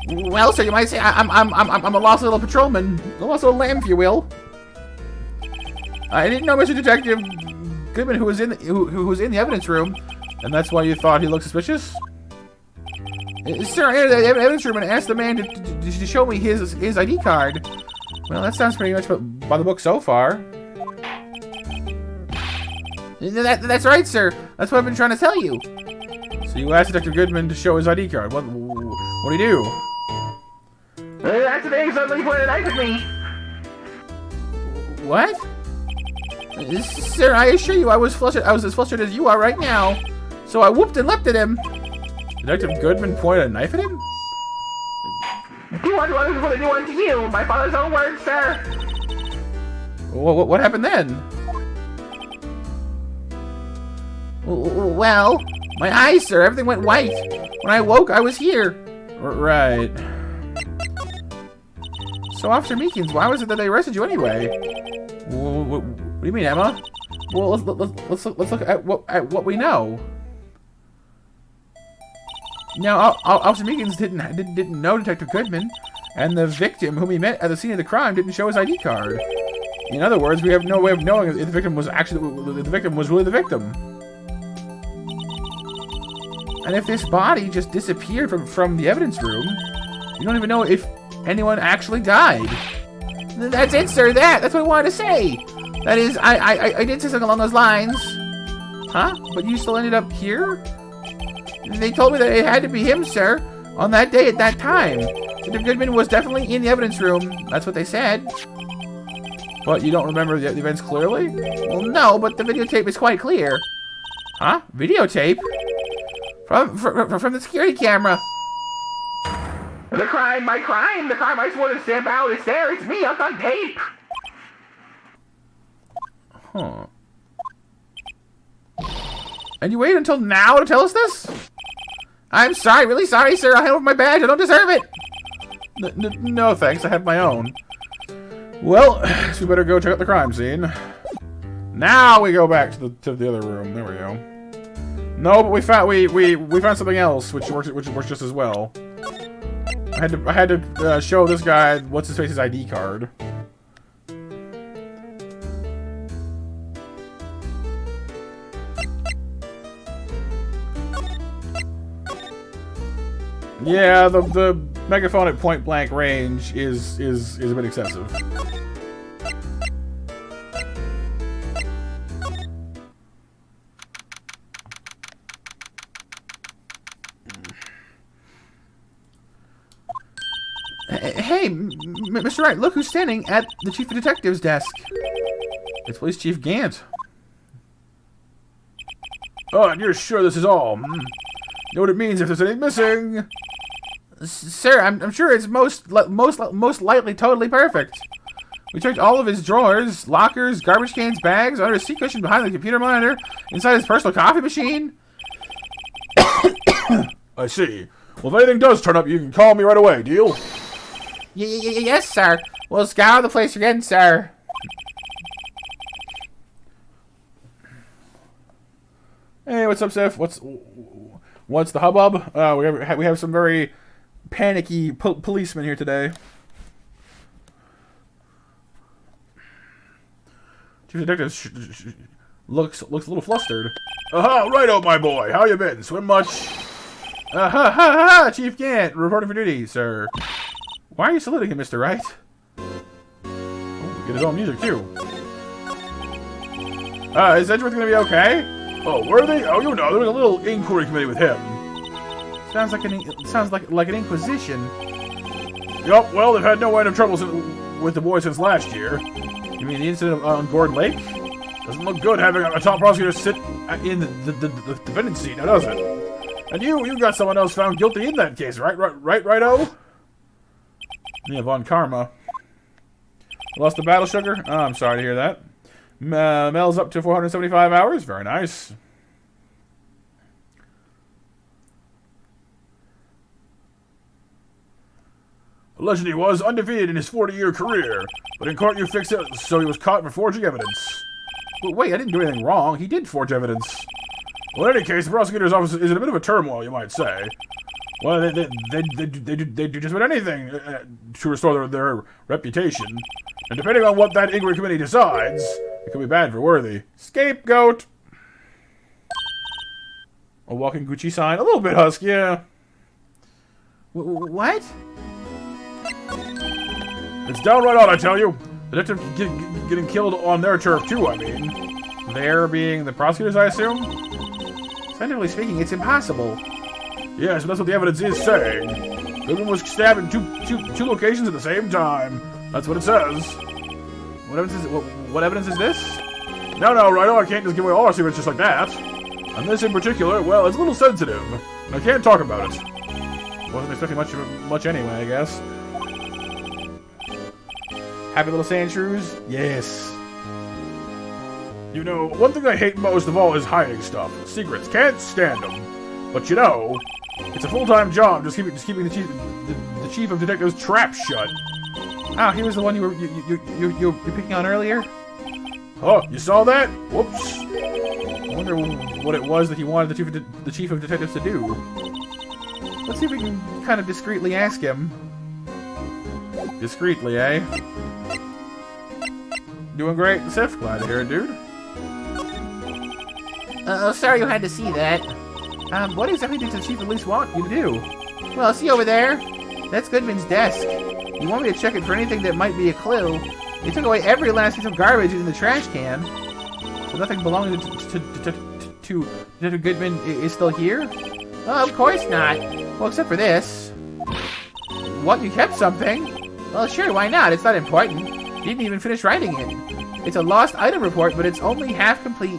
Well, sir, you might say I'm a lost little patrolman, a lost little lamb, if you will. I didn't know Mr. Detective Goodman, who was in the evidence room, And that's why you thought he looked suspicious? Sir, I entered the evidence room and asked the man to show me his ID card. Well, that sounds pretty much by the book so far. That's right, sir. That's what I've been trying to tell you. So you asked Detective Goodman to show his ID card. What'd he do? That's the thing, suddenly he pointed a knife at me. What? Sir, I assure you I was as flustered as you are right now. So I whooped and leapt at him. Detective Goodman pointed a knife at him? Do you want to others what they do unto you? My father's own words, sir. What happened then? Well, my eyes, sir, everything went white. When I woke, I was here. Right. So, Officer Meekins, why was it that they arrested you anyway? What do you mean, Emma? Well, let's look at what we know. Now, Officer Meekins didn't know Detective Goodman, and the victim whom he met at the scene of the crime didn't show his ID card. In other words, we have no way of knowing if the victim was really the victim. And if this body just disappeared from the evidence room, you don't even know if anyone actually died. That's it, sir. That's what I wanted to say. That is, I did say something along those lines. Huh? But you still ended up here? They told me that it had to be him, sir, on that day at that time. Detective Goodman was definitely in the evidence room. That's what they said. But you don't remember the events clearly? Well, no, but the videotape is quite clear. Huh? Videotape? From the security camera. The crime I swore to stamp out is there. It's me, up on tape. Huh. And you waited until now to tell us this? I'm sorry, really sorry, sir. I'll hand over my badge. I don't deserve it. No, thanks. I have my own. Well, so we better go check out the crime scene. Now we go back to the other room. There we go. No, but we found something else which works just as well. I had to show this guy what's his face's ID card. Yeah, the megaphone at point blank range is a bit excessive. Hey, Mr. Wright, look who's standing at the Chief of Detectives desk. It's Police Chief Gant. Oh, and you're sure this is all? You know what it means if there's anything missing? Sir, I'm sure it's most likely totally perfect. We checked all of his drawers, lockers, garbage cans, bags, under his seat cushion, behind the computer monitor, inside his personal coffee machine. I see. Well, if anything does turn up, you can call me right away, deal? Yes, sir. We'll scour the place again, sir. Hey, what's up, Seth? What's the hubbub? We have some very panicky policemen here today. Chief Detective looks a little flustered. Aha, righto, my boy. How you been? Swim much? Ha ha ha! Chief Gant, reporting for duty, sir. Why are you saluting him, Mr. Wright? Oh, get his own music too. Is Edgeworth gonna be okay? Oh, were they? Oh, you know, there was a little inquiry committee with him. Sounds like an inquisition. Yup. Well, they've had no end of trouble with the boy since last year. You mean the incident on Gordon Lake? Doesn't look good having a top prosecutor sit in the defendant's seat, now does it? And you got someone else found guilty in that case, right-o? Yeah, Von Karma. Lost the battle, sugar? Oh, I'm sorry to hear that. Mel's up to 475 hours. Very nice. Allegedly he was undefeated in his 40-year career, but in court you fixed it so he was caught for forging evidence. But wait, I didn't do anything wrong. He did forge evidence. Well, in any case, the prosecutor's office is in a bit of a turmoil, you might say. Well, they do just about anything to restore their reputation. And depending on what that inquiry committee decides, it could be bad for Worthy. Scapegoat! A walking Gucci sign. A little bit husky, yeah. What? It's downright odd, I tell you. The detective getting killed on their turf, too, I mean. There being the prosecutors, I assume? Scientifically speaking, it's impossible. Yes, but that's what the evidence is saying. Goodman was stabbed in two locations at the same time. That's what it says. What evidence is this? No, Righto, I can't just give away all our secrets just like that. And this in particular, well, it's a little sensitive. I can't talk about it. Wasn't expecting much anyway, I guess. Happy little sand shrews? Yes. You know, one thing I hate most of all is hiding stuff. Secrets. Can't stand them. But you know, it's a full-time job just keeping the chief of detectives' trap shut. Oh, he was the one you were picking on earlier? Oh, you saw that? Whoops. I wonder what it was that he wanted the chief of detectives to do. Let's see if we can kind of discreetly ask him. Discreetly, eh? Doing great, Sif. Glad to hear it, dude. Sorry you had to see that. What exactly did the chief of police want you to do? Well, see over there? That's Goodman's desk. You want me to check it for anything that might be a clue? They took away every last piece of garbage in the trash can. So nothing belonging to Detective Goodman is still here? Of course not. Well, except for this. What, you kept something? Well, sure, why not? It's not important. You didn't even finish writing it. It's a lost item report, but it's only half complete.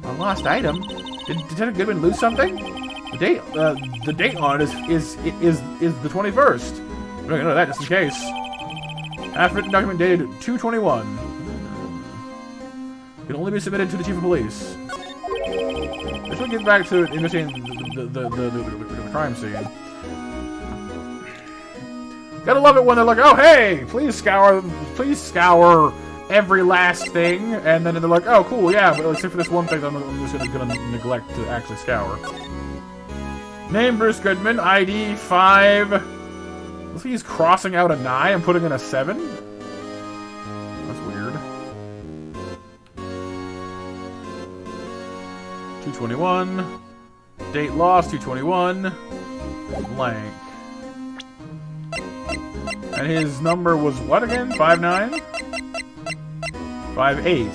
A lost item? Did Detective Goodman lose something? The date on it is the 21st. We're not gonna know that just in case. Half-written document dated 2/21. Can only be submitted to the chief of police. Let's get back to investigating the crime scene. Gotta love it when they're like, "Oh, hey, please scour every last thing," and then they're like, "Oh, cool, yeah, but except for this one thing, I'm just gonna neglect to actually scour." Name Bruce Goodman, ID 5. Looks like he's crossing out a 9 and putting in a 7. That's weird. 2/21. Date lost, 2/21. Blank. And his number was what again? 59? 58.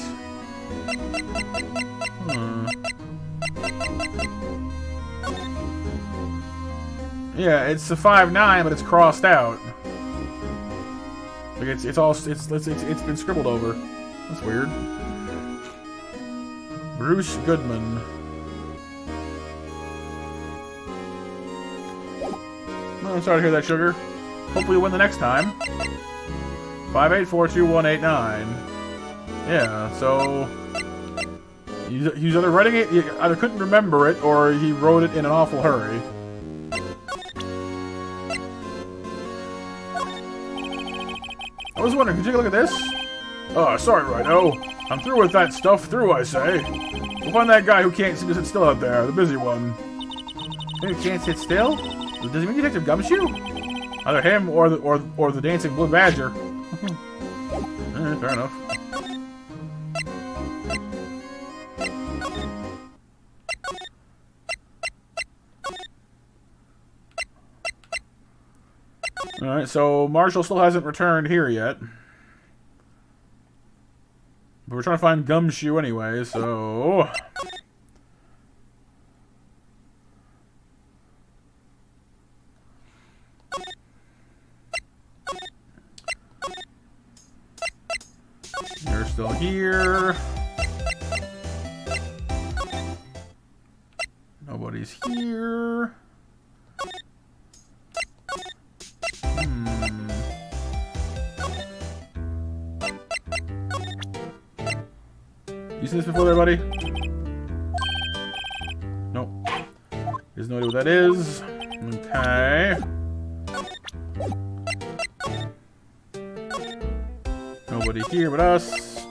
Yeah, it's a 59, but it's crossed out. Like it's been scribbled over. That's weird. Bruce Goodman. Well, I'm sorry to hear that, sugar. Hopefully you win the next time. 5842-189. Yeah, so he's either writing it, he either couldn't remember it, or he wrote it in an awful hurry. I was wondering, could you take a look at this? Oh, sorry, Righto. I'm through with that stuff. Through, I say. We'll find that guy who can't seem to sit still out there, the busy one. Who can't sit still? Does he mean Detective Gumshoe? Either him or the dancing blue badger. Fair enough. Alright, so Marshall still hasn't returned here yet. But we're trying to find Gumshoe anyway, so... You're still here. Nobody's here. You seen this before there, buddy? Nope. There's no idea what that is. Okay. Nobody here but us.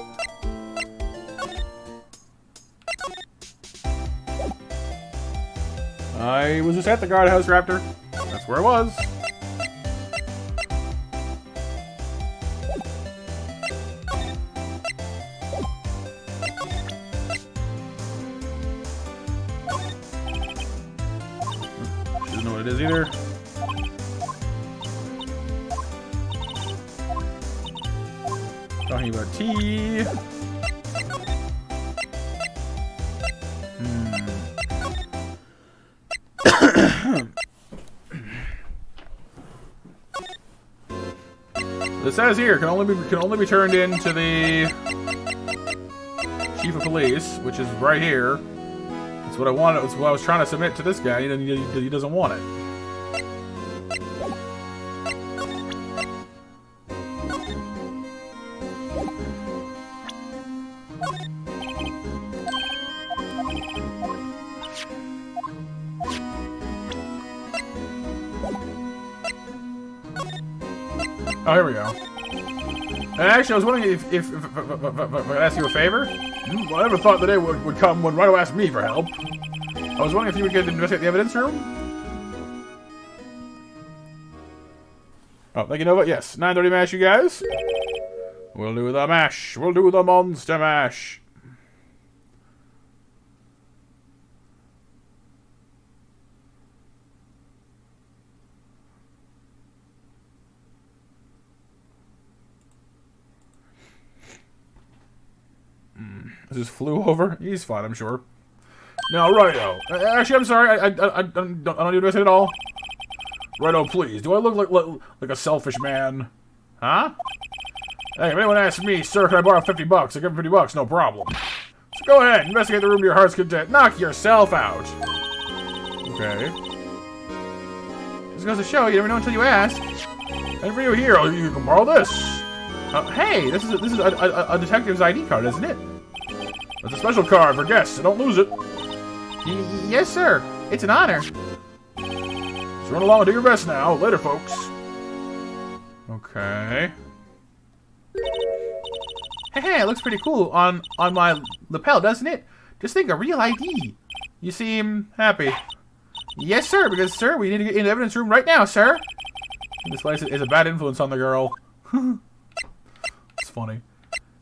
I was just at the guardhouse, Raptor. That's where I was. Doesn't know what it is either. Talking about tea. It says here can only be turned in to the chief of police, which is right here. That's what I wanted. That's what I was trying to submit to this guy. He doesn't want it. Oh, here we go. And actually, I was wondering if I could ask you a favor. Well, I never thought the day would come when Wright asked me for help. I was wondering if you would get to investigate the evidence room. Oh, thank you, Nova. Yes, 9:30 mash, you guys. We'll do the mash. We'll do the monster mash. Just flew over. He's fine, I'm sure. Now, Righto. Actually, I'm sorry. I don't do this at all. Righto, please. Do I look like a selfish man? Huh? Hey, if anyone asks me, sir, can I borrow $50? I give him $50, no problem. So go ahead, investigate the room to your heart's content. Knock yourself out. Okay. This goes to show you never know until you ask. And for you here, you can borrow this. Hey, this is a detective's ID card, isn't it? It's a special card for guests, so don't lose it. Yes, sir. It's an honor. So run along and do your best now. Later, folks. Okay. Hey, it looks pretty cool on my lapel, doesn't it? Just think, a real ID. You seem happy. Yes, sir, because, sir, we need to get in the evidence room right now, sir. This place is a bad influence on the girl. It's funny.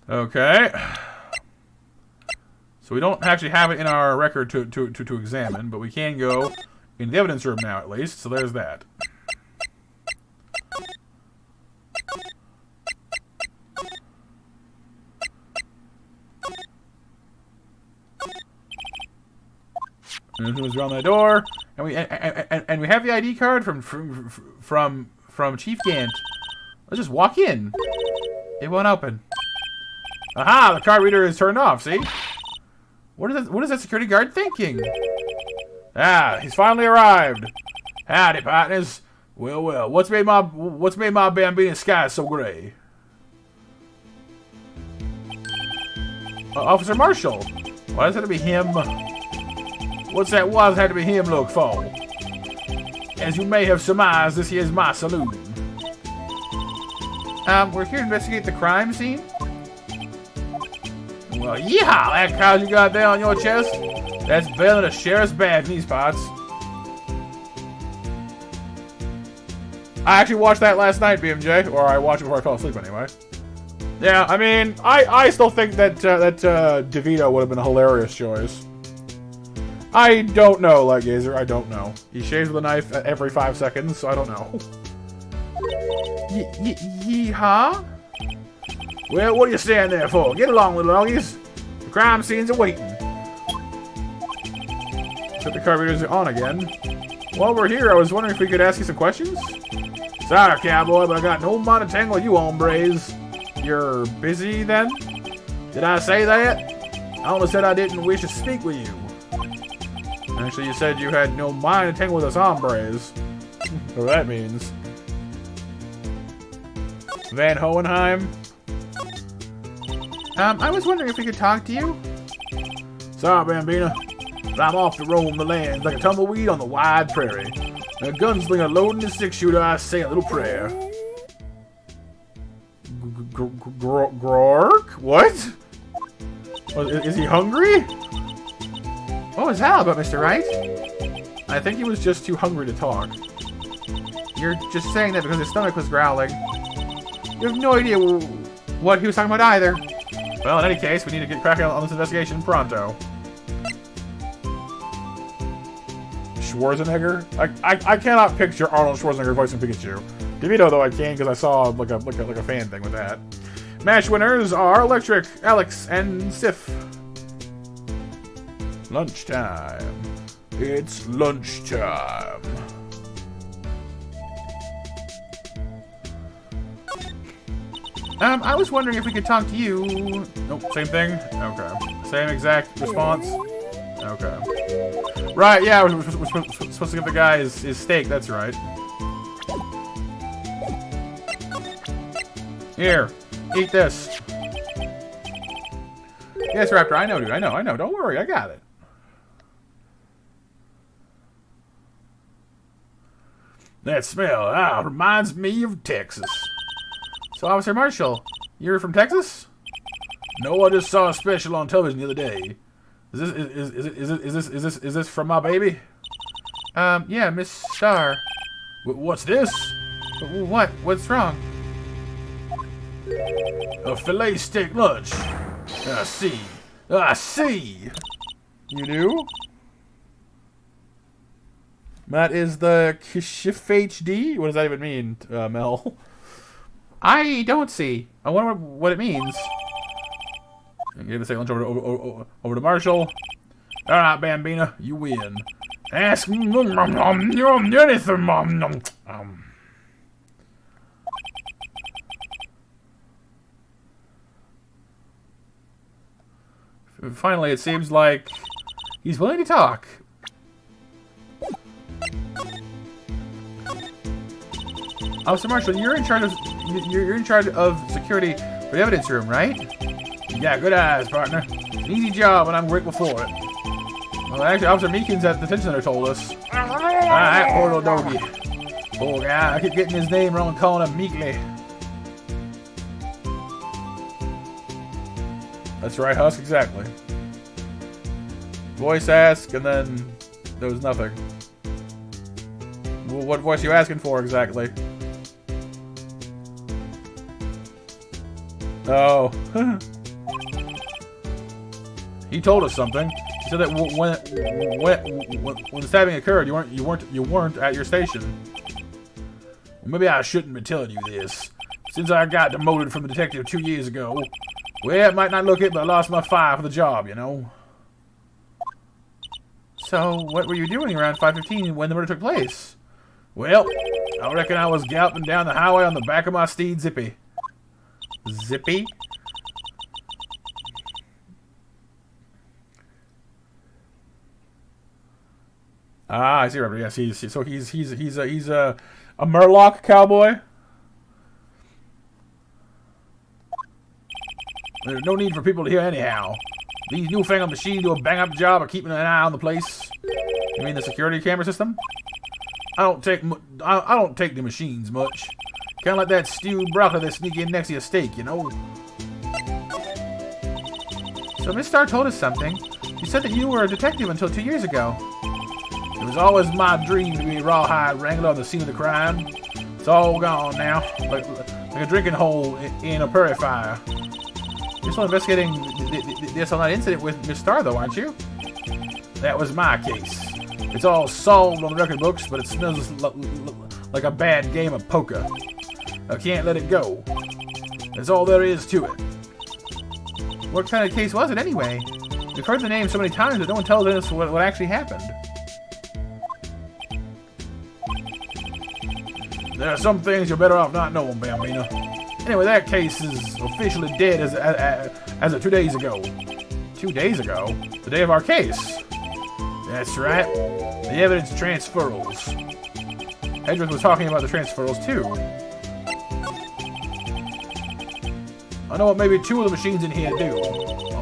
Okay. So we don't actually have it in our record to examine, but we can go in the evidence room now, at least. So there's that. And who's around that door? And we have the ID card from Chief Gant. Let's just walk in. It won't open. Aha! The card reader is turned off. See? What is that security guard thinking? Ah, he's finally arrived. Howdy, partners. Well. What's made my Bambina sky so gray? Officer Marshall. Why does it have to be him? What's that? Why does it have to be him look for? As you may have surmised, this here is my saloon. We're here to investigate the crime scene. Well, yeehaw! That card you got there on your chest? That's better than a sheriff's badge in these parts. I actually watched that last night, BMJ. Or I watched it before I fell asleep anyway. Yeah, I mean, I still think that DeVito would have been a hilarious choice. I don't know, Lightgazer. I don't know. He shaves with a knife every 5 seconds, so I don't know. Yeehaw? Well, what are you standing there for? Get along, little doggies. The crime scenes are waiting. Set the carburetors on again. While we're here, I was wondering if we could ask you some questions? Sorry, cowboy, but I got no mind to tangle you hombres. You're busy, then? Did I say that? I almost said I didn't wish to speak with you. Actually, you said you had no mind to tangle with us hombres. Whatever that means. Van Hohenheim? I was wondering if we could talk to you. Sorry, Bambina, but I'm off to roam the lands like a tumbleweed on the wide prairie. And a gunslinger loading his six-shooter, I say a little prayer. Grork? What? Is he hungry? What was that about, Mr. Wright? I think he was just too hungry to talk. You're just saying that because his stomach was growling. You have no idea what he was talking about either. Well, in any case, we need to get cracking on this investigation pronto. Schwarzenegger? I cannot picture Arnold Schwarzenegger voicing Pikachu. DeVito, though, I can because I saw like a fan thing with that. Match winners are Electric, Alex, and Sif. Lunchtime. It's lunchtime. I was wondering if we could talk to you. Nope, same thing? Okay. Same exact response? Okay. Right, yeah, we're supposed to give the guy his steak, that's right. Here, eat this. Yes, Raptor, I know, dude, I know. Don't worry, I got it. That smell, reminds me of Texas. So, Officer Marshall, you're from Texas? No, I just saw a special on television the other day. Is this from my baby? Yeah, Miss Star. What's this? What? What's wrong? A filet steak lunch. I see. You do? That is the Kishif HD? What does that even mean, Mel? I don't see. I wonder what it means. Give the steak lunch over to Marshall. Alright, Bambina, you win. Ask anything, Finally, it seems like he's willing to talk. Officer Marshall, you're in charge of security for the evidence room, right? You got good eyes, partner. It's an easy job, and I'm grateful for it. Well, actually, Officer Meekins at the detention center told us. Alright, poor little doggy. Poor guy, I keep getting his name wrong and calling him Meekly. That's right, Husk, exactly. Voice ask, and then there was nothing. Well, what voice are you asking for, exactly? Oh. He told us something. He said that when the stabbing occurred, you weren't at your station. Well, maybe I shouldn't be telling you this. Since I got demoted from the detective 2 years ago, well, it might not look it, but I lost my fire for the job, you know. So, what were you doing around 5:15 when the murder took place? Well, I reckon I was galloping down the highway on the back of my steed, Zippy. Zippy? Ah, I see, Robert. Yes, he's a Murloc cowboy. There's no need for people to hear anyhow. These newfangled machines do a bang-up job of keeping an eye on the place. You mean the security camera system? I don't take the machines much. Kind of like that stewed broccoli that sneak in next to your steak, you know. So Miss Starr told us something. She said that you were a detective until 2 years ago. It was always my dream to be a rawhide wrangler on the scene of the crime. It's all gone now, like a drinking hole in a prairie fire. You're still investigating the SL9 incident with Miss Starr, though, aren't you? That was my case. It's all solved on the record books, but it smells like a bad game of poker. I can't let it go. That's all there is to it. What kind of case was it anyway? We've heard the name so many times that no one tells us what actually happened. There are some things you're better off not knowing, Bambina. Anyway, that case is officially dead as of 2 days ago. 2 days ago? The day of our case. That's right. The evidence transferals. Edgeworth was talking about the transferals too. I know what maybe 2 of the machines in here do.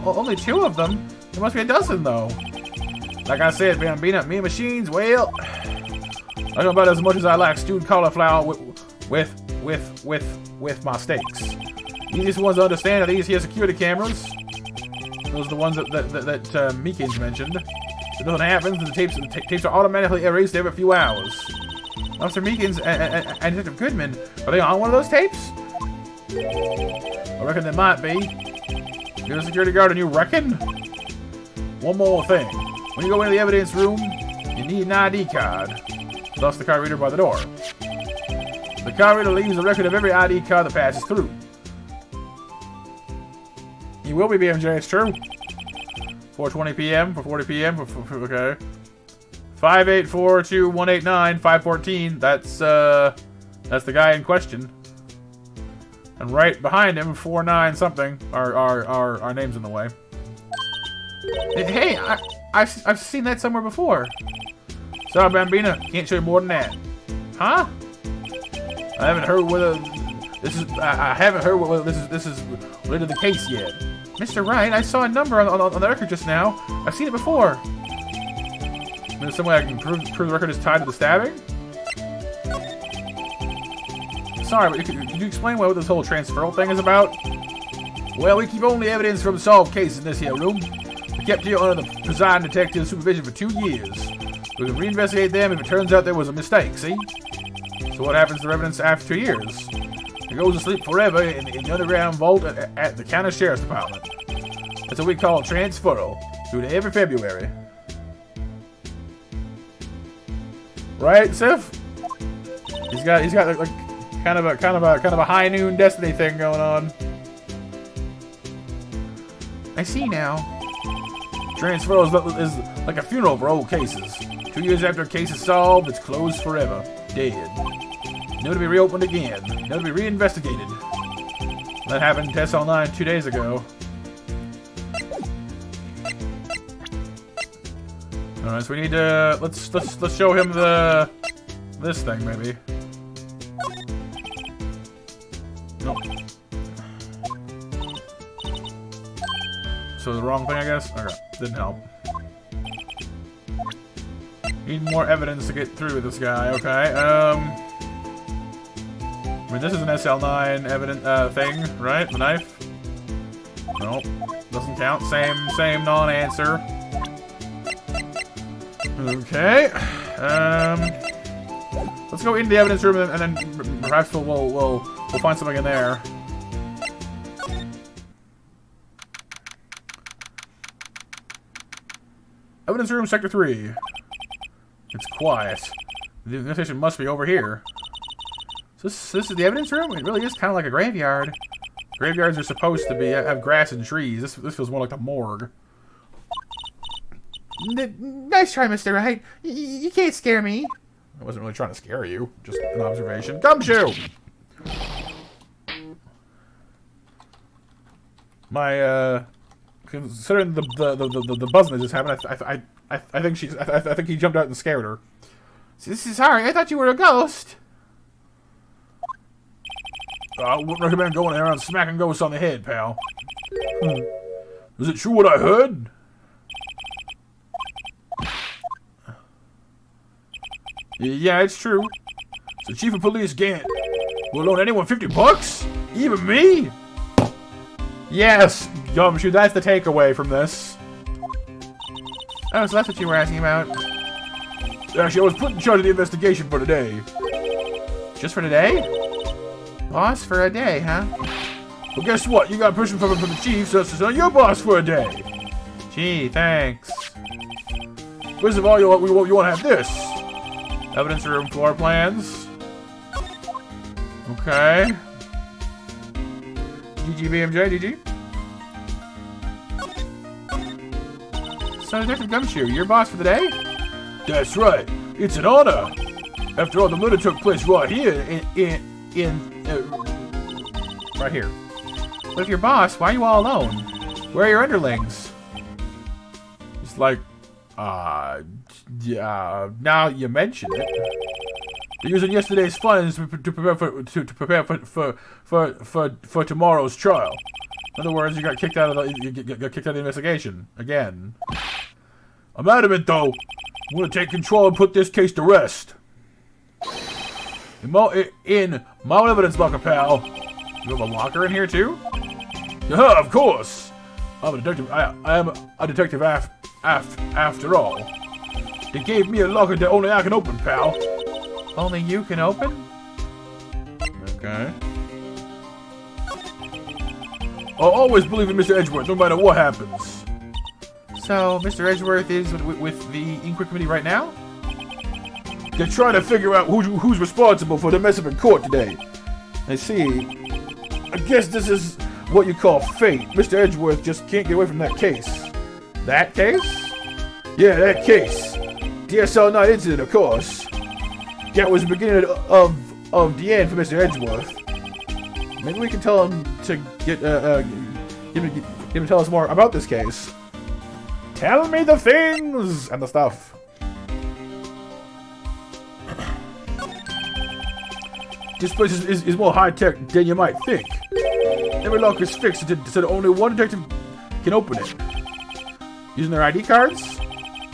Only 2 of them? There must be a dozen, though. Like I said, Bambina, me and machines, well, I know about as much as I like stewed cauliflower with my steaks. Easiest ones to understand are these here security cameras. Those are the ones that Meekins mentioned. If nothing happens, the tapes are automatically erased every few hours. Officer Meekins and Detective Goodman, are they on one of those tapes? I reckon they might be. You're a security guard and you reckon? One more thing. When you go into the evidence room, you need an ID card. Thus the card reader by the door. The card reader leaves a record of every ID card that passes through. You will be BMJ, it's true. 4:20 p.m. for 40 p.m. Okay. 5842189 514. That's the guy in question. And right behind him, 49 something. Our name's in the way. Hey, I've seen that somewhere before. Sorry, Bambina, can't show you more than that. Huh? I haven't heard whether this is. I haven't heard whether this is related to the case yet. Mr. Wright, I saw a number on the record just now. I've seen it before. There's some way I can prove the record is tied to the stabbing? Sorry, but could you explain what this whole transferal thing is about? Well, we keep only evidence from solved cases in this here room. We kept you under the presiding detective's supervision for 2 years. We can reinvestigate them if it turns out there was a mistake, see? So what happens to evidence after 2 years? It goes to sleep forever in the underground vault at the county sheriff's department. That's what we call transferal. Do it every February. Right, Sif? He's got like kind of a high noon destiny thing going on. I see now. Transferal is like a funeral for old cases. 2 years after a case is solved, it's closed forever. Dead. Never to be reopened again. Never to be reinvestigated. That happened to SL9 2 days ago. Alright, so we need to let's show him this thing maybe. Nope. So the wrong thing, I guess? Okay, didn't help. Need more evidence to get through with this guy, okay. I mean, this is an SL9 evident thing, right? The knife? Nope. Doesn't count. Same non-answer. Okay. Let's go into the evidence room and then perhaps we'll find something in there. Evidence room, sector 3. It's quiet. The investigation must be over here. So this is the evidence room? It really is kind of like a graveyard. Graveyards are supposed to have grass and trees. This feels more like the morgue. Nice try, Mr. Wright. You can't scare me. I wasn't really trying to scare you. Just an observation. Gumshoe! My, considering the buzzing that just happened, I think he jumped out and scared her. Sorry, I thought you were a ghost. I wouldn't recommend going around smacking ghosts on the head, pal. Is it true what I heard? Yeah, it's true. So Chief of Police Gant will loan anyone $50? Even me? Yes, Gumshoe, that's the takeaway from this. Oh, so that's what you were asking about. Actually, I was put in charge of the investigation for today. Just for today? Boss for a day, huh? Well, guess what? You got permission from the chief, so it's your boss for a day. Gee, thanks. First of all, you want to have this. Evidence room floor plans. Okay. GG BMJ, GG. So, Detective Gumshoe, your boss for the day? That's right. It's an honor. After all, the murder took place right here Right here. But if you're boss, why are you all alone? Where are your underlings? It's like, Yeah, now you mention it. they're using yesterday's funds to prepare for tomorrow's trial. In other words, you got kicked out of the investigation again. I'm adamant, though. I'm going to take control and put this case to rest. In my evidence locker, pal. You have a locker in here too? Yeah, of course. I'm a detective. I am a detective after all. They gave me a locker that only I can open, pal. Only you can open? Okay. I'll always believe in Mr. Edgeworth, no matter what happens. So, Mr. Edgeworth is with the Inquiry Committee right now? They're trying to figure out who's responsible for the mess up in court today. I see. I guess this is what you call fate. Mr. Edgeworth just can't get away from that case. That case? Yeah, that case. DSL 9 incident, of course. That was the beginning of the end for Mr. Edgeworth. Maybe we can tell him to get him to tell us more about this case. Tell me the things and the stuff. This place is more high-tech than you might think. Every lock is fixed so that only one detective can open it. Using their ID cards?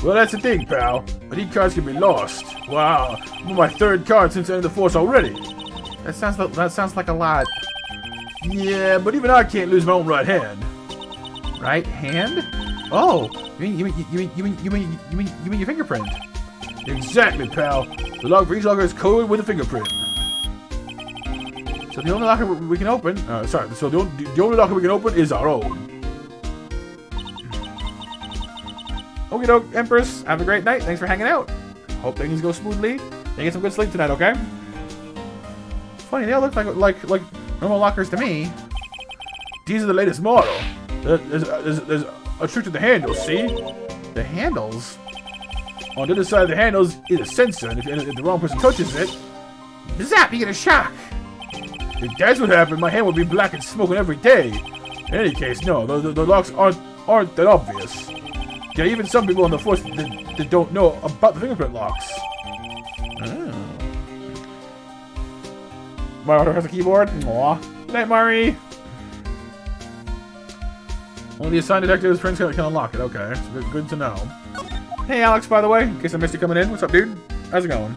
Well, that's the thing, pal. ID cards can be lost. Wow, I'm on my third card since entering the force already. That sounds like a lot. Yeah, but even I can't lose my own right hand. Right hand? Oh, you mean your fingerprint? Exactly, pal. The lock for each locker is coded with a fingerprint. So the only locker we can open, So the only locker we can open is our own. Okie doke, Empress. Have a great night. Thanks for hanging out. Hope things go smoothly. And get some good sleep tonight, okay? Funny, they all look like normal lockers to me. These are the latest model. There's a trick to the handles, see? The handles? On the other side of the handles is a sensor, and if the wrong person touches it, Zap! You get a shock. if that's what happened, my hand would be black and smoking every day. In any case, no, the locks aren't that obvious. There are even some people on the force that don't know about the fingerprint locks. Oh. Mario has a keyboard. Aw. Good night, Mari. Only the assigned detective's friends can unlock it. Okay, it's good to know. Hey, Alex, by the way, in case I missed you coming in. What's up, dude? How's it going?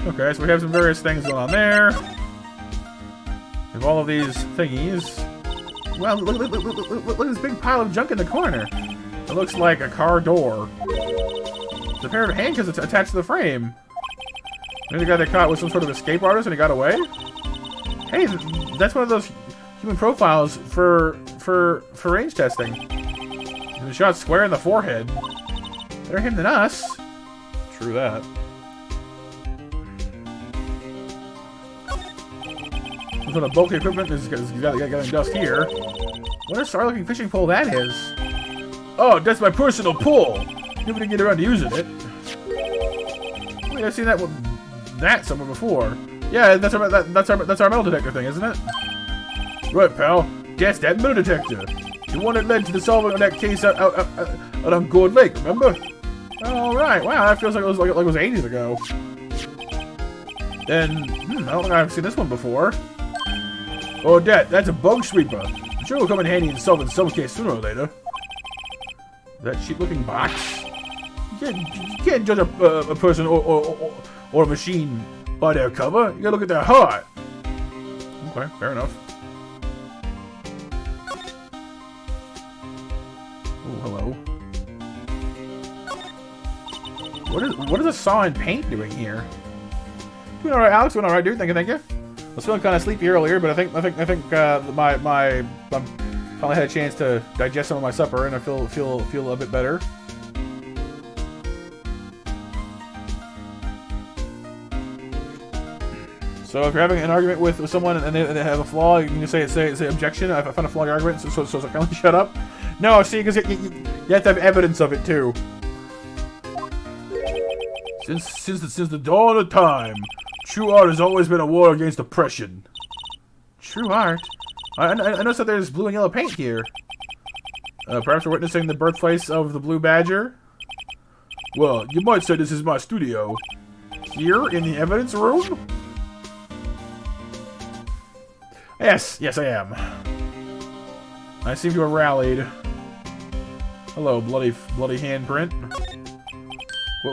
Okay, so we have some various things going on there. We have all of these thingies. Well, look at this big pile of junk in the corner. It looks like a car door. It's a pair of handcuffs attached to the frame. Maybe the guy that caught was some sort of escape artist and he got away? Hey, that's one of those human profiles for range testing. He was shot square in the forehead. Better him than us. True that. Some sort of bulky equipment is getting dust here. What a star-looking fishing pole that is. Oh, that's my personal pull. Never didn't get around to using it. Wait, I've seen that somewhere before. Yeah, that's our metal detector thing, isn't it? Right, pal. That's that metal detector. The one that led to the solving of that case out on Gourd Lake, remember? Oh, right. Wow, that feels like it was ages ago. Then, I don't think I've seen this one before. Oh, that's a bug sweeper. I'm sure it'll come in handy in solving some case sooner or later. That cheap-looking box? You can't judge a person or a machine by their cover. You gotta look at their heart. Okay, fair enough. Oh, hello. What is a saw and paint doing here? Doing all right, Alex. Doing all right, dude. Thank you. I was feeling kind of sleepy earlier, but I think I finally had a chance to digest some of my supper, and I feel a bit better. So if you're having an argument with someone and they have a flaw, you can just say objection. If I find a flaw in your argument, so I can shut up. No, see, because you have to have evidence of it too. Since the dawn of time, true art has always been a war against oppression. True art? I noticed that there's blue and yellow paint here. Perhaps we're witnessing the birthplace of the Blue Badger. Well, you might say this is my studio. Here in the evidence room? Yes, I am. I seem to have rallied. Hello, bloody handprint.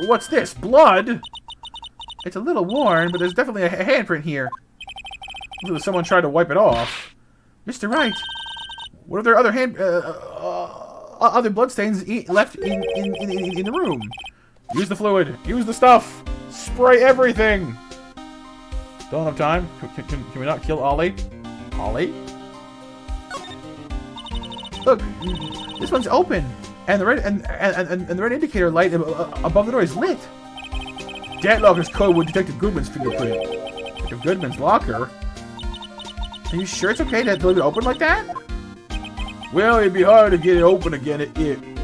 What's this? Blood? It's a little worn, but there's definitely a handprint here. Looks like someone tried to wipe it off. Mr. Wright, what are there other bloodstains left in the room? Use the fluid. Use the stuff. Spray everything. Don't have time. Can we not kill Ollie? Ollie? Look, this one's open, and the red and the red indicator light above the door is lit. That locker's code would detect Goodman's fingerprint. Detective Goodman's locker. Are you sure it's okay to leave it open like that? Well, it'd be hard to get it open again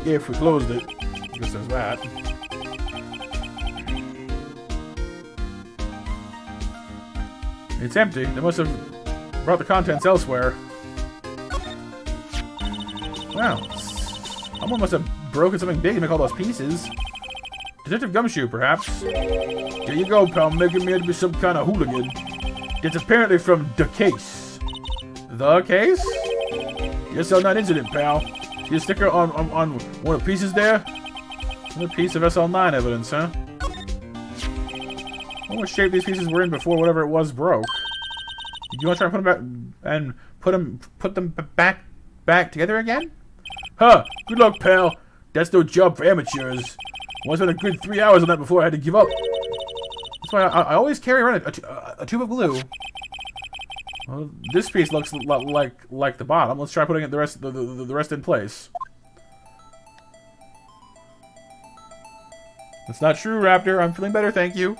if we closed it. I guess there's that. It's empty. They must have brought the contents elsewhere. Wow. Someone must have broken something big to make all those pieces. Detective Gumshoe, perhaps. There you go, pal, making me out to be some kind of hooligan. It's apparently from the case. The case? The SL9 incident, pal. See a sticker on one of the pieces there? Another piece of SL9 evidence, huh? What shape these pieces were in before whatever it was broke? You want to try and put them back and put them back together again? Huh, good luck, pal. That's no job for amateurs. I spent a good 3 hours on that before I had to give up. That's why I always carry around a tube of glue. Well, this piece looks like the bottom. Let's try putting it the rest in place. That's not true, Raptor. I'm feeling better, thank you.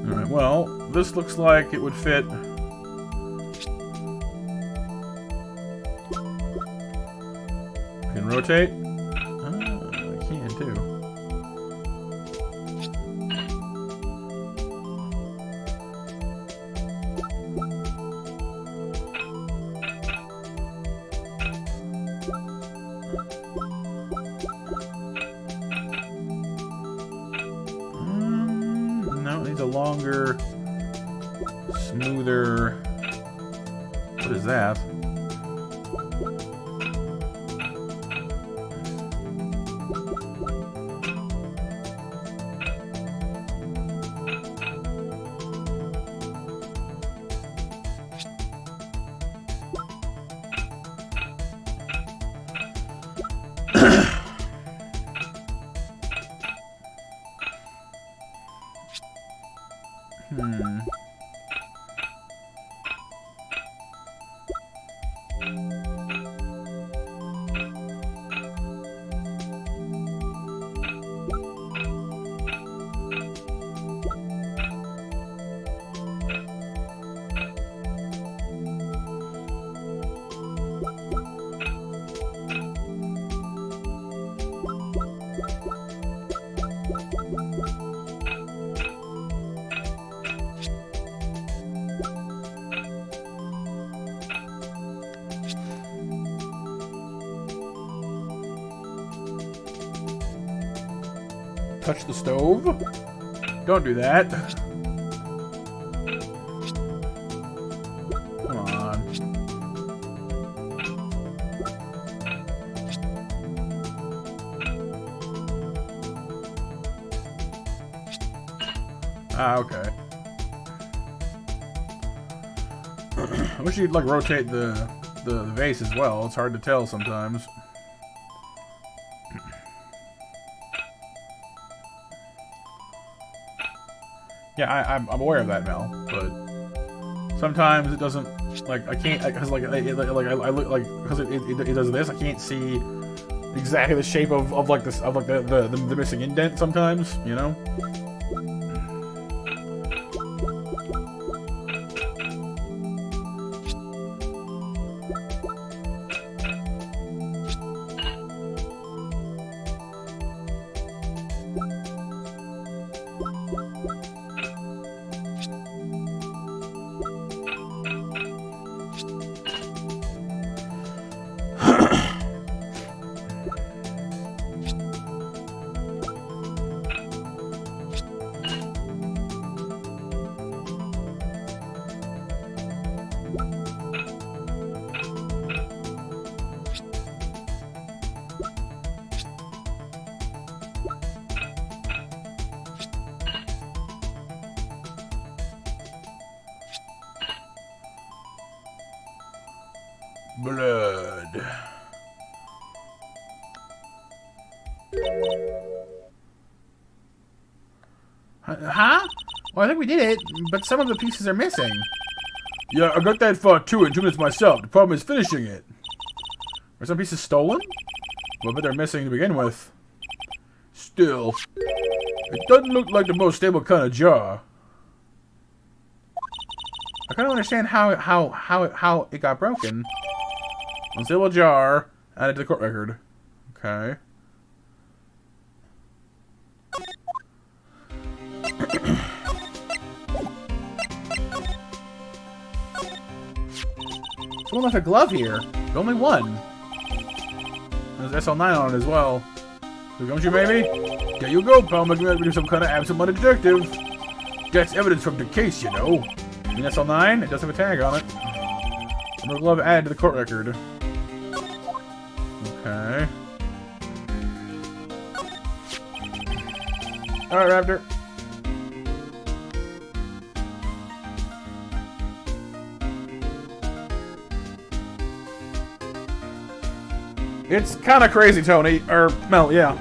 Alright, well, this looks like it would fit. Can rotate? I can too. No, it needs a longer, smoother. What is that? Touch the stove? Don't do that. Come on. Ah, okay. I wish you'd like rotate the vase as well. It's hard to tell sometimes. Yeah, I'm aware of that, Mel, but sometimes it doesn't, like, I can't, because like I look, like, because it does this, I can't see exactly the shape of the missing indent sometimes, you know? Blood. Huh? Well, I think we did it, but some of the pieces are missing. Yeah, I got that far too in 2 minutes myself. The problem is finishing it. Are some pieces stolen? Well, but they're missing to begin with. Still, it doesn't look like the most stable kind of jar. I kind of understand how it got broken. Unstable jar added to the court record. Okay. Someone left a glove here. Only one. There's SL9 on it as well. So don't you, maybe? There you go, pal. Making out to be some kind of absent-minded detective. That's evidence from the case, you know. I mean, SL9, it does have a tag on it. Another glove added to the court record. Okay. Alright, Raptor. It's kind of crazy, Tony. Or, Mel, yeah.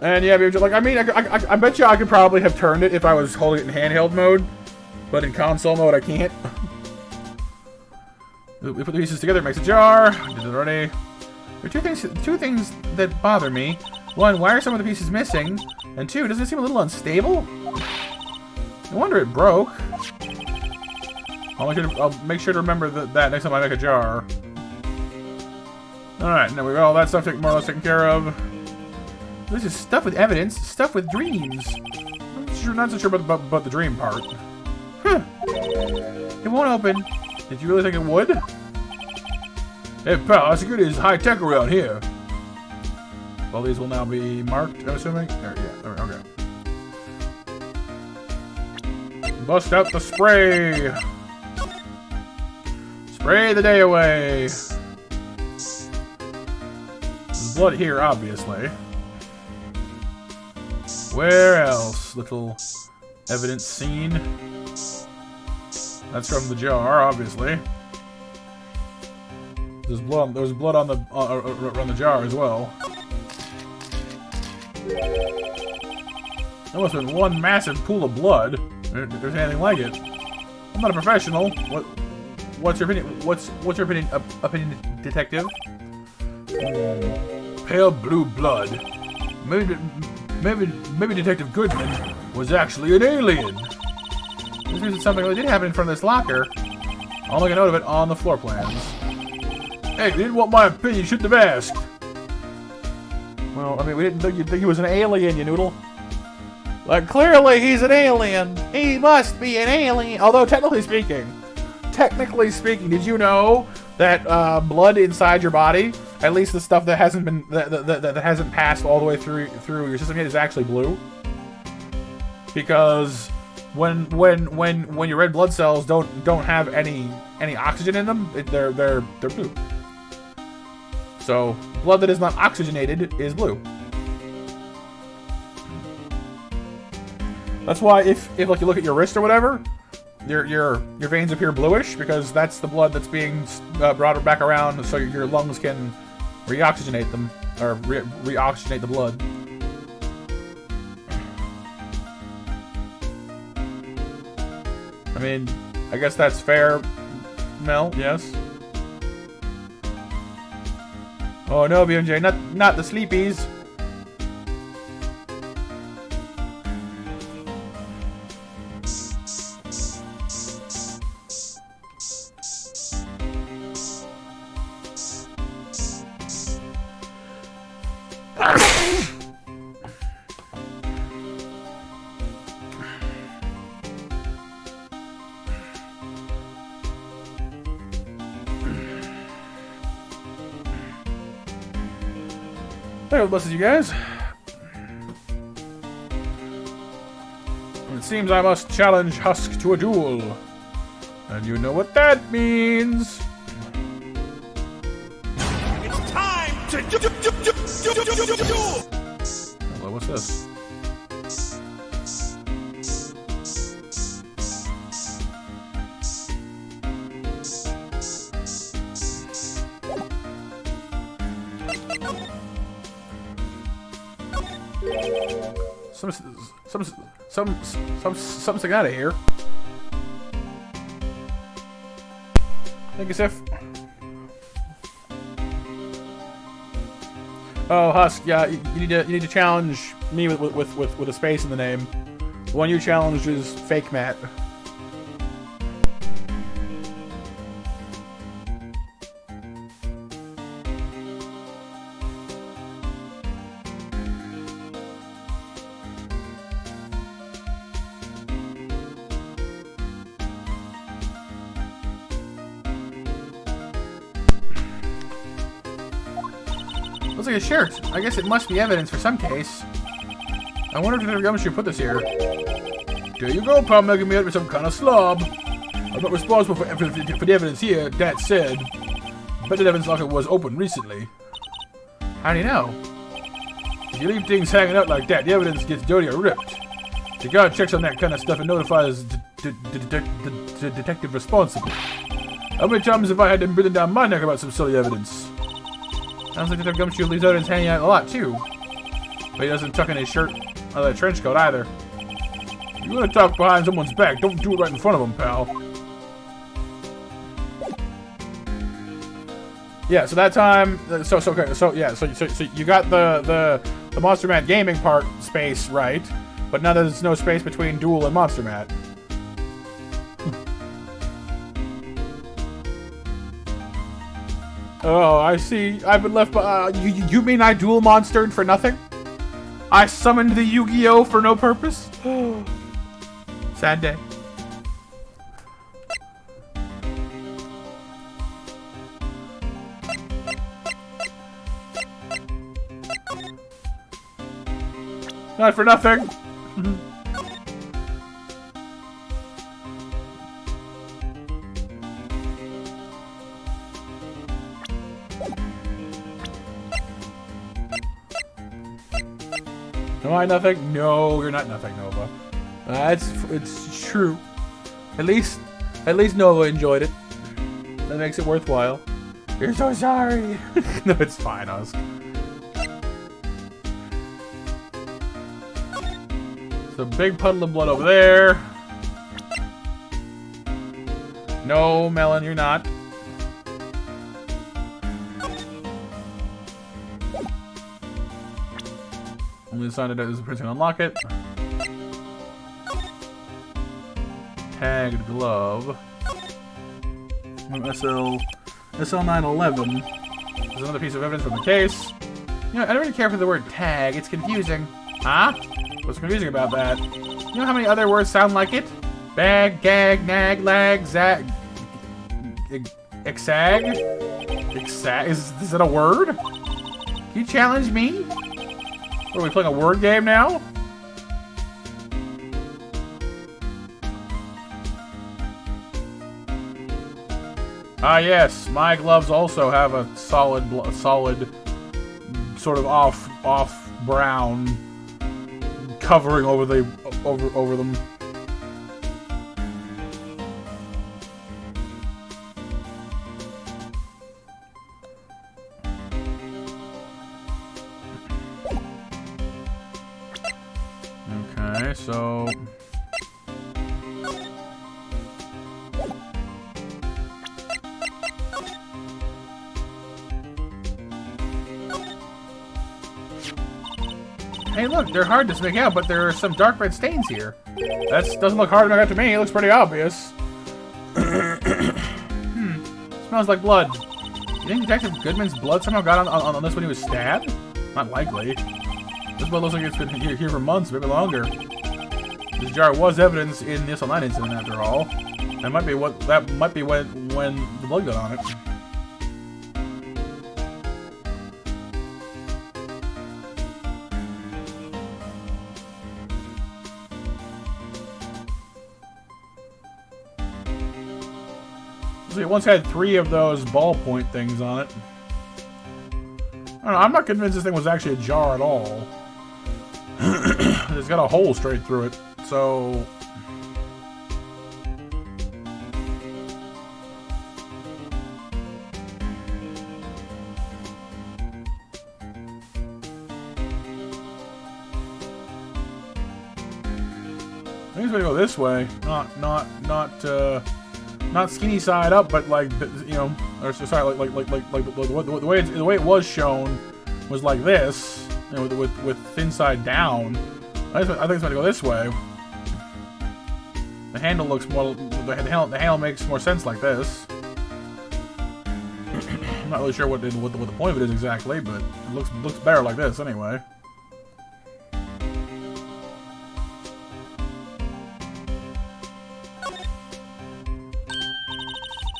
And yeah, like, I mean, I bet you I could probably have turned it if I was holding it in handheld mode. But in console mode, I can't. We put the pieces together, makes a jar. Did it already. There are two things that bother me. One, why are some of the pieces missing? And two, doesn't it seem a little unstable? No wonder it broke. I'll make sure to remember that next time I make a jar. Alright, now we got all that stuff more or less taken care of. This is stuff with evidence, stuff with dreams. I'm not so sure about the dream part. Huh. It won't open. Did you really think it would? Hey, pal, that's good as high-tech around here. Well, these will now be marked, I'm assuming? There, yeah, okay. Bust out the spray! Spray the day away! There's blood here, obviously. Where else? Little evidence scene. That's from the jar, obviously. There's blood on the jar as well. That must have been one massive pool of blood. If there's anything like it. I'm not a professional. What's your opinion? What's your opinion, detective? Pale blue blood. Maybe Detective Goodman was actually an alien. This is something that did happen in front of this locker. I'll make a note of it on the floor plans. Hey, you didn't want my opinion, you shouldn't have asked. Well, I mean, we didn't think you'd think he was an alien, you noodle. Like, clearly he's an alien. He must be an alien. Although, technically speaking, did you know that blood inside your body, at least the stuff that hasn't been that hasn't passed all the way through your system yet, is actually blue? Because when your red blood cells don't have any oxygen in them, they're blue. So blood that is not oxygenated is blue. That's why if like you look at your wrist or whatever, your veins appear bluish, because that's the blood that's being brought back around so your lungs can reoxygenate them, or reoxygenate the blood. I mean, I guess that's fair, Mel, yes? Oh no, BMJ, not the sleepies. There blesses you guys. It seems I must challenge Husk to a duel. And you know what that means. It's time to duel! Hello, what's this? Something out of here. Thank you, Sif. Oh, Husk, yeah, you need to challenge me with a space in the name. The one you challenged is Fake Matt. Looks like a shirt. I guess it must be evidence for some case. I wonder if the gumshoe put this here. There you go, pal, making me out with some kind of slob. I'm not responsible for the evidence here, that said. Bet the evidence locker was open recently. How do you know? If you leave things hanging out like that, the evidence gets dirty or ripped. The guard checks on that kind of stuff and notifies the detective responsible. How many times have I had them breathing down my neck about some silly evidence? Sounds like Detective Gumshoe leaves evidence hanging out a lot, too. But he doesn't tuck in his shirt or that trench coat, either. If you want to talk behind someone's back, don't do it right in front of them, pal. Yeah, so that time... So you got the Monster Mat gaming part space right, but now there's no space between Duel and Monster Mat. Oh, I see. I've been left by... you mean I dual monstered for nothing? I summoned the Yu-Gi-Oh! For no purpose? Sad day. Not for nothing. Am I nothing? No, you're not nothing, Nova. It's true. At least Nova enjoyed it. That makes it worthwhile. You're so sorry. No, it's fine, Husk. There's a big puddle of blood over there. No, Melon, you're not. We decided that there's a printing unlock it. Tagged glove. SL911. There's another piece of evidence from the case. You know, I don't really care for the word tag. It's confusing. Huh? What's confusing about that? You know how many other words sound like it? Bag, gag, nag, lag, zag, exag? Exag? Is that a word? You challenge me? Are we playing a word game now? Ah, yes. My gloves also have a solid, sort of off brown covering over them. Okay, so Hey, look, they're hard to make out, but there are some dark red stains here. That doesn't look hard to make out to me. It looks pretty obvious. Smells like blood. You think Detective Goodman's blood somehow got on this when he was stabbed? Not likely. This blood looks like it's been here for months, maybe longer. This jar was evidence in the SL9 incident, after all. That might be when the blood got on it. So it once had 3 of those ballpoint things on it. I don't know, I'm not convinced this thing was actually a jar at all. It's got a hole straight through it, so... I think it's gonna go this way, not skinny side up, but like, you know, or sorry, like the way it was shown was like this, you know, with thin side down. I think it's gonna go this way. The handle looks more, the handle makes more sense like this. I'm not really sure what the point of it is exactly, but it looks better like this anyway.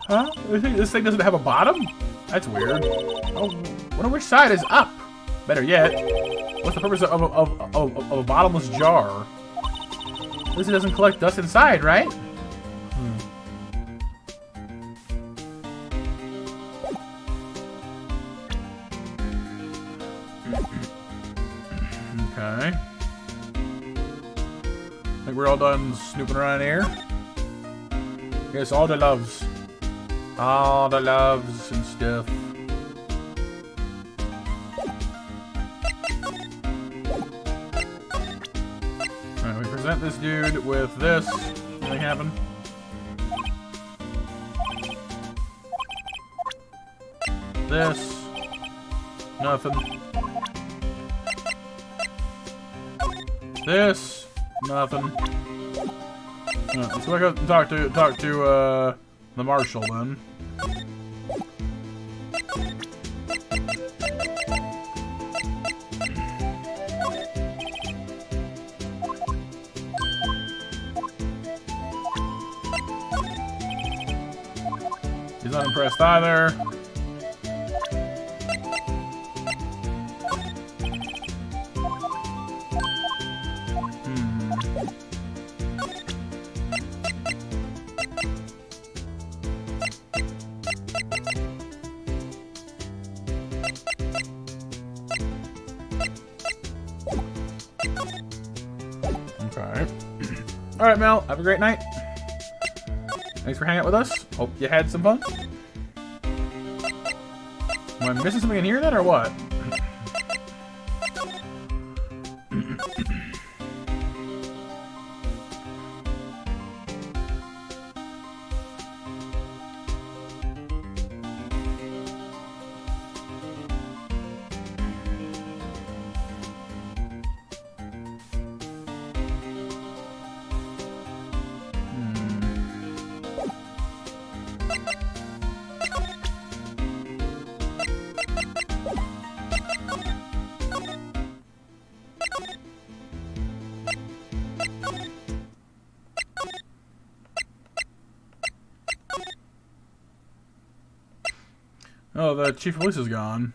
Huh? This thing doesn't have a bottom? That's weird. Oh, wonder which side is up? Better yet, what's the purpose of a bottomless jar? At least it doesn't collect dust inside, right? Okay. I think we're all done snooping around here. Yes, all the loves. All the loves and stuff. Alright, we present this dude with this. Nothing happened. This. Nothing. This. Nothing. Let's go and talk to the marshal then. He's not impressed either. Okay. Alright, Mel. Have a great night. Thanks for hanging out with us. Hope you had some fun. Am I missing something in here then, or what? Oh, the chief of police is gone.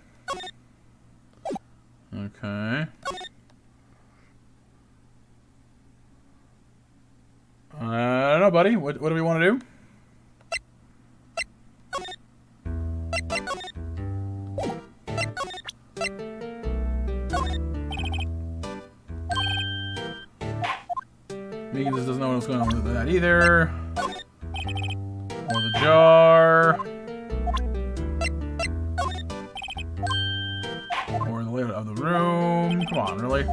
Okay. I don't know, buddy. What do we want to do? Megan doesn't know what's going on with that either. Or the jar. Or the layout of the room. Come on, really?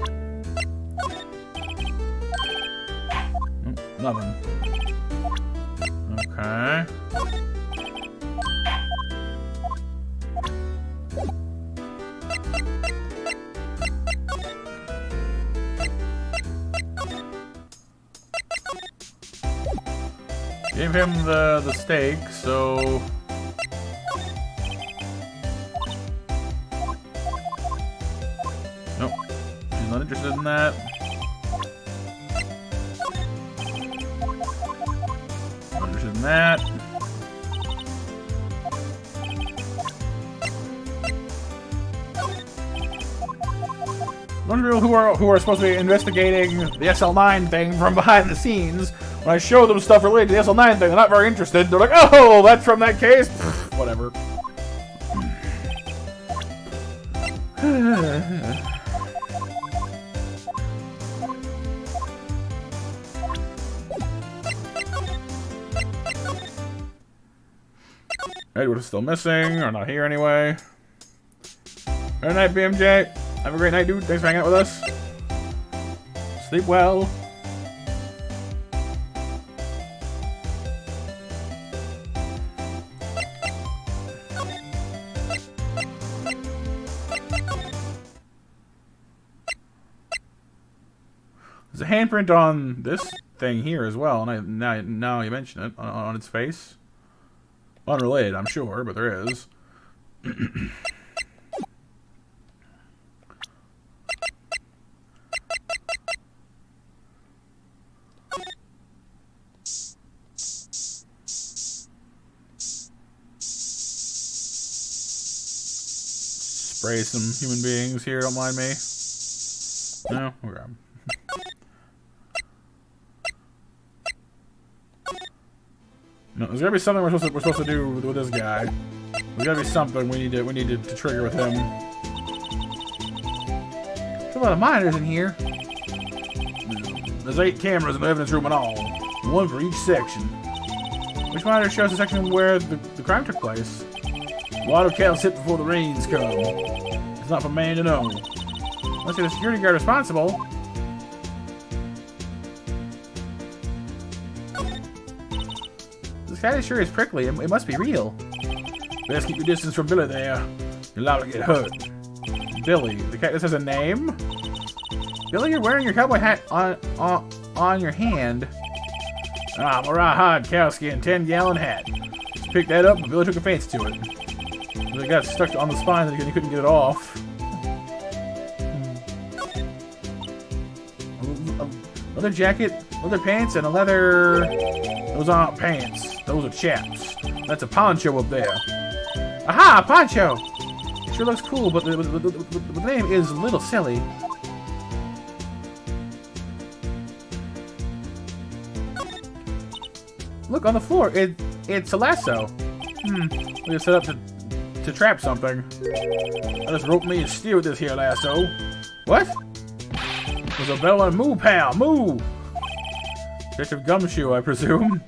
Nothing. Okay. Gave him the steak, so... Nope. She's not interested in that. Not interested in that. One of the people who are supposed to be investigating the SL9 thing from behind the scenes, when I show them stuff related to the SL9 thing, they're not very interested. They're like, oh, that's from that case? Pfft, whatever. Edward is still missing, or not here anyway. Good night, BMJ. Have a great night, dude. Thanks for hanging out with us. Sleep well. There's a handprint on this thing here as well, and now you mention it, on its face. Unrelated, I'm sure, but there is. Spray some human beings here, don't mind me. No? Okay. No, there's gotta be something we're supposed to do with this guy. There's gotta be something we need to trigger with him. There's a lot of monitors in here. There's 8 cameras in the evidence room in all, one for each section. Which monitor shows the section where the crime took place? Water kettles hit before the rains come. It's not for man to know. Unless you're the security guard responsible. This guy sure is prickly. It must be real. Best keep your distance from Billy there. You're liable to get hurt. Billy. The cat. This has a name? Billy, you're wearing your cowboy hat on your hand. Ah, Mariah hard cowskin 10-gallon hat. Just picked that up, but Billy took a fancy to it. It got stuck on the spine and he couldn't get it off. A leather jacket, leather pants, and a leather... Those aren't pants. Those are chaps. That's a poncho up there. Aha! Poncho! It sure looks cool, but the name is a little silly. Look, on the floor. It's a lasso. We set up to trap something. I just rope me and steer with this here lasso. What? There's a bell and moo, pal, moo! Stretch of gumshoe, I presume.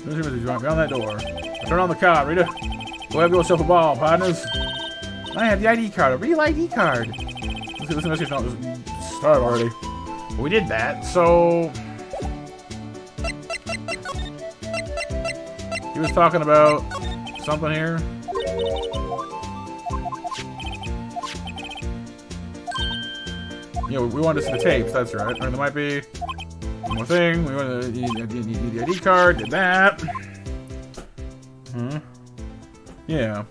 Beyond that door. Turn on the car, Rita. Go have yourself a ball, partners. I have the ID card, a real ID card. This investigation started already. We did that, so... He was talking about something here. Yeah, we wanted to see the tapes, that's right. Or there might be one more thing. We wanted the ID card, did that. Yeah.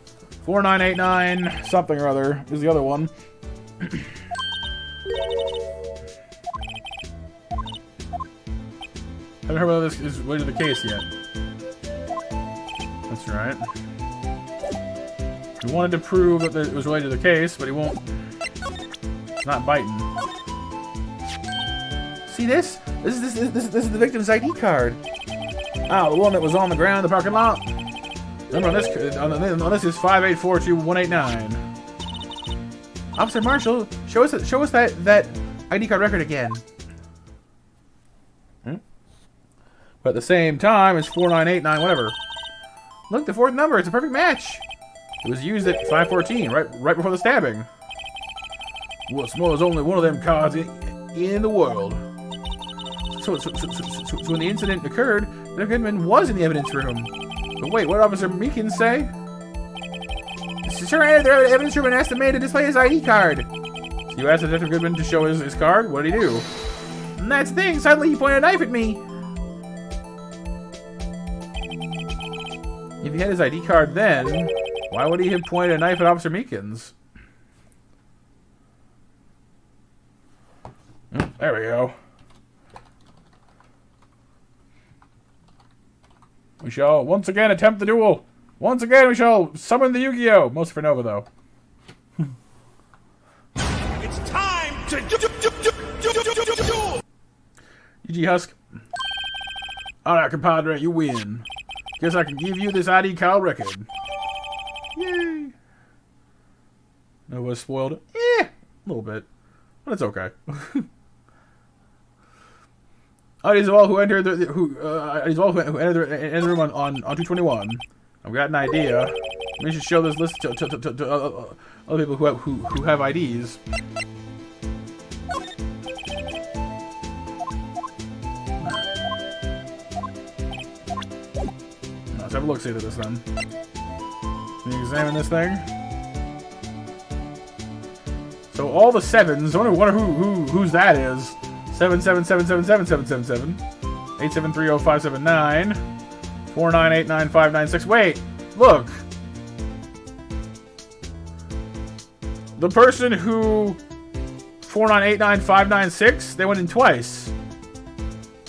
4989 something or other is the other one. Haven't heard whether this is related to the case yet. That's right. He wanted to prove that it was related to the case, but he won't. It's not biting. See this? This is the victim's ID card. Ah, the one that was on the ground in the parking lot. Remember on this is 5842189. Officer Marshall, show us that ID card record again. But at the same time, it's 4989 whatever. Look, the 4th number. It's a perfect match. It was used at 514, right before the stabbing. What's more, there's only one of them cards in the world. So when the incident occurred, the Goodman was in the evidence room. But wait, what did Officer Meekins say? Sure entered the evidence room and asked the man to display his ID card. So you asked Detective Goodman to show his card? What did he do? And that's the thing, suddenly he pointed a knife at me. If he had his ID card then, why would he have pointed a knife at Officer Meekins? There we go. We shall once again attempt the duel. Once again, we shall summon the Yu-Gi-Oh! Mostly for Nova, though. It's time to GG Husk. Alright, compadre, you win. Guess I can give you this ID card record. Yay. Nova spoiled it. Yeah, a little bit. But it's okay. IDs of all who entered the room on 221. I've got an idea. We should show this list to other people who have IDs. Let's have a look-see to this then. Can you examine this thing? So all the sevens. I wonder whose that is. 7777777 8730579 4989596. Wait, look. The person who 4989596, they went in twice.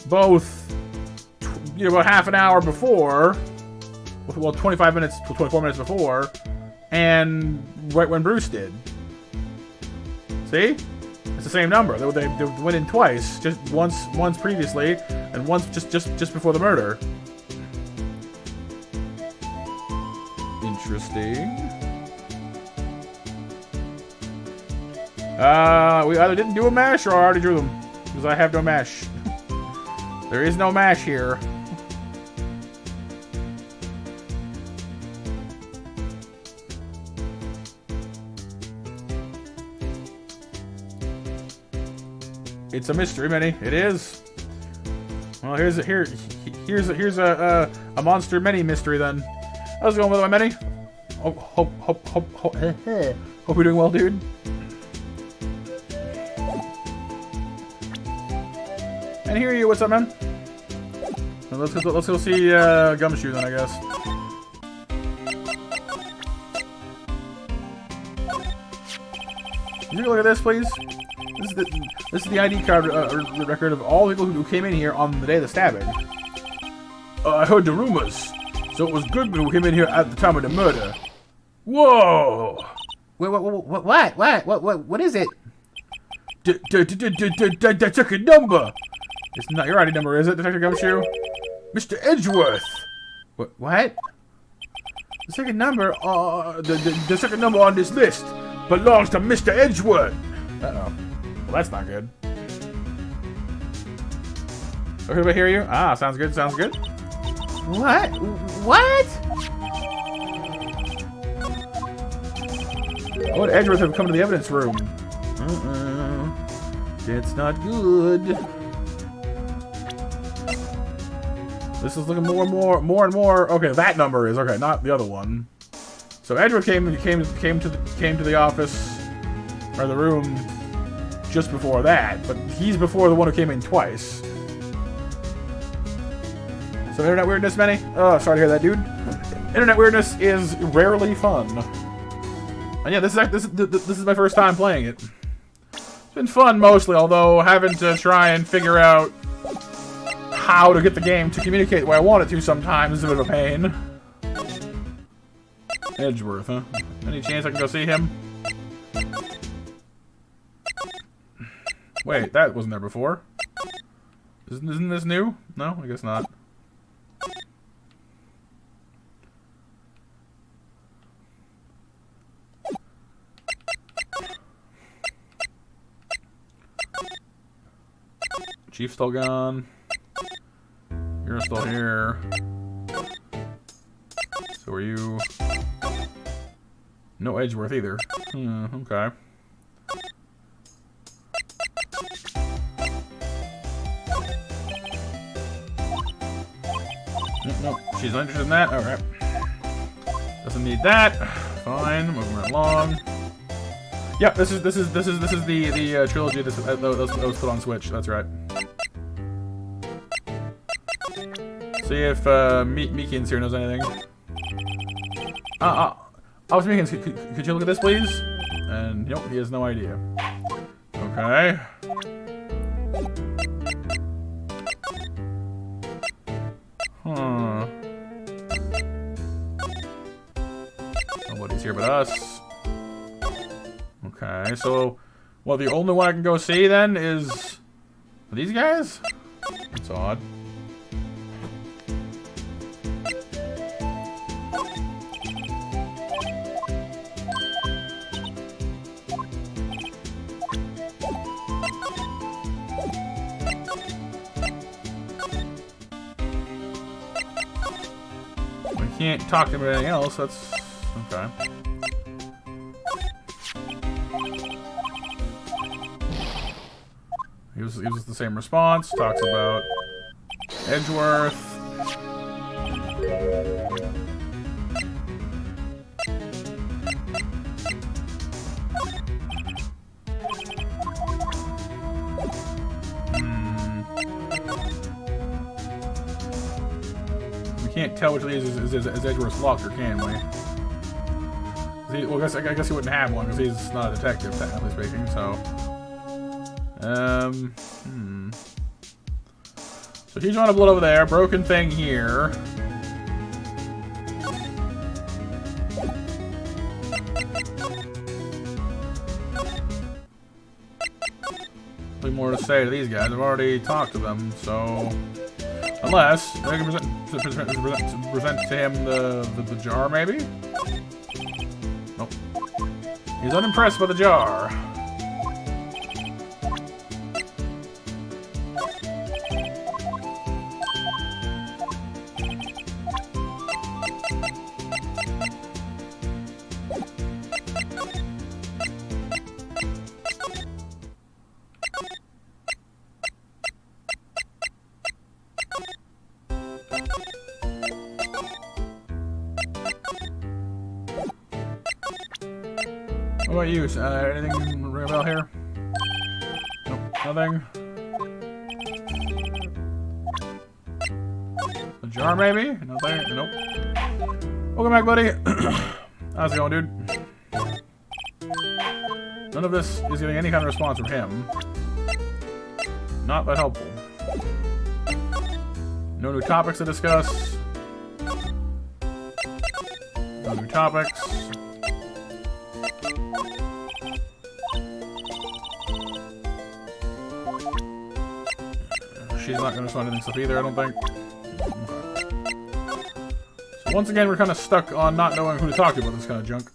Both, about half an hour before. Well, 25 minutes to 24 minutes before, and right when Bruce did. See? It's the same number. They went in twice, just once previously, and once just before the murder. Interesting. We either didn't do a mash or I already drew them, because I have no mash. There is no mash here. It's a mystery, Minnie. It is. Well, here's a monster Minnie mystery then. How's it going with my Minnie? Hope you're doing well, dude. And here you. What's up, man? Let's go see Gumshoe then, I guess. Can you look at this, please? This is the ID card record of all the people who came in here on the day of the stabbing. I heard the rumors, so it was Goodman who came in here at the time of the murder. Whoa! Wait, what is it? That's a good number. It's not your ID number, is it, Detective Gumshoe? Mr. Edgeworth. What? The second number, the second number on this list belongs to Mr. Edgeworth. Uh-oh. Well, that's not good. Okay, do I hear you? Ah, sounds good, sounds good. What? What? Oh, Edgeworth have come to the evidence room. It's not good. This is looking more and more. Okay, that number is okay, not the other one. So Edgeworth came to the office or the room just before that, but he's before the one who came in twice. So internet weirdness, Manny? Oh, sorry to hear that, dude. Internet weirdness is rarely fun. And yeah, this is my first time playing it. It's been fun mostly, although having to try and figure out how to get the game to communicate the way I want it to sometimes is a bit of a pain. Edgeworth, huh? Any chance I can go see him? Wait, that wasn't there before. Isn't this new? No, I guess not. Chief's still gone. You're still here. So are you? No Edgeworth either. Okay. Nope, she's not interested in that. Alright. Doesn't need that. Fine, moving right along. Yeah, this is the trilogy that was put on Switch. That's right. See if Meekin's here knows anything. Oh, Meekins, could you look at this, please? And nope, he has no idea. Okay. Huh. Nobody's here but us. Okay, so, well, the only one I can go see then is these guys? That's odd. We can't talk to him about anything else, that's okay. He was the same response. Talks about Edgeworth. We can't tell which of these is Edgeworth's locker, can we? Well, I guess he wouldn't have one because he's not a detective, technically speaking. So. So huge amount of blood over there. Broken thing here. Nothing more to say to these guys. I've already talked to them, so unless they can present to him the jar, maybe. Nope. He's unimpressed by the jar. What about you? Anything ring a bell here? Nope, nothing. A jar, maybe? Nothing? Nope. Welcome back, buddy. How's it going, dude? None of this is getting any kind of response from him. Not that helpful. No new topics to discuss. No new topics. She's not going to respond to anything stuff either, I don't think. So once again, we're kind of stuck on not knowing who to talk to about this kind of junk.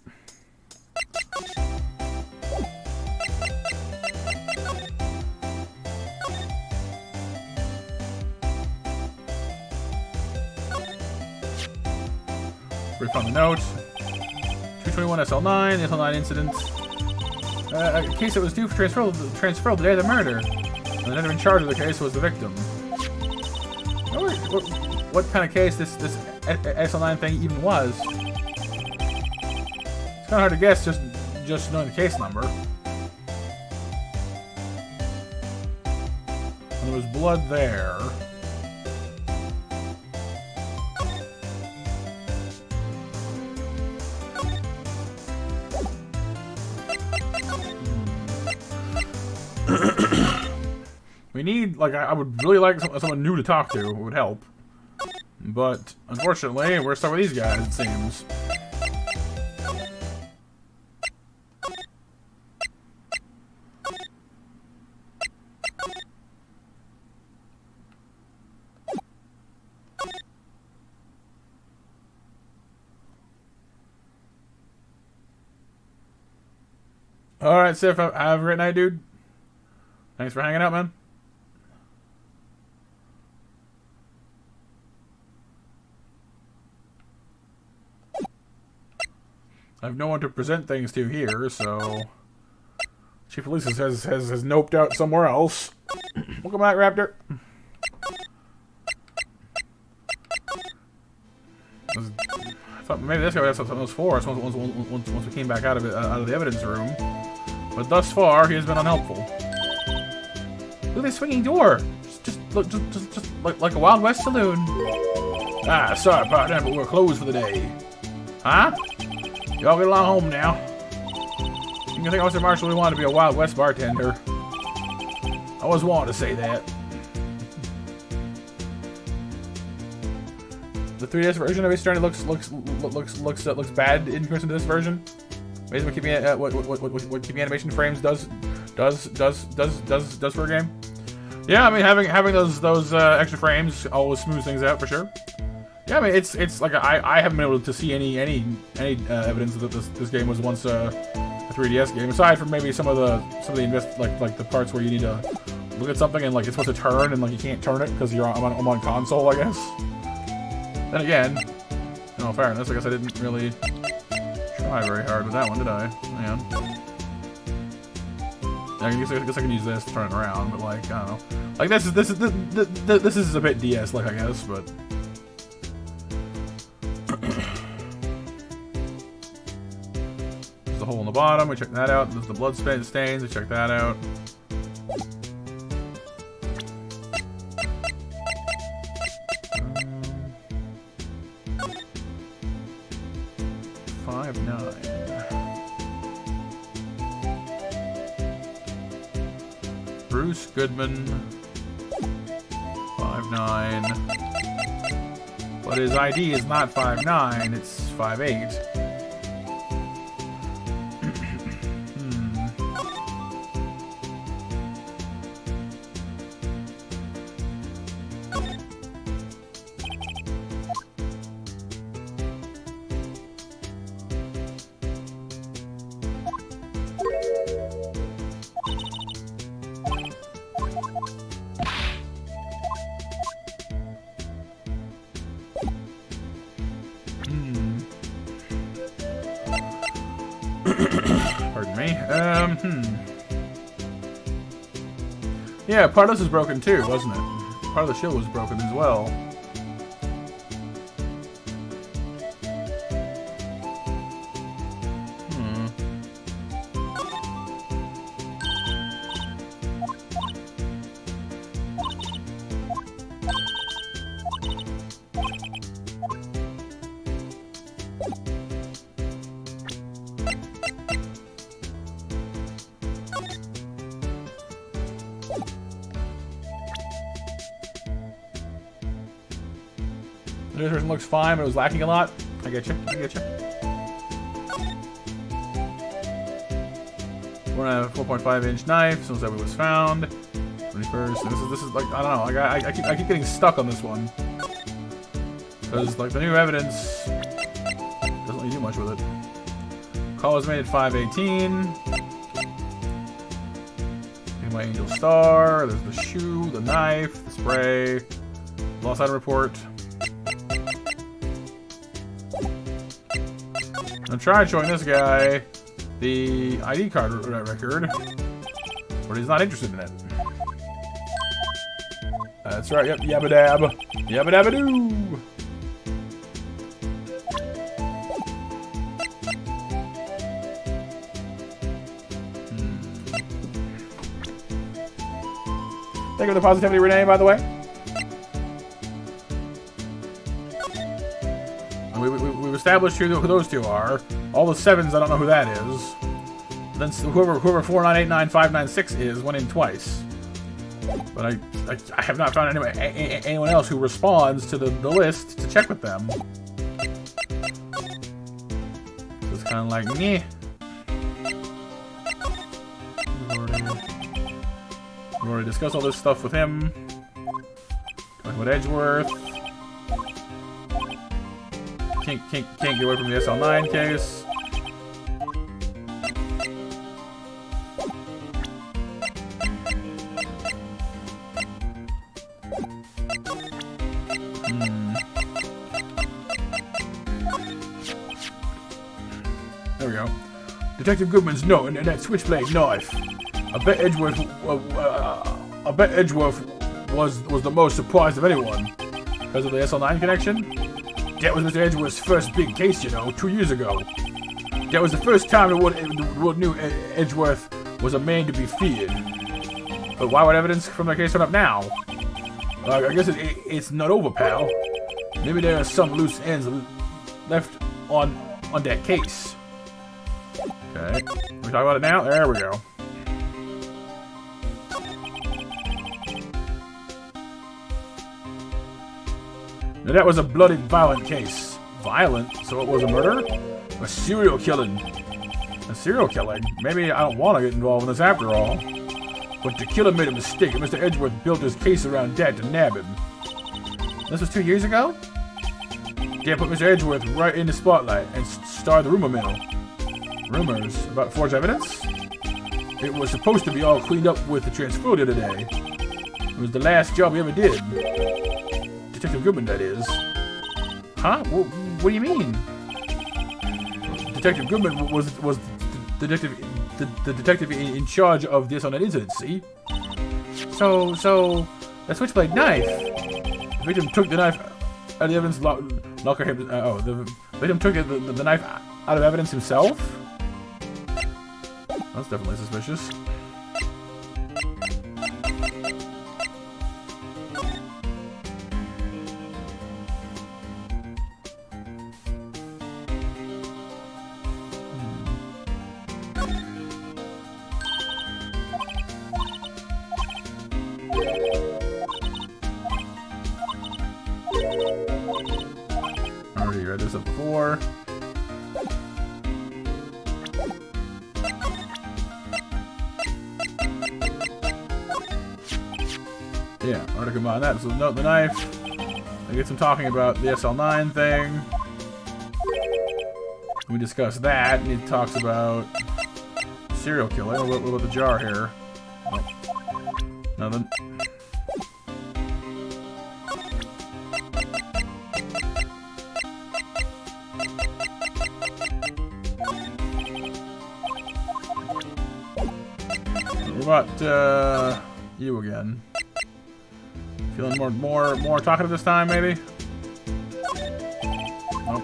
We found the note. 221 SL9, the SL9 incident. A case that was due for transferal the day of the murder. The man in charge of the case was the victim. What kind of case this SL9 thing even was? It's kind of hard to guess just knowing the case number. And there was blood there. We need, like, I would really like someone new to talk to. It would help. But, unfortunately, we're stuck with these guys, it seems. Alright, Sif, have a great night, dude. Thanks for hanging out, man. I have no one to present things to here, so Chief Police has noped out somewhere else. Welcome back, Raptor. I thought maybe this guy would have something else for us once we came back out of the evidence room. But thus far, he has been unhelpful. Look at this swinging door. Just like a Wild West saloon. Ah, sorry about that, but we're closed for the day. Huh? Y'all get along home now. You think Officer Marshall really wanted to be a Wild West bartender? I was wanting to say that. The 3DS version of Ace Attorney looks bad in comparison to this version. Amazing what keeping animation frames does for a game. Yeah, I mean having those extra frames always smooths things out for sure. Yeah, I mean it's like I haven't been able to see any evidence that this game was once a 3DS game, aside from maybe some of the like the parts where you need to look at something and like it's supposed to turn and like you can't turn it because I'm on console, I guess. Then again, in all fairness, I guess I didn't really try very hard with that one, did I? Man. I guess I can use this to turn it around, but like I don't know. Like this is a bit DS like, I guess, but. There's a hole in the bottom. We check that out. There's the blood stains. We check that out. 5'9". Bruce Goodman, 5'9". But his ID is not 5'9", it's 5'8". Pardon me. Yeah, part of this is broken too, wasn't it? Part of the shield was broken as well. This version looks fine, but it was lacking a lot. I get you. I get you. We're on a 4.5-inch knife since that was found. 21st. This is like I don't know. Like I keep getting stuck on this one because like the new evidence doesn't really do much with it. Call was made at 5:18. My angel star. There's the shoe, the knife, the spray. Lost item report. I tried showing this guy the ID card record, but he's not interested in it. That's right, yep, yabba dab. Yabba dabba doo! Thank you for the positivity, Renee, by the way. We've established who those two are. All the sevens, I don't know who that is. Then whoever 4989596 is went in twice. But I have not found anyone else who responds to the list to check with them. So it's kind of like, meh. We've already discussed all this stuff with him. Talking about Edgeworth. Can't get away from the SL9 case. There we go. Detective Goodman's note and that switchblade knife. I bet Edgeworth was the most surprised of anyone because of the SL9 connection. That was Mr. Edgeworth's first big case, you know, 2 years ago. That was the first time the world knew Edgeworth was a man to be feared. But why would evidence from the case turn up now? I guess it's not over, pal. Maybe there are some loose ends left on that case. Okay, we talk about it now? There we go. Now that was a bloody, violent case. Violent? So it was a murder? A serial killing? A serial killing? Maybe I don't want to get involved in this after all. But the killer made a mistake, and Mr. Edgeworth built his case around that to nab him. This was 2 years ago? Yeah, put Mr. Edgeworth right in the spotlight and started the rumor mill. Rumors about forged evidence? It was supposed to be all cleaned up with the transfer the other day. It was the last job we ever did. Detective Goodman, that is. Huh? What do you mean? Detective Goodman was the detective in charge of this on that incident, see? So that switchblade knife. The victim took the knife out of the evidence locker. The victim took the knife out of evidence himself? That's definitely suspicious. Already read this up before. Yeah, already combine that. So note the knife. I get some talking about the SL9 thing. We discussed that, and he talks about serial killing. What about the jar here? Oh. Nothing. What about you again? Feeling more talkative this time, maybe? Nope.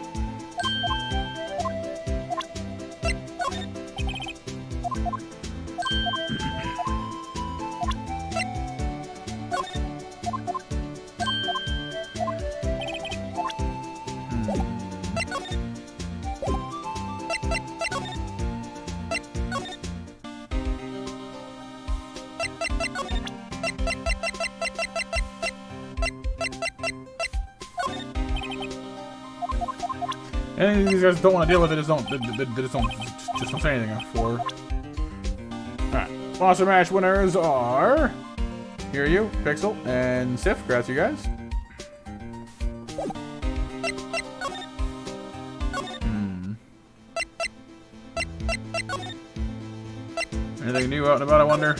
And these guys don't want to deal with it, just don't say anything for. Alright. Monster Mash winners are Hear You, Pixel, and Sif. Congrats, you guys. Anything new out and about, I wonder?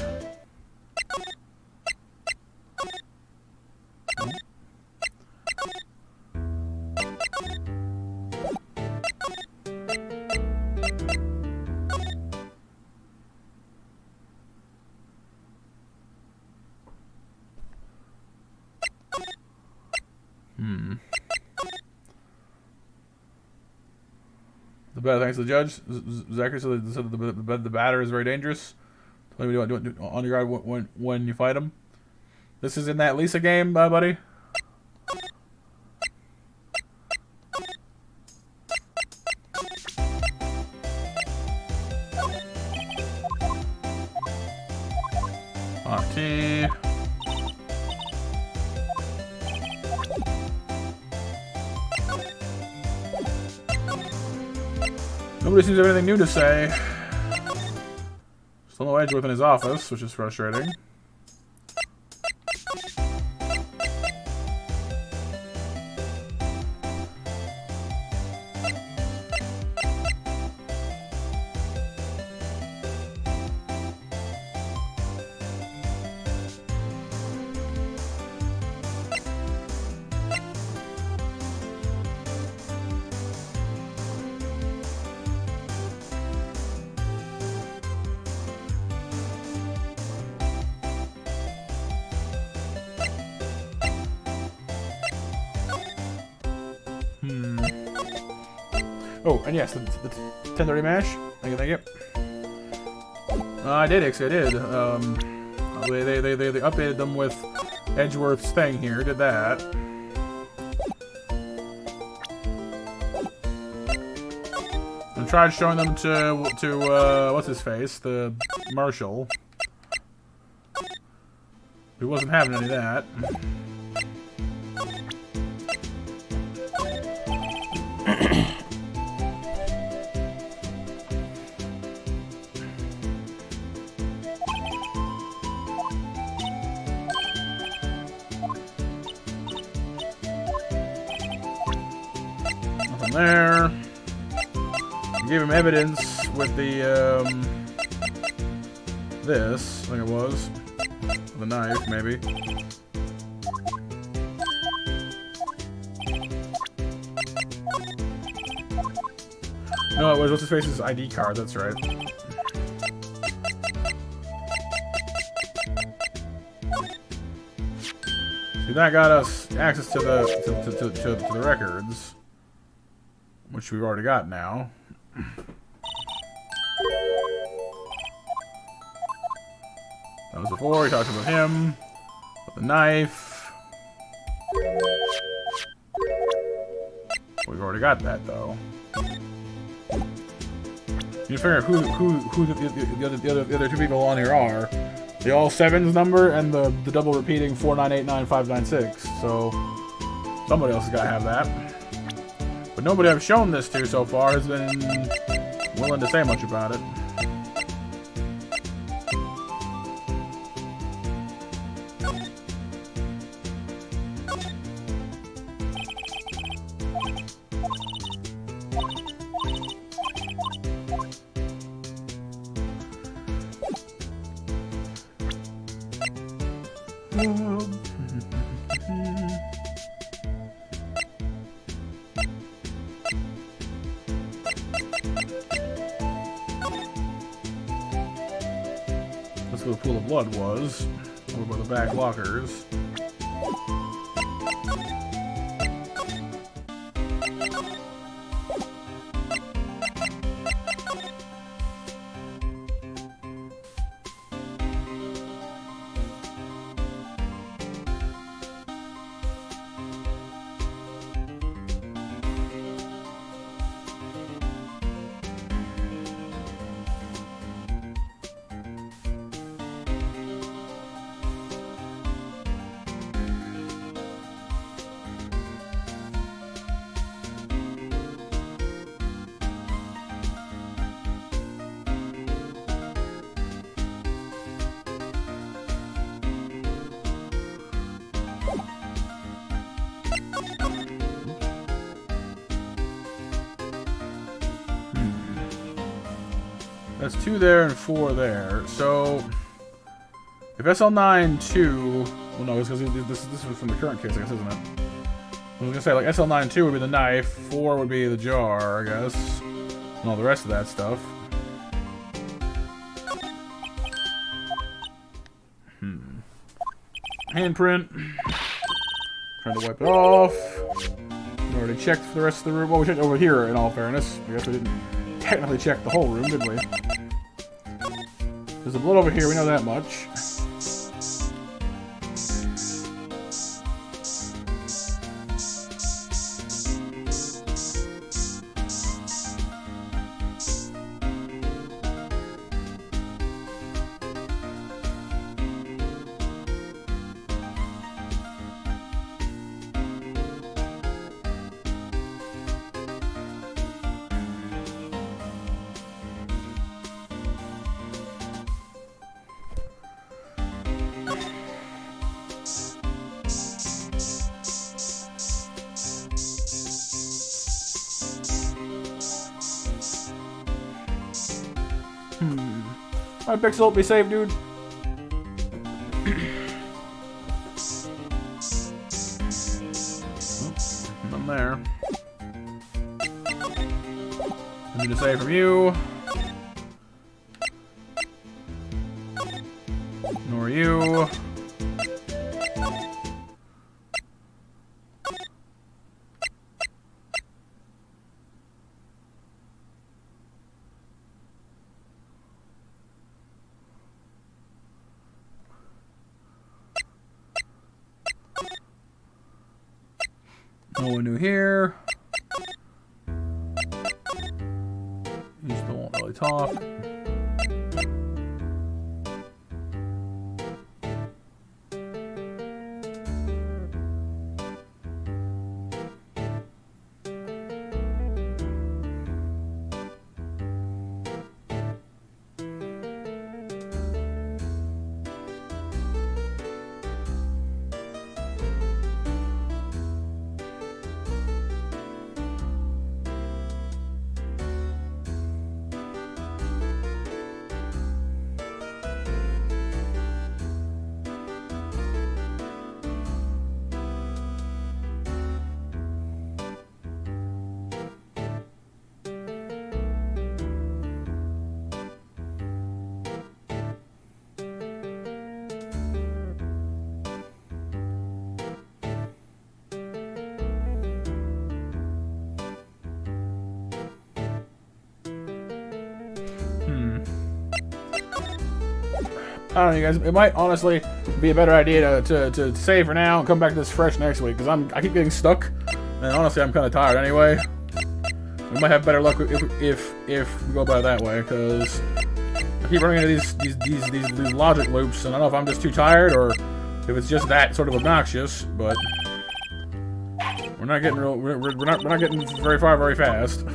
The bad, thanks to the judge. Zachary said the batter is very dangerous. Tell me what you do on your guard when you fight him. This is in that Lisa game, buddy. T. Nobody seems to have anything new to say. Still no Edgeworth in his office, which is frustrating. Oh, and yes, the 1030 mash. Thank you, thank you. I did, Ix, I did. They updated them with Edgeworth's thing here. Did that. And tried showing them to what's his face, the Marshal. He wasn't having any of that. Nothing there. Gave him evidence with the this, I think it was. The knife, maybe. No, it was what's his face's ID card, that's right. See, that got us access to the records, which we've already got now. That was before, he talked about him, with the knife. We've already got that, though. You figure out who the other two people on here are. The all sevens number and the double repeating 4989596. So somebody else has got to have that. But nobody I've shown this to so far has been willing to say much about it. That's where the pool of blood was, over by the back lockers. That's 2 there and 4 there. So if SL9 2, well no, it's because this is from the current case, I guess, isn't it? I was gonna say like SL9 2 would be the knife, 4 would be the jar, I guess, and all the rest of that stuff. Handprint. Trying to wipe it off. We already checked for the rest of the room. Well, we checked over here, in all fairness. I guess we didn't technically check the whole room, did we? There's a blood over here, we know that much. Alright, Pixel, be safe, dude. Nothing there. Nothing to say from you. Nor you. No one new here. He still won't really talk. I don't know, you guys. It might honestly be a better idea to save for now and come back to this fresh next week, because I keep getting stuck, and honestly I'm kind of tired anyway. We might have better luck if we go by that way, because I keep running into these logic loops, and I don't know if I'm just too tired or if it's just that sort of obnoxious. But we're not getting we're not getting very far very fast.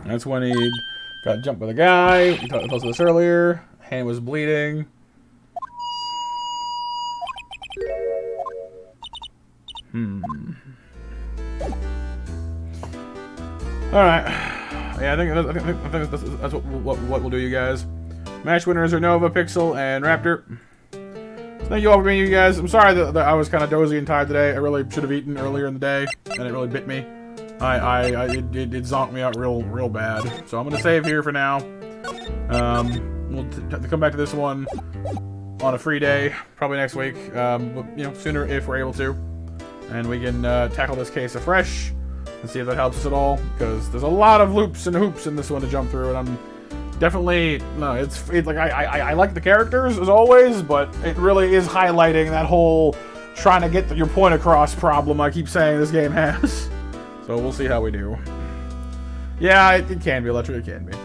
That's when he got jumped by the guy. We talked about this earlier. Hand was bleeding. Alright. Yeah, I think that's what we'll do, you guys. Match winners are Nova, Pixel, and Raptor. So thank you all for being here, you guys. I'm sorry that I was kind of dozy and tired today. I really should have eaten earlier in the day, and it really bit me. It zonked me out real bad. So I'm gonna save here for now. We'll have to come back to this one on a free day, probably next week. But, you know, sooner if we're able to, and we can tackle this case afresh and see if that helps us at all. Because there's a lot of loops and hoops in this one to jump through, and I'm definitely it's like I like the characters as always, but it really is highlighting that whole trying to get your point across problem I keep saying this game has. So we'll see how we do. Yeah, it can be electric. It can be. So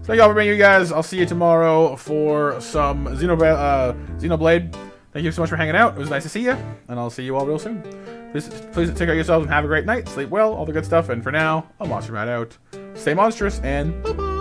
thank y'all for being here, guys. I'll see you tomorrow for some Xenoblade. Thank you so much for hanging out. It was nice to see you, and I'll see you all real soon. Please take care of yourselves and have a great night. Sleep well, all the good stuff. And for now, I'll monster right out. Stay monstrous, and bye-bye.